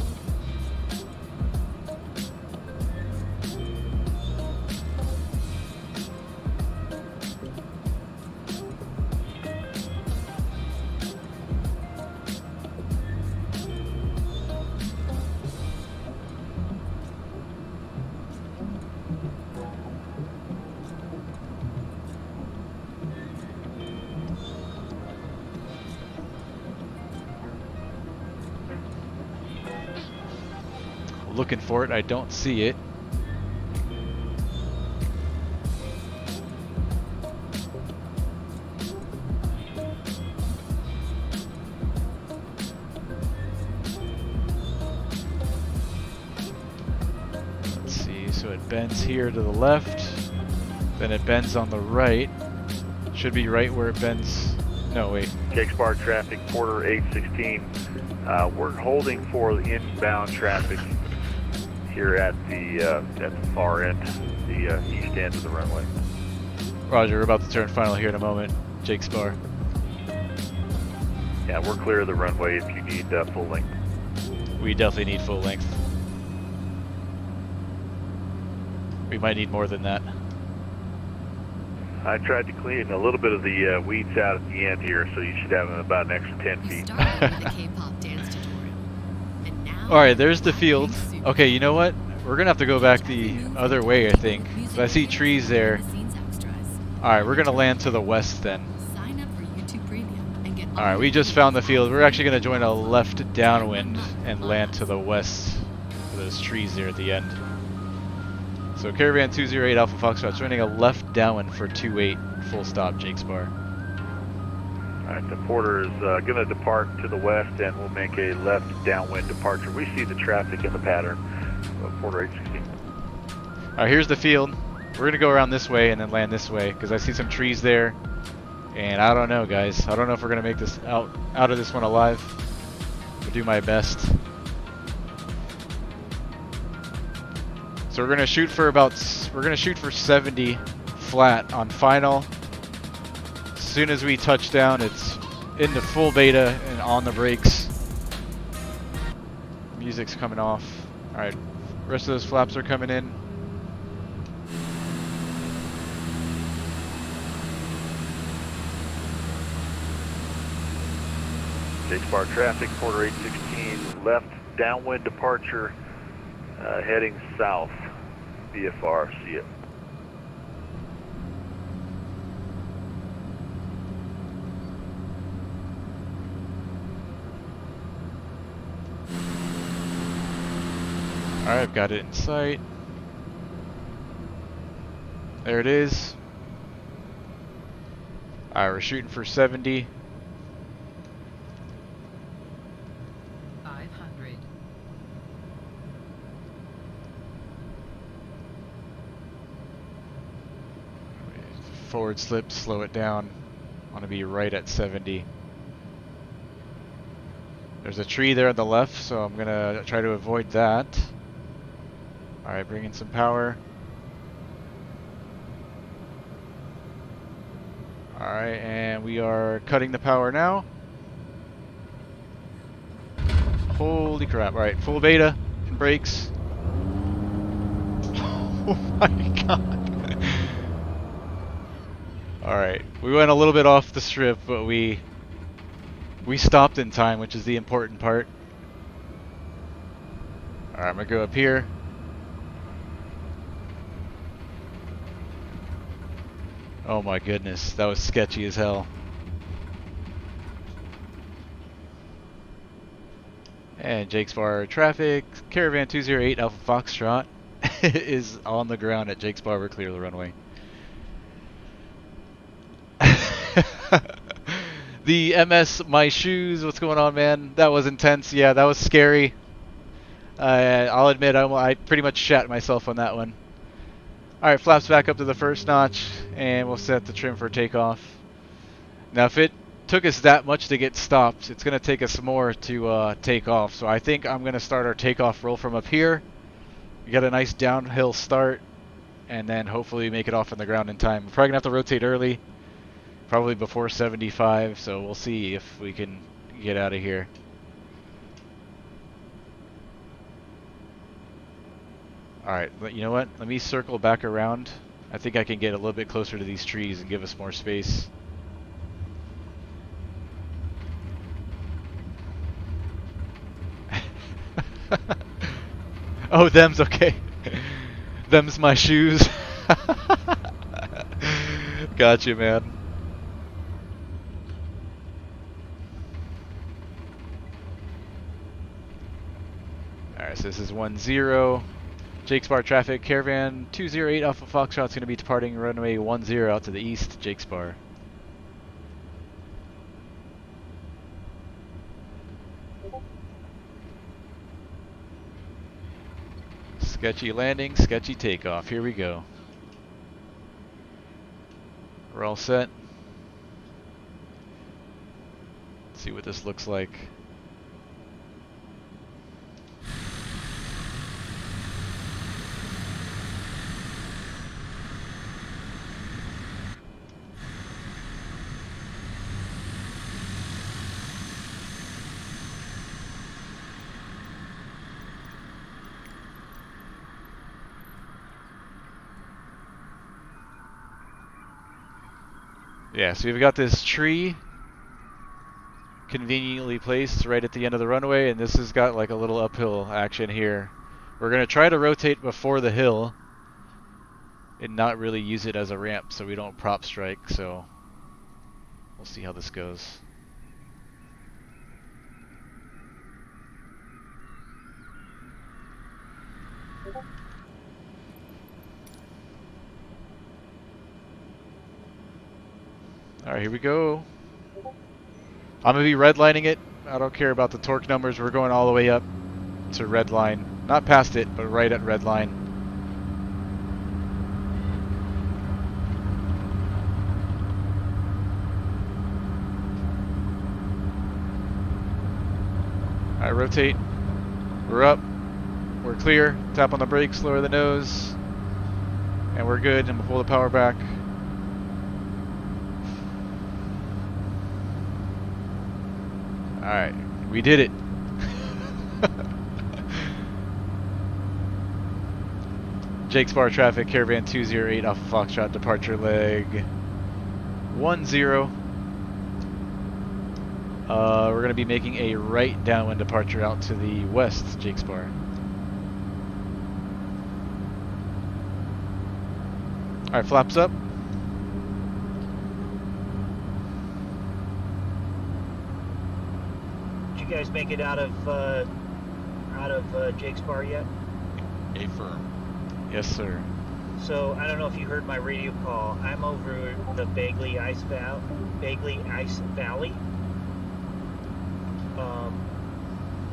Looking for it, I don't see it. bends here to the left, then it bends on the right. Should be right where it bends. No, wait. Jake Spar traffic, Porter 816. We're holding for the inbound traffic here at the far end, the east end of the runway. Roger, we're about to turn final here in a moment. Jake Spar. Yeah, we're clear of the runway if you need full length. We definitely need full length. We might need more than that. I tried to clean a little bit of the weeds out at the end here, so you should have about an extra 10 feet. Alright, there's the field. Okay, you know what? We're gonna have to go back the other way, I think. So I see trees there. Alright, we're gonna land to the west then. Alright, we just found the field. We're actually gonna join a left downwind and land to the west for those trees there at the end. So Caravan 208 Alpha Foxtrot joining a left downwind for 28 full stop Jake Spar. Alright, the Porter is going to depart to the west and we'll make a left downwind departure. We see the traffic in the pattern of Porter 816. Alright, here's the field. We're going to go around this way and then land this way because I see some trees there. And I don't know, guys. I don't know if we're going to make this out of this one alive. I'll do my best. So we're gonna shoot for 70 flat on final. As soon as we touch down, it's into full beta and on the brakes. Music's coming off. All right, rest of those flaps are coming in. Jake Spar traffic, Porter 816, left downwind departure, heading south. VFR, see it. Alright, I've got it in sight. There it is. Alright, we're shooting for 70. 500. Forward slip, slow it down. Want to be right at 70. There's a tree there on the left, so I'm gonna try to avoid that. Alright, bring in some power. Alright, and we are cutting the power now. Holy crap. Alright, full beta and brakes. Oh my god. Alright, we went a little bit off the strip, but we stopped in time, which is the important part. Alright, I'm gonna go up here. Oh my goodness, that was sketchy as hell. And Jake Spar traffic, Caravan 208 Alpha Foxtrot is on the ground at Jake Spar. We're clear of the runway. The MS My Shoes, what's going on, man? That was intense. Yeah, that was scary. I'll admit I pretty much shat myself on that one. Alright, flaps back up to the first notch, and we'll set the trim for takeoff. Now, if it took us that much to get stopped, it's going to take us more to take off. So I think I'm going to start our takeoff roll from up here. We got a nice downhill start, and then hopefully make it off on the ground in time. We're probably going to have to rotate early, probably before 75, so we'll see if we can get out of here. Alright, you know what? Let me circle back around. I think I can get a little bit closer to these trees and give us more space. Oh, them's okay. Them's my shoes. Gotcha, man. Alright, so this is 10. Jake Spar traffic, Caravan 208 Alpha Foxtrot's going to be departing runway 10 out to the east, Jake Spar. Sketchy landing, sketchy takeoff. Here we go. We're all set. Let's see what this looks like. Yeah, so we've got this tree conveniently placed right at the end of the runway, and this has got like a little uphill action here. We're going to try to rotate before the hill and not really use it as a ramp so we don't prop strike, so we'll see how this goes. Alright, here we go. I'm going to be redlining it. I don't care about the torque numbers. We're going all the way up to redline. Not past it, but right at redline. Alright, rotate. We're up. We're clear. Tap on the brakes, lower the nose. And we're good. And we'll pull the power back. Alright, we did it. Jake's Bar traffic, Caravan 208 off of Foxtrot, departure leg 10. We're going to be making a right downwind departure out to the west, Jake's Bar. Alright, flaps up. You guys make it out of Jake's Bar yet? Affirm. Yes, sir. So I don't know if you heard my radio call. I'm over the Bagley Ice Valley,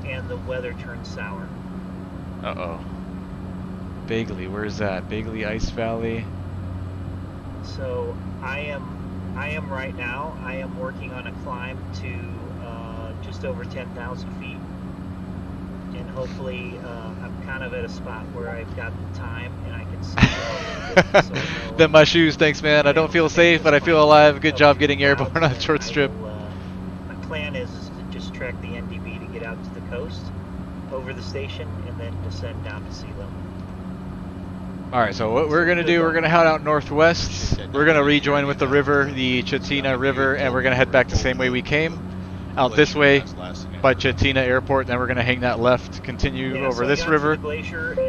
and the weather turned sour. Uh-oh. Bagley, where is that? Bagley Ice Valley. So I am right now. I am working on a climb to just over 10,000 feet, and hopefully I'm kind of at a spot where I've got the time and I can see. Bent my shoes, thanks man. I don't feel safe, but I feel alive. Good job getting airborne on a short strip. My plan is to just track the NDB to get out to the coast, over the station, and then descend down to sea level. Alright, so what we're going to do, we're going to head out northwest. We're going to rejoin with the river, the Chatina River, and we're going to head back the same way we came. Out this way by Chatina Airport, then we're going to hang that left, continue over this river,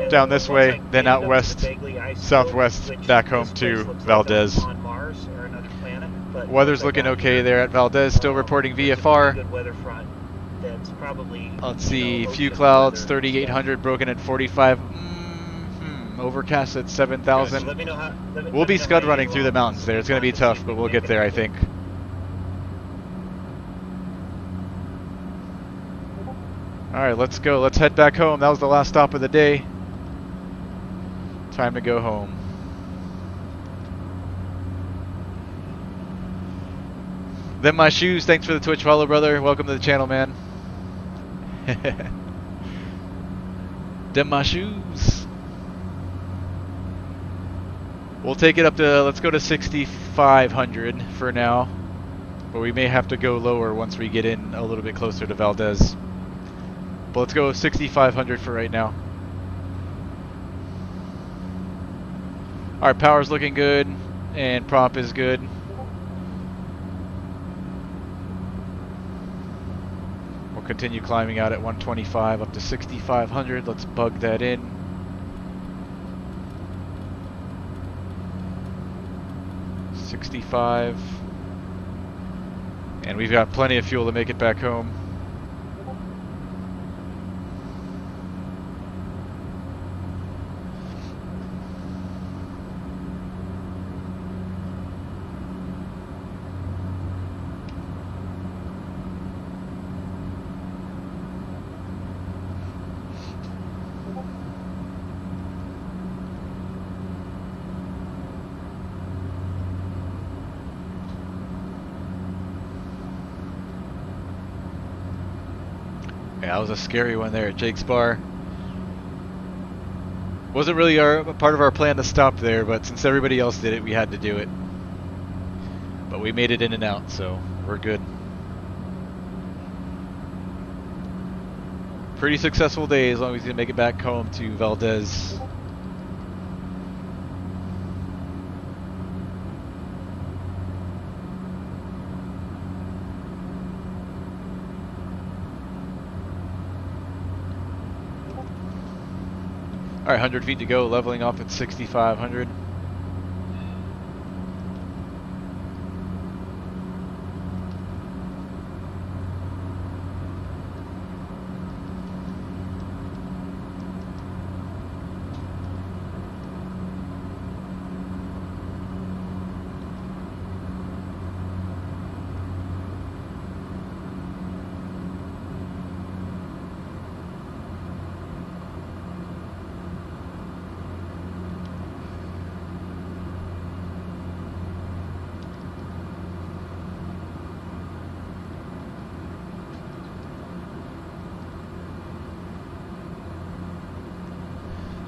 down this way, then out west, southwest, back home to Valdez. Weather's looking okay there at Valdez, still reporting VFR. Let's see, few clouds, 3,800, broken at 45. Overcast at 7,000. We'll be scud running through the mountains there. It's going to be tough, but we'll get there, I think. Alright, let's go. Let's head back home. That was the last stop of the day. Time to go home. Them my shoes. Thanks for the Twitch follow, brother. Welcome to the channel, man. Them my shoes. We'll take it up to, let's go to 6,500 for now. But we may have to go lower once we get in a little bit closer to Valdez. But let's go 6,500 for right now. Our power's looking good, and prop is good. We'll continue climbing out at 125 up to 6,500. Let's bug that in. $65. And we've got plenty of fuel to make it back home. Yeah, that was a scary one there at Jake's Bar. Wasn't really part of our plan to stop there, but since everybody else did it, we had to do it. But we made it in and out, so we're good. Pretty successful day as long as we can make it back home to Valdez. All right, 100 feet to go, leveling off at 6,500.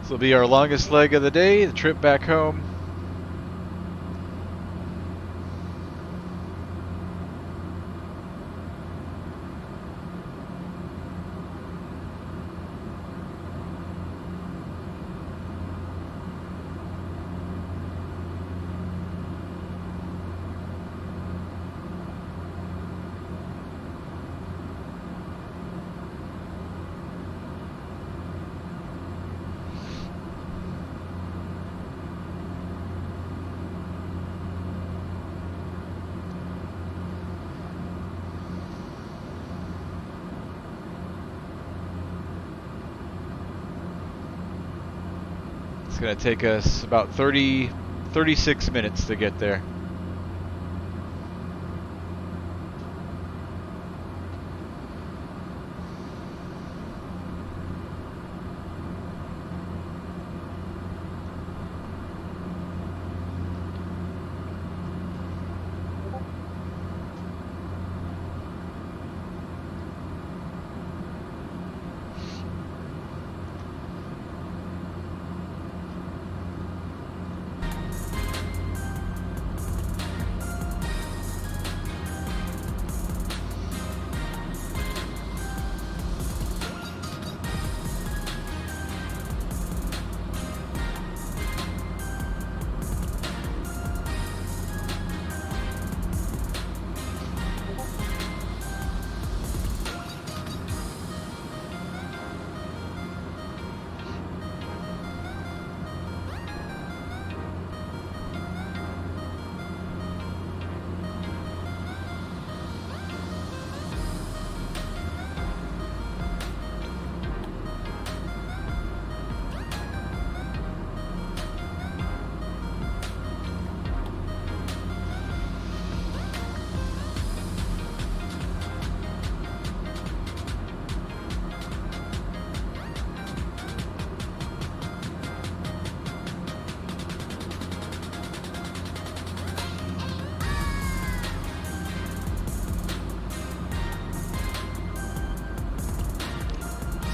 This will be our longest leg of the day, the trip back home. It's going to take us about 36 minutes to get there.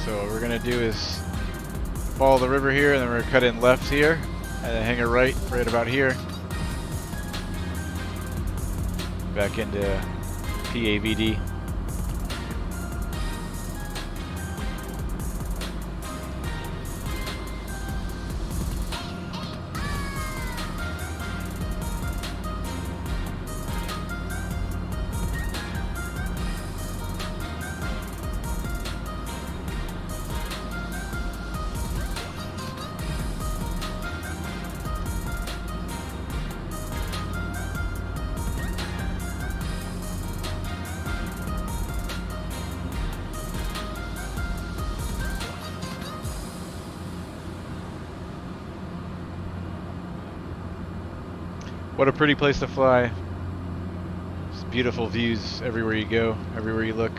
So what we're going to do is follow the river here, and then we're going to cut in left here, and then hang a right about here. Back into PAVD. What a pretty place to fly. Just beautiful views everywhere you go, everywhere you look.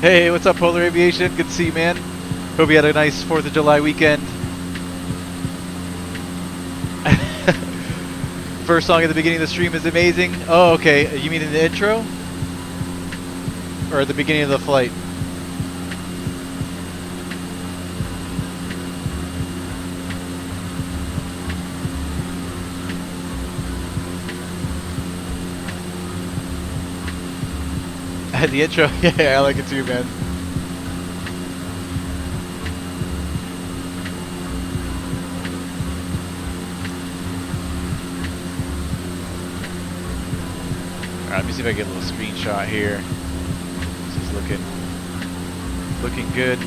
Hey, what's up, Polar Aviation? Good to see you, man. Hope you had a nice 4th of July weekend. First song at the beginning of the stream is amazing. Oh, okay. You mean in the intro? Or at the beginning of the flight? At the intro? Yeah, I like it too, man. Alright, let me see if I get a little screenshot here. This is looking good.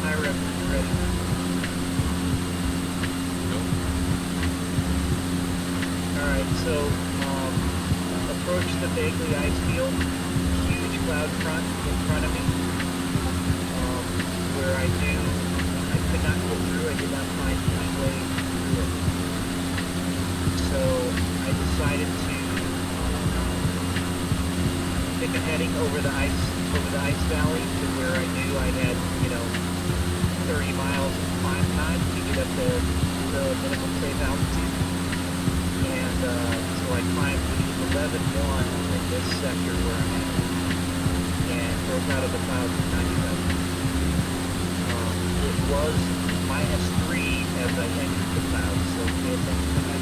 Pirate ready. Alright, so approach the Bagley ice field. Huge cloud front in front of me. Where I could not go through. I did not find any way through it. So I decided to pick a heading over the ice valley to where I knew I had, 30 miles of climb time to get up to the minimum safe altitude. And so I climbed 11.1 in this sector where I'm at, and broke out of the clouds at 97. It was -3 as I entered the clouds, so pay attention to that.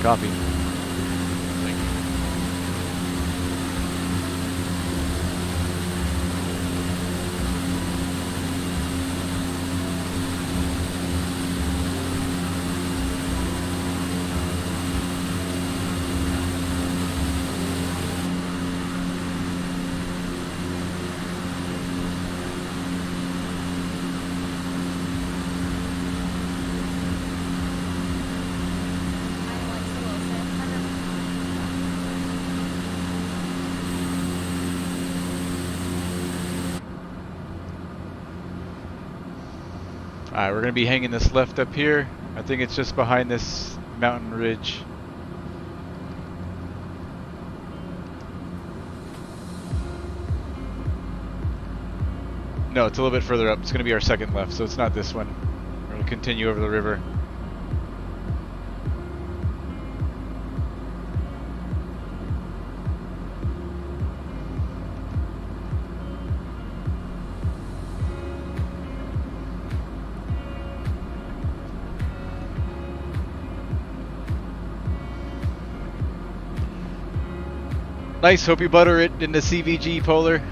Copy. Alright, we're going to be hanging this left up here. I think it's just behind this mountain ridge. No, it's a little bit further up. It's going to be our second left, so it's not this one. We're going to continue over the river. Nice, hope you butter it in the CVG, Polar.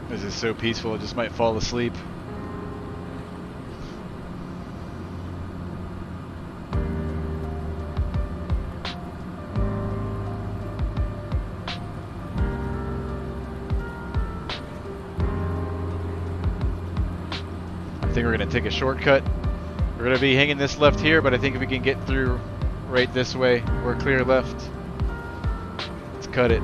This is so peaceful, I just might fall asleep. I think we're going to take a shortcut. We're going to be hanging this left here, but I think if we can get through right this way, we're clear left. Let's cut it.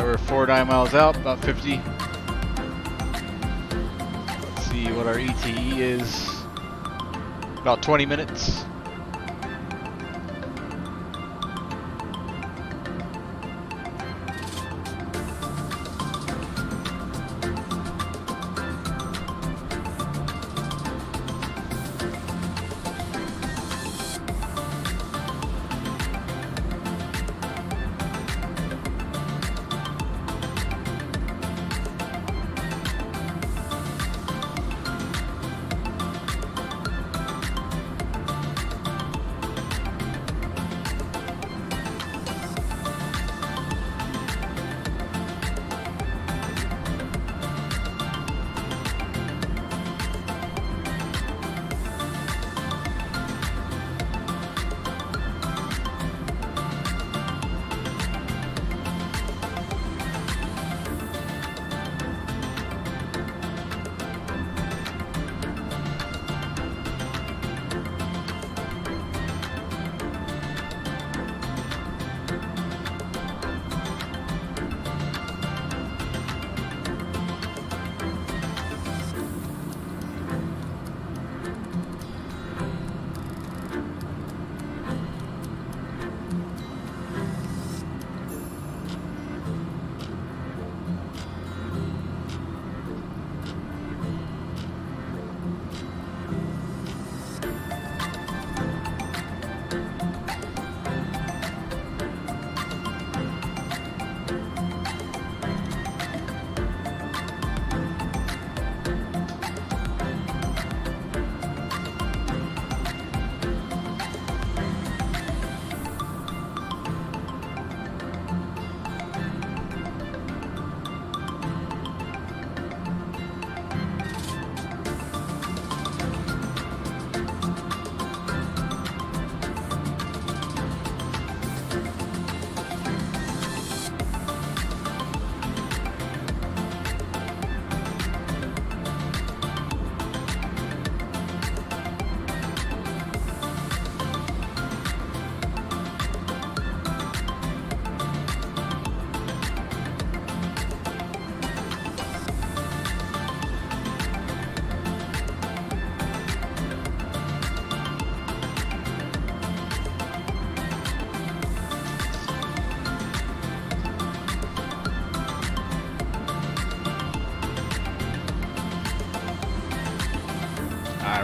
we're 4 9 miles out, about 50. Let's see what our ETE is. About 20 minutes.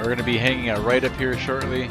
We're going to be hanging out right up here shortly.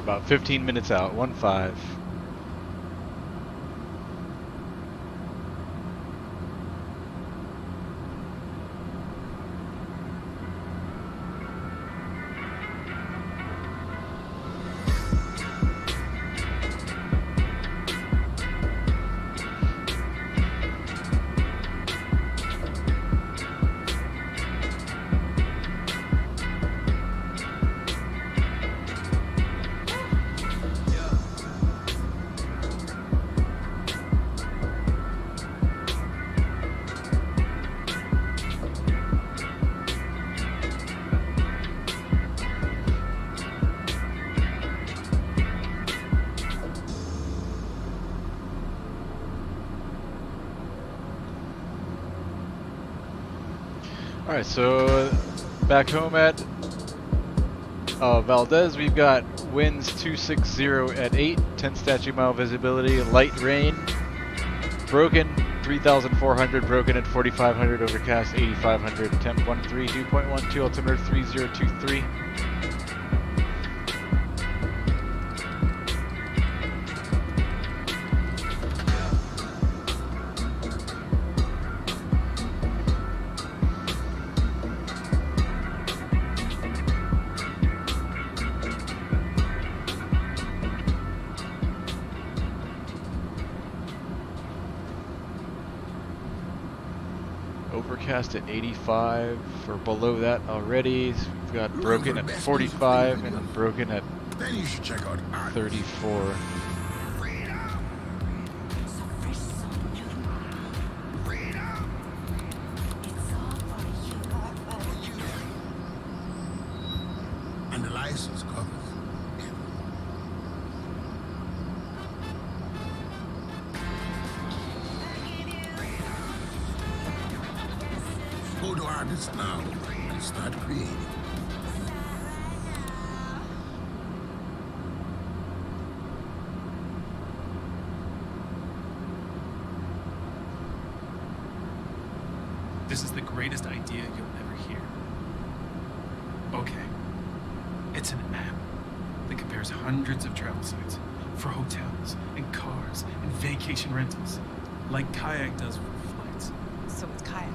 About 15 minutes out, 1-5. Alright, so back home at Valdez, we've got winds 260 at 8, 10 statute mile visibility, light rain, broken 3,400, broken at 4,500, overcast 8,500, temp 13, 2.12, altimeter 3023. Overcast at 85 or below that already. So we've got broken at 45 and then broken at 34. And the license covers. Go to artists now and start creating. This is the greatest idea you'll ever hear. Okay. It's an app that compares hundreds of travel sites for hotels and cars and vacation rentals, like Kayak does for flights. So it's Kayak.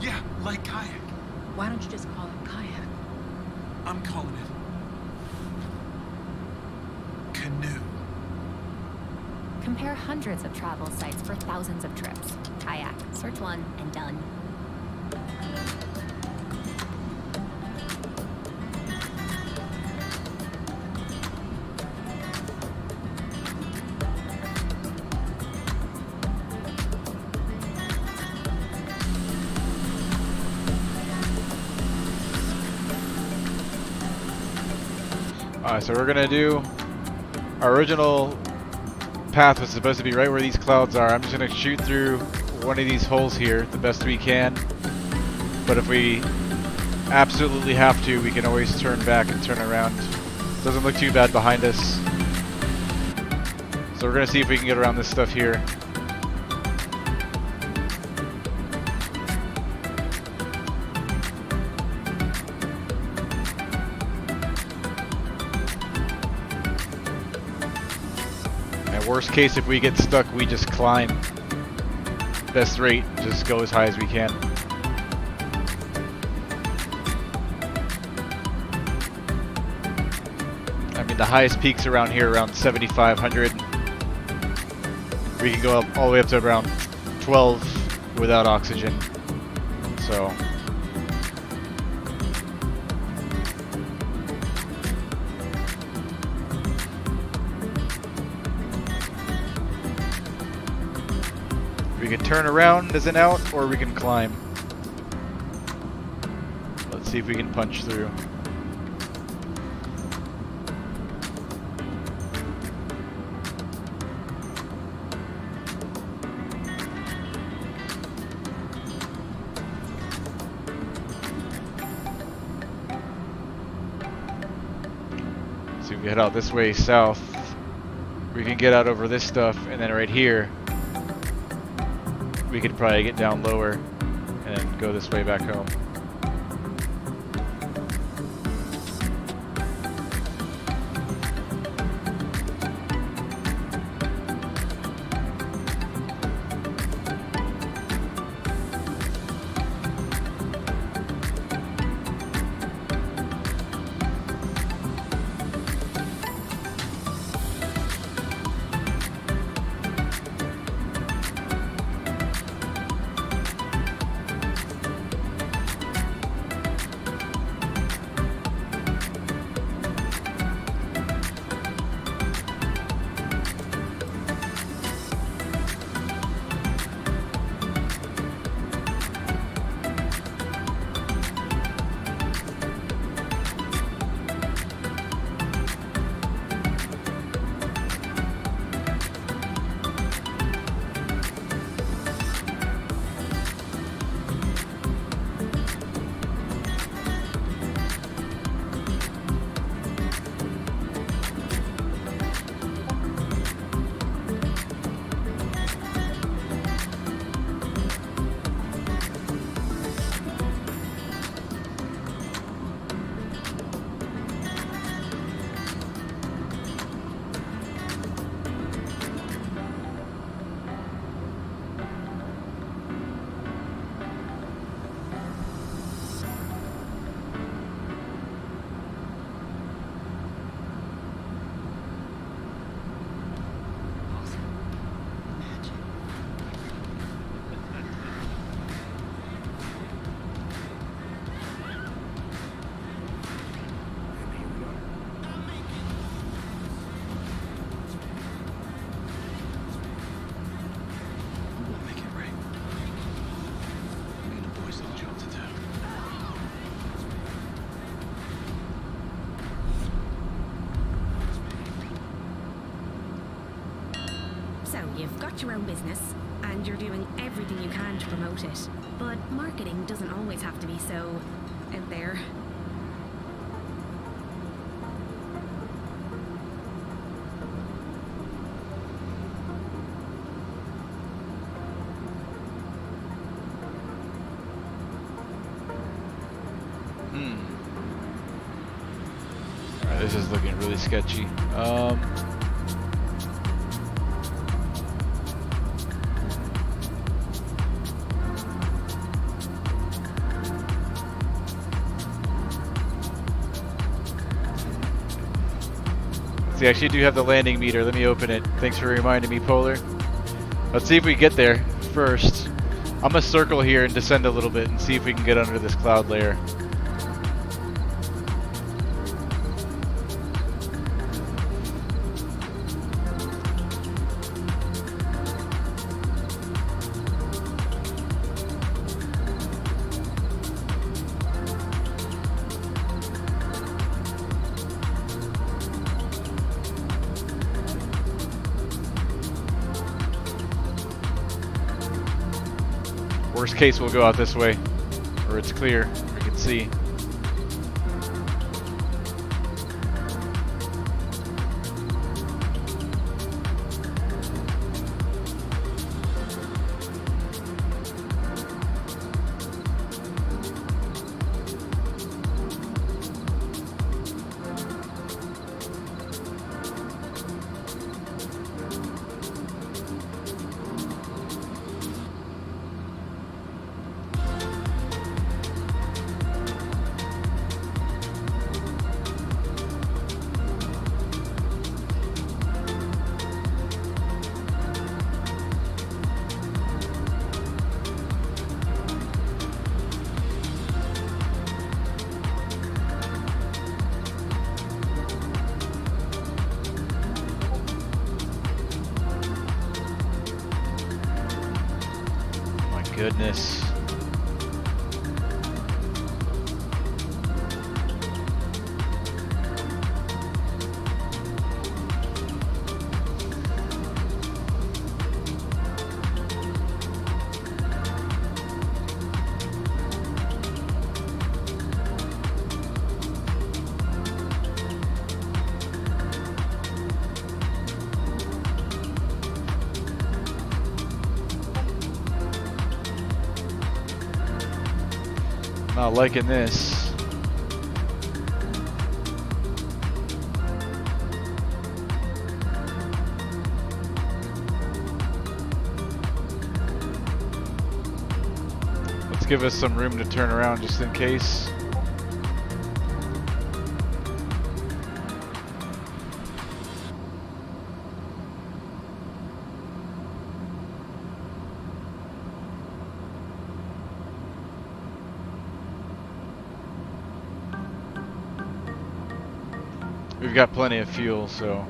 Yeah, like Kayak. Why don't you just call it Kayak? I'm calling it Canoe. Compare hundreds of travel sites for thousands of trips. Kayak. Search one and done. Alright, so we're gonna do, our original path was supposed to be right where these clouds are. I'm just gonna shoot through one of these holes here the best we can. But if we absolutely have to, we can always turn back and turn around. Doesn't look too bad behind us. So we're gonna see if we can get around this stuff here. Worst case, if we get stuck, we just climb. Best rate, just go as high as we can. I mean, the highest peaks around here around 7,500. We can go up all the way up to around 12 without oxygen. So. We can turn around as an out, or we can climb. Let's see if we can punch through. So if we head out this way south, we can get out over this stuff, and then right here, we could probably get down lower and go this way back home. So you've got your own business, and you're doing everything you can to promote it. But marketing doesn't always have to be so out there. Alright, this is looking really sketchy. See, I actually do have the landing meter. Let me open it. Thanks for reminding me, Polar. Let's see if we get there first. I'm gonna circle here and descend a little bit and see if we can get under this cloud layer. Worst case, we'll go out this way, where it's clear, we can see. Goodness. Not liking this. Let's give us some room to turn around just in case. We've got plenty of fuel, so.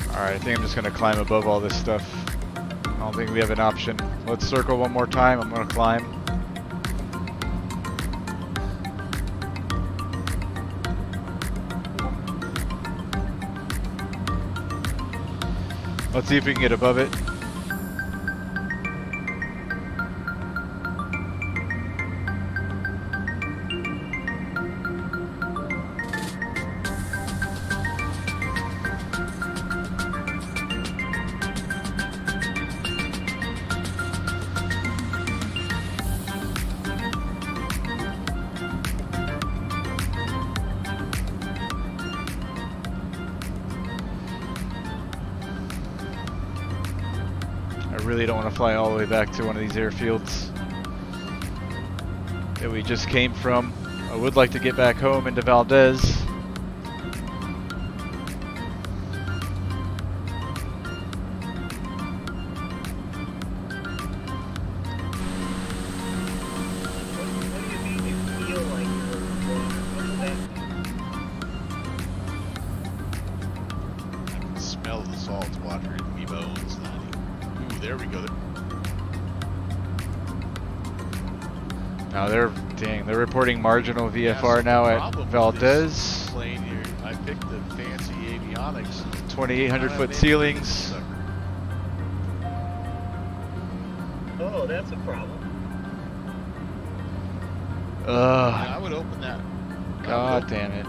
Alright, I think I'm just gonna climb above all this stuff. I don't think we have an option. Let's circle one more time. I'm gonna climb. Let's see if we can get above it. I really don't want to fly all the way back to one of these airfields that we just came from. I would like to get back home into Valdez. What do you mean you feel like you're there we go. Now they're reporting marginal VFR now at Valdez. Plane here. I picked the fancy avionics. 2,800-foot ceilings. Oh, that's a problem. Yeah, I would open that. God damn it.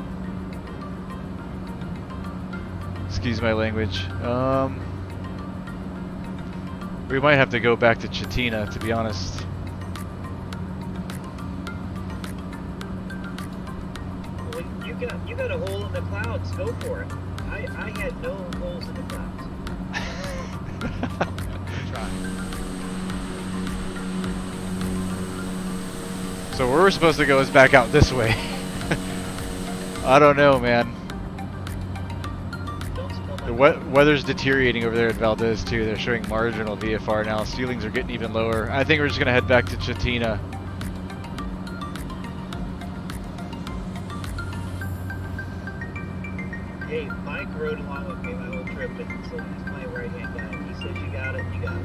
Excuse my language. We might have to go back to Chitina, to be honest. Well, you got a hole in the clouds. Go for it. I had no holes in the clouds. Try. So where we're supposed to go is back out this way. I don't know, man. The weather's deteriorating over there at Valdez too. They're showing marginal VFR now. Ceilings are getting even lower. I think we're just gonna head back to Chitina. Hey, Mike rode along with me my whole trip, and so he's my right-hand guy. He says you got it, you got it.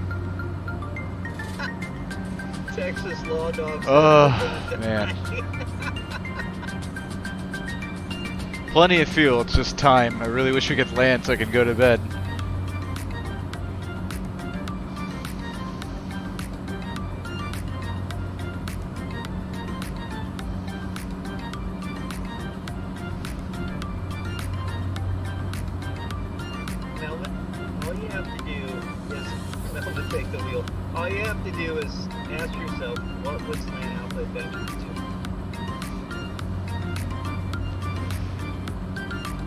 Texas law dogs. Oh, man. Plenty of fuel, it's just time. I really wish we could land so I could go to bed. Melvin, all you have to do is, Melvin, take the wheel. All you have to do is ask yourself, what would slant alpha adventure to?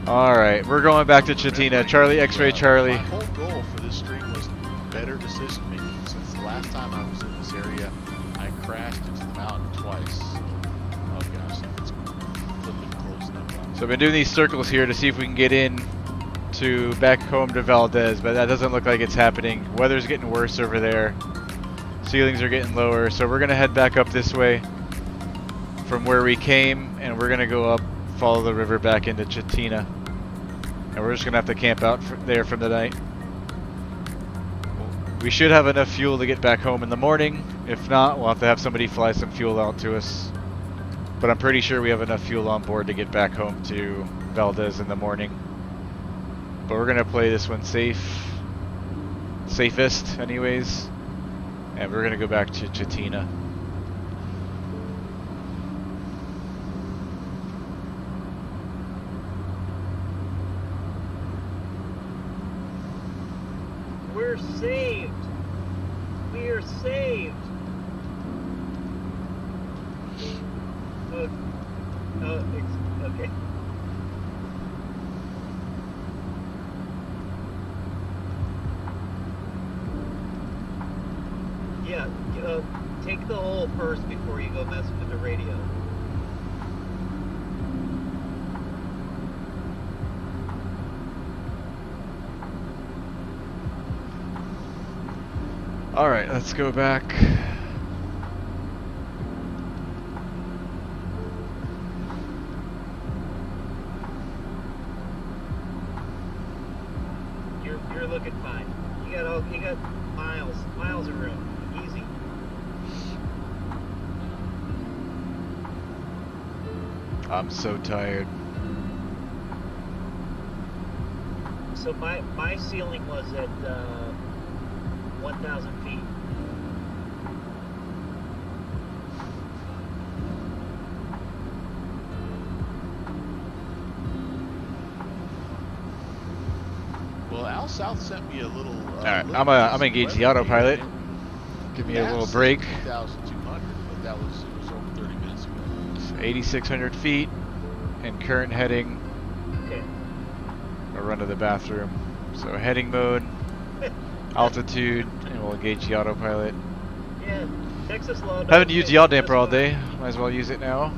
Alright, we're going back to Chitina. Charlie, X-Ray Charlie. My whole goal for this stream was better decision making. Since the last time I was in this area, I crashed into the mountain twice. Oh gosh, it's flipping closing up. So I've been doing these circles here to see if we can get in to back home to Valdez, but that doesn't look like it's happening. Weather's getting worse over there. Ceilings are getting lower, so we're gonna head back up this way from where we came, and we're gonna go up, follow the river back into Chitina. And we're just gonna have to camp out there for the night. We should have enough fuel to get back home in the morning. If not, we'll have to have somebody fly some fuel out to us. But I'm pretty sure we have enough fuel on board to get back home to Valdez in the morning. But we're gonna play this one safest anyways. And we're gonna go back to Chitina. We're saved. We are saved. Okay. Yeah, take the hole first before you go messing with the radio. Alright, let's go back. You're looking fine. You got miles of room. Easy. I'm so tired. So my ceiling was at 1,000 feet. Well, Al South sent me a little. Alright, I'm gonna engage the autopilot. Give me a little break. 2,200, but it was over 30 minutes ago. It's 8,600 feet and current heading. Okay. I'll run to the bathroom. So heading mode, altitude, and we'll engage the autopilot. Yeah, Texas law. Haven't used the yaw damper all day. Might as well use it now.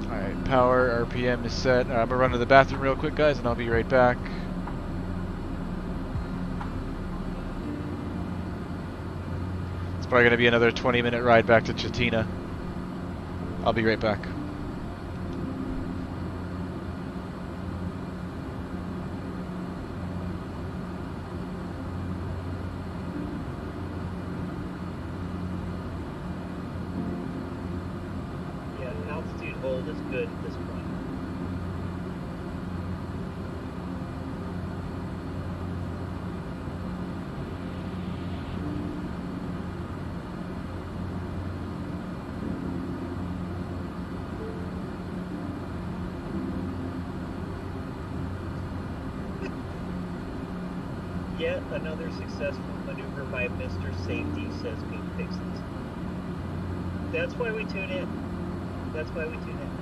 Alright, power, RPM is set. I'm gonna run to the bathroom real quick, guys, and I'll be right back. It's probably gonna be another 20-minute ride back to Chitina. I'll be right back. field is good at this point. Yet another successful maneuver by Mr. Safety, says Pete Pixels. That's why we tune in. That's why we tune in.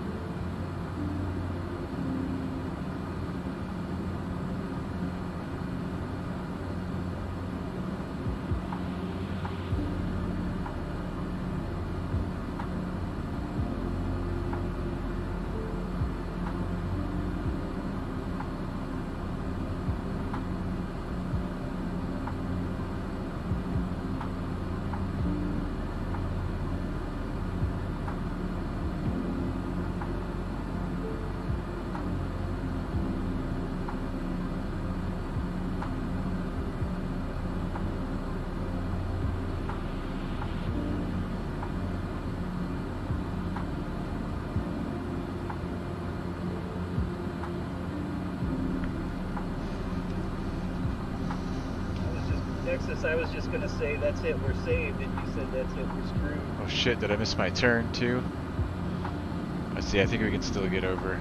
I was just gonna say, that's it, we're saved, and you said that's it, we're screwed. Oh shit, did I miss my turn too? Let's see, I think we can still get over.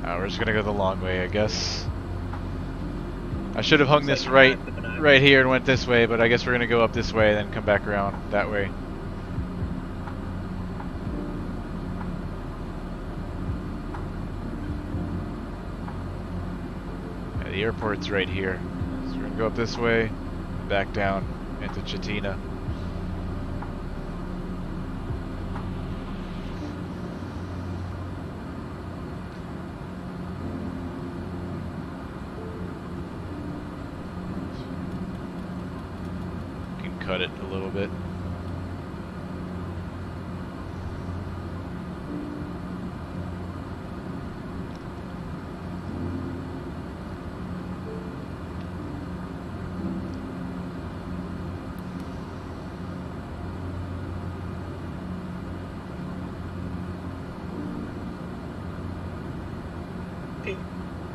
We're just gonna go the long way, I guess. I should have hung this right here and went this way, but I guess we're gonna go up this way and then come back around that way. Yeah, the airport's right here, so we're gonna go up this way, back down into Chitina. Cut it a little bit.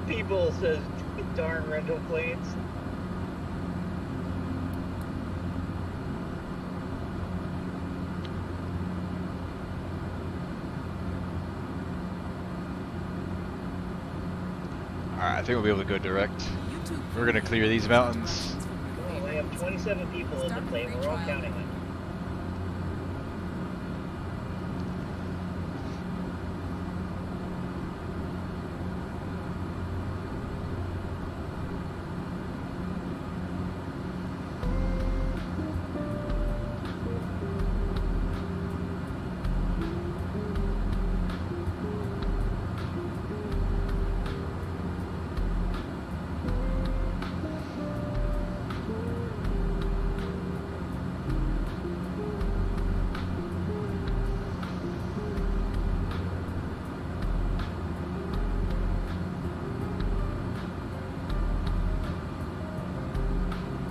People says, darn rental planes. I think we'll be able to go direct. We're gonna clear these mountains. Well, we have 27 people in the plane. We're all counting them.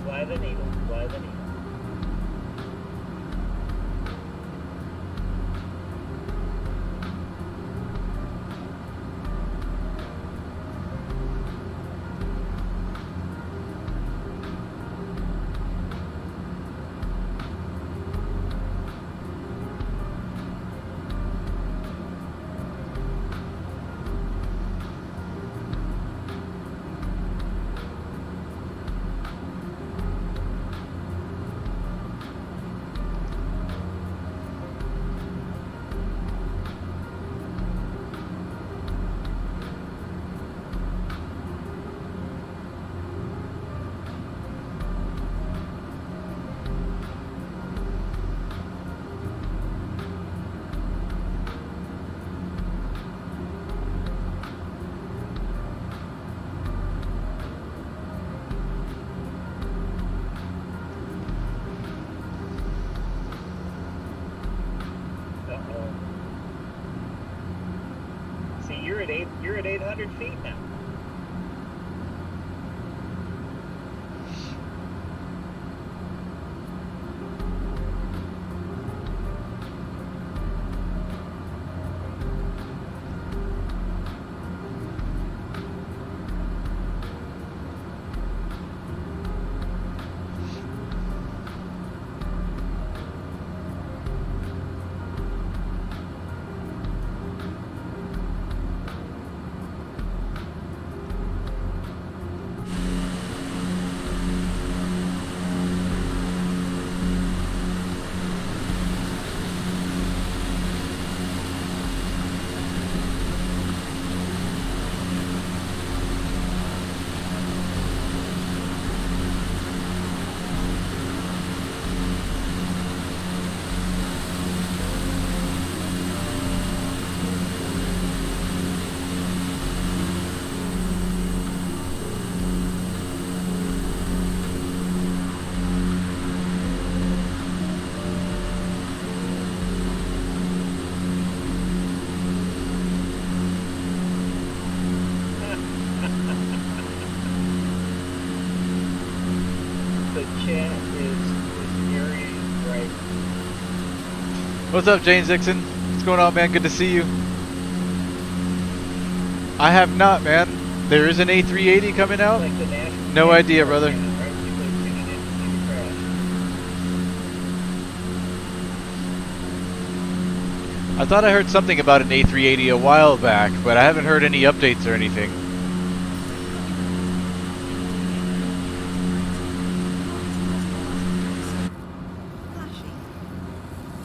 Fly the needle, fly the needle. You're at 800 feet now. What's up, James Dixon? What's going on, man? Good to see you. I have not, man. There is an A380 coming out? No idea, brother. I thought I heard something about an A380 a while back, but I haven't heard any updates or anything.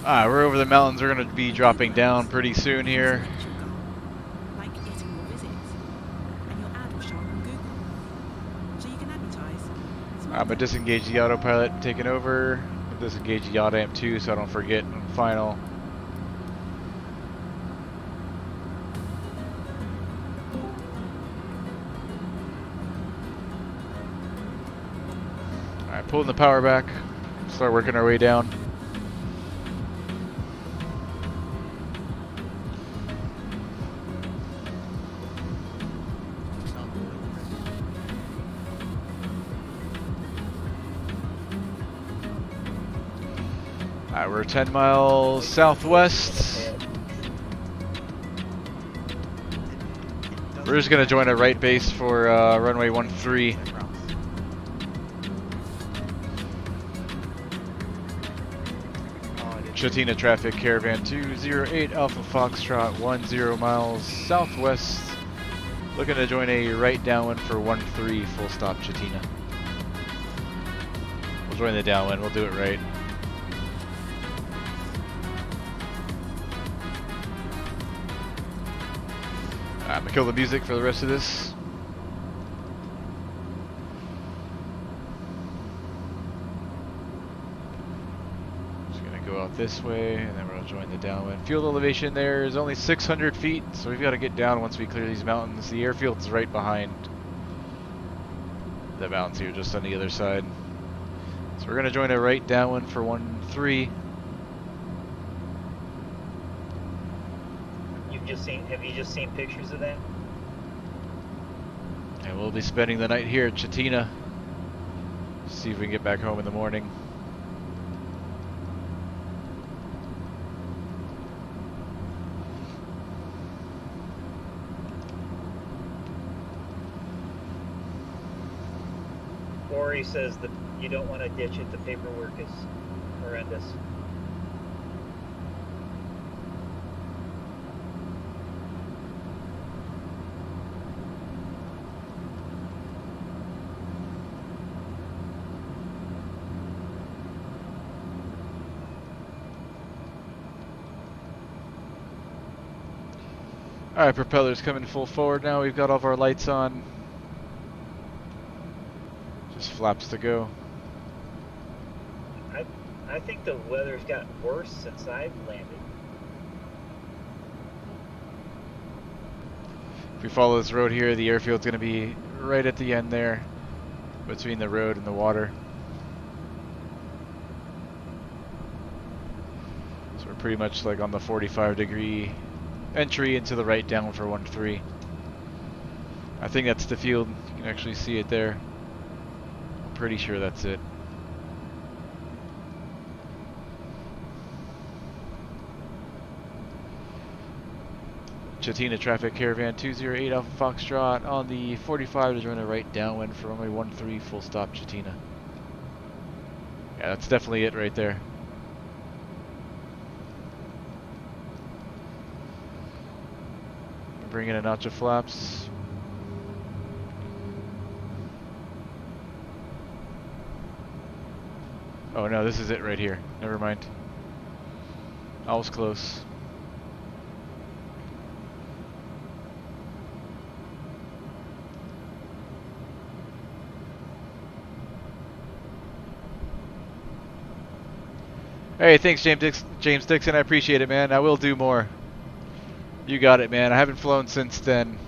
Alright, we're over the mountains. We're going to be dropping down pretty soon here. I'm going to disengage the autopilot, taking over. I'll disengage the auto amp too so I don't forget on final. Alright, pulling the power back. Start working our way down. Alright, we're 10 miles southwest. We're just going to join a right base for runway 13. Chatina traffic, Caravan 208 Alpha Foxtrot 10 miles southwest. Looking to join a right downwind for 13 full stop Chatina. We'll join the downwind, we'll do it right. I'm gonna kill the music for the rest of this. Just gonna go out this way, and then we're gonna join the downwind. Field elevation there is only 600 feet, so we've got to get down once we clear these mountains. The airfield's right behind the mountains here, just on the other side. So we're gonna join a right downwind for 13. Have you just seen pictures of that? And we'll be spending the night here at Chatina. See if we can get back home in the morning. Ori says that you don't want to ditch it. The paperwork is horrendous. Alright, propellers coming full forward now. We've got all of our lights on. Just flaps to go. I think the weather's gotten worse since I've landed. If we follow this road here, the airfield's going to be right at the end there, between the road and the water. So we're pretty much like on the 45-degree entry into the right down for 13. I think that's the field. You can actually see it there. I'm pretty sure that's it. Chatina traffic, Caravan 208 Alpha Foxtrot on the 45 is running right downwind for runway 13 full stop Chatina. Yeah, that's definitely it right there. Bring in a notch of flaps. Oh no, this is it right here. Never mind. I was close. Hey, thanks James Dixon, I appreciate it, man. I will do more. You got it, man. I haven't flown since then.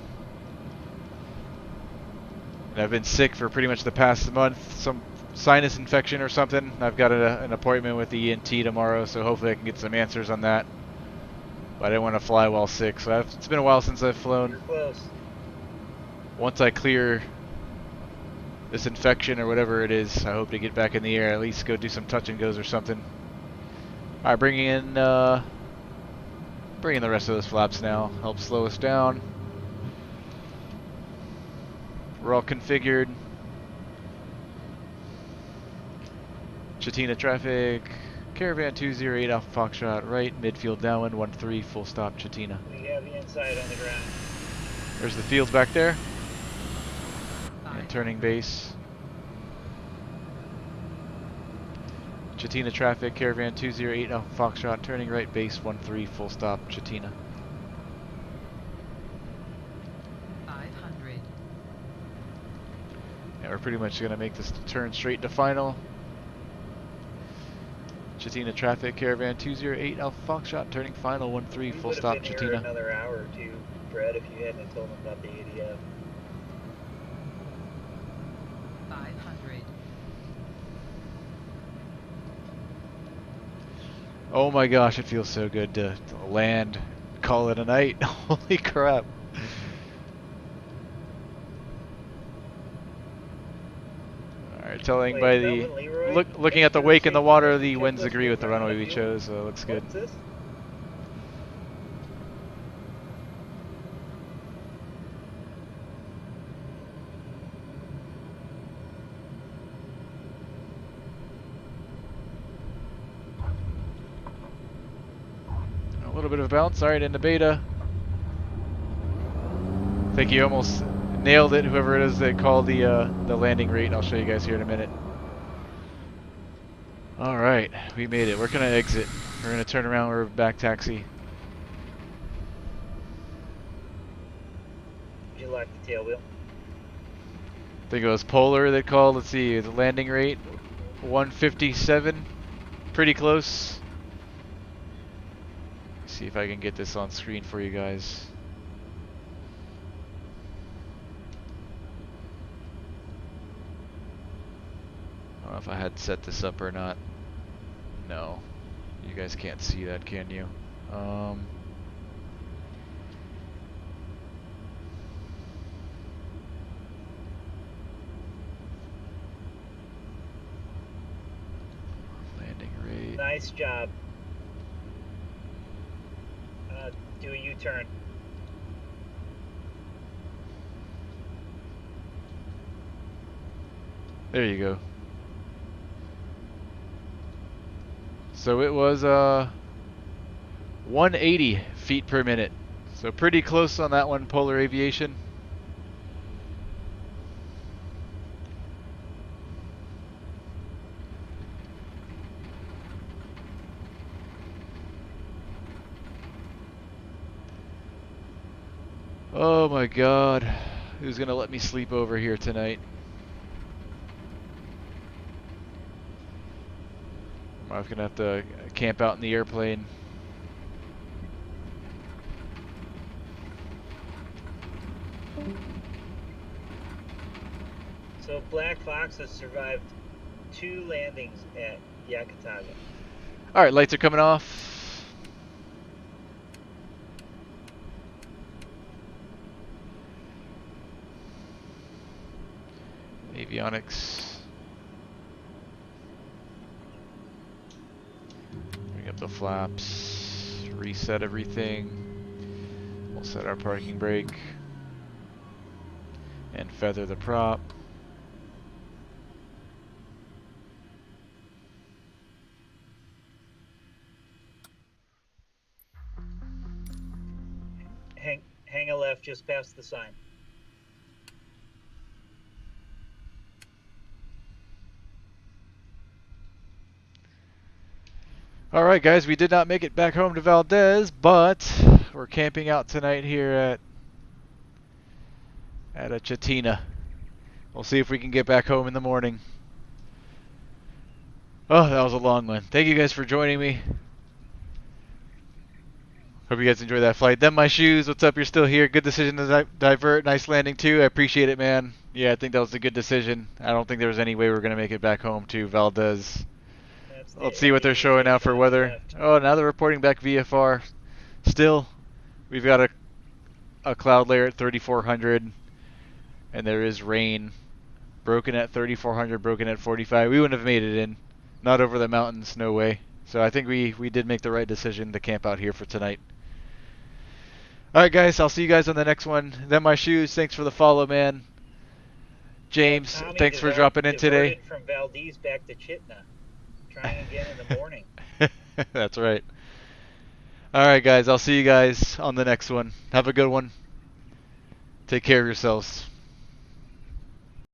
And I've been sick for pretty much the past month. Some sinus infection or something. I've got an appointment with the ENT tomorrow, so hopefully I can get some answers on that. But I didn't want to fly while sick, so it's been a while since I've flown. You're close. Once I clear this infection or whatever it is, I hope to get back in the air, at least go do some touch and goes or something. Alright, bringing in the rest of those flaps now. Help slow us down. We're all configured. Chatina traffic, Caravan 208 Alpha Foxtrot, right, midfield downwind, 13 full stop Chatina. We have the inside on the ground. There's the fields back there. And turning base. Chatina traffic, Caravan 208 Alpha Foxtrot, turning right, base 13 full stop Chatina. 500. Yeah, we're pretty much gonna make this turn straight to final. Chatina traffic, Caravan 208 Alpha Foxtrot, turning final 13 full stop Chatina. Another hour or two, Brett, if you hadn't told them about the ADF. 500. Oh my gosh, it feels so good to land, call it a night. Holy crap. Alright, telling by the looking at the wake in the water, the winds agree with the runway we chose, so it looks good. A little bit of a bounce, alright, into beta. I think you almost nailed it, whoever it is that called the landing rate. I'll show you guys here in a minute. Alright, we made it. We're gonna exit. We're gonna turn around, we're back taxi. Would you like the tail wheel? I think it was Polar that called. Let's see, the landing rate 157. Pretty close. See if I can get this on screen for you guys. I don't know if I had set this up or not. No. You guys can't see that, can you? Landing rate. Nice job. Do a U-turn. There you go. So it was 180 feet per minute. So pretty close on that one, Polar Aviation. Oh my God, who's gonna let me sleep over here tonight? I'm gonna have to camp out in the airplane. So Black Fox has survived 2 landings at Yakataga. Alright, lights are coming off. avionics. Bring up the flaps. Reset everything. We'll set our parking brake. And feather the prop. Hang a left just past the sign. Alright guys, we did not make it back home to Valdez, but we're camping out tonight here at a Chatina. We'll see if we can get back home in the morning. Oh, that was a long one. Thank you guys for joining me. Hope you guys enjoyed that flight. Them my shoes. What's up? You're still here. Good decision to divert. Nice landing too. I appreciate it, man. Yeah, I think that was a good decision. I don't think there was any way we were going to make it back home to Valdez. Let's see what they're showing now for weather. Oh, now they're reporting back VFR. Still, we've got a cloud layer at 3,400, and there is rain. Broken at 3,400, broken at 45. We wouldn't have made it in. Not over the mountains, no way. So I think we did make the right decision to camp out here for tonight. Alright guys, I'll see you guys on the next one. Them my shoes, thanks for the follow, man. James, thanks for dropping in today. From Valdez back to Chitna. Trying again in the morning. That's right. Alright guys, I'll see you guys on the next one. Have a good one. Take care of yourselves.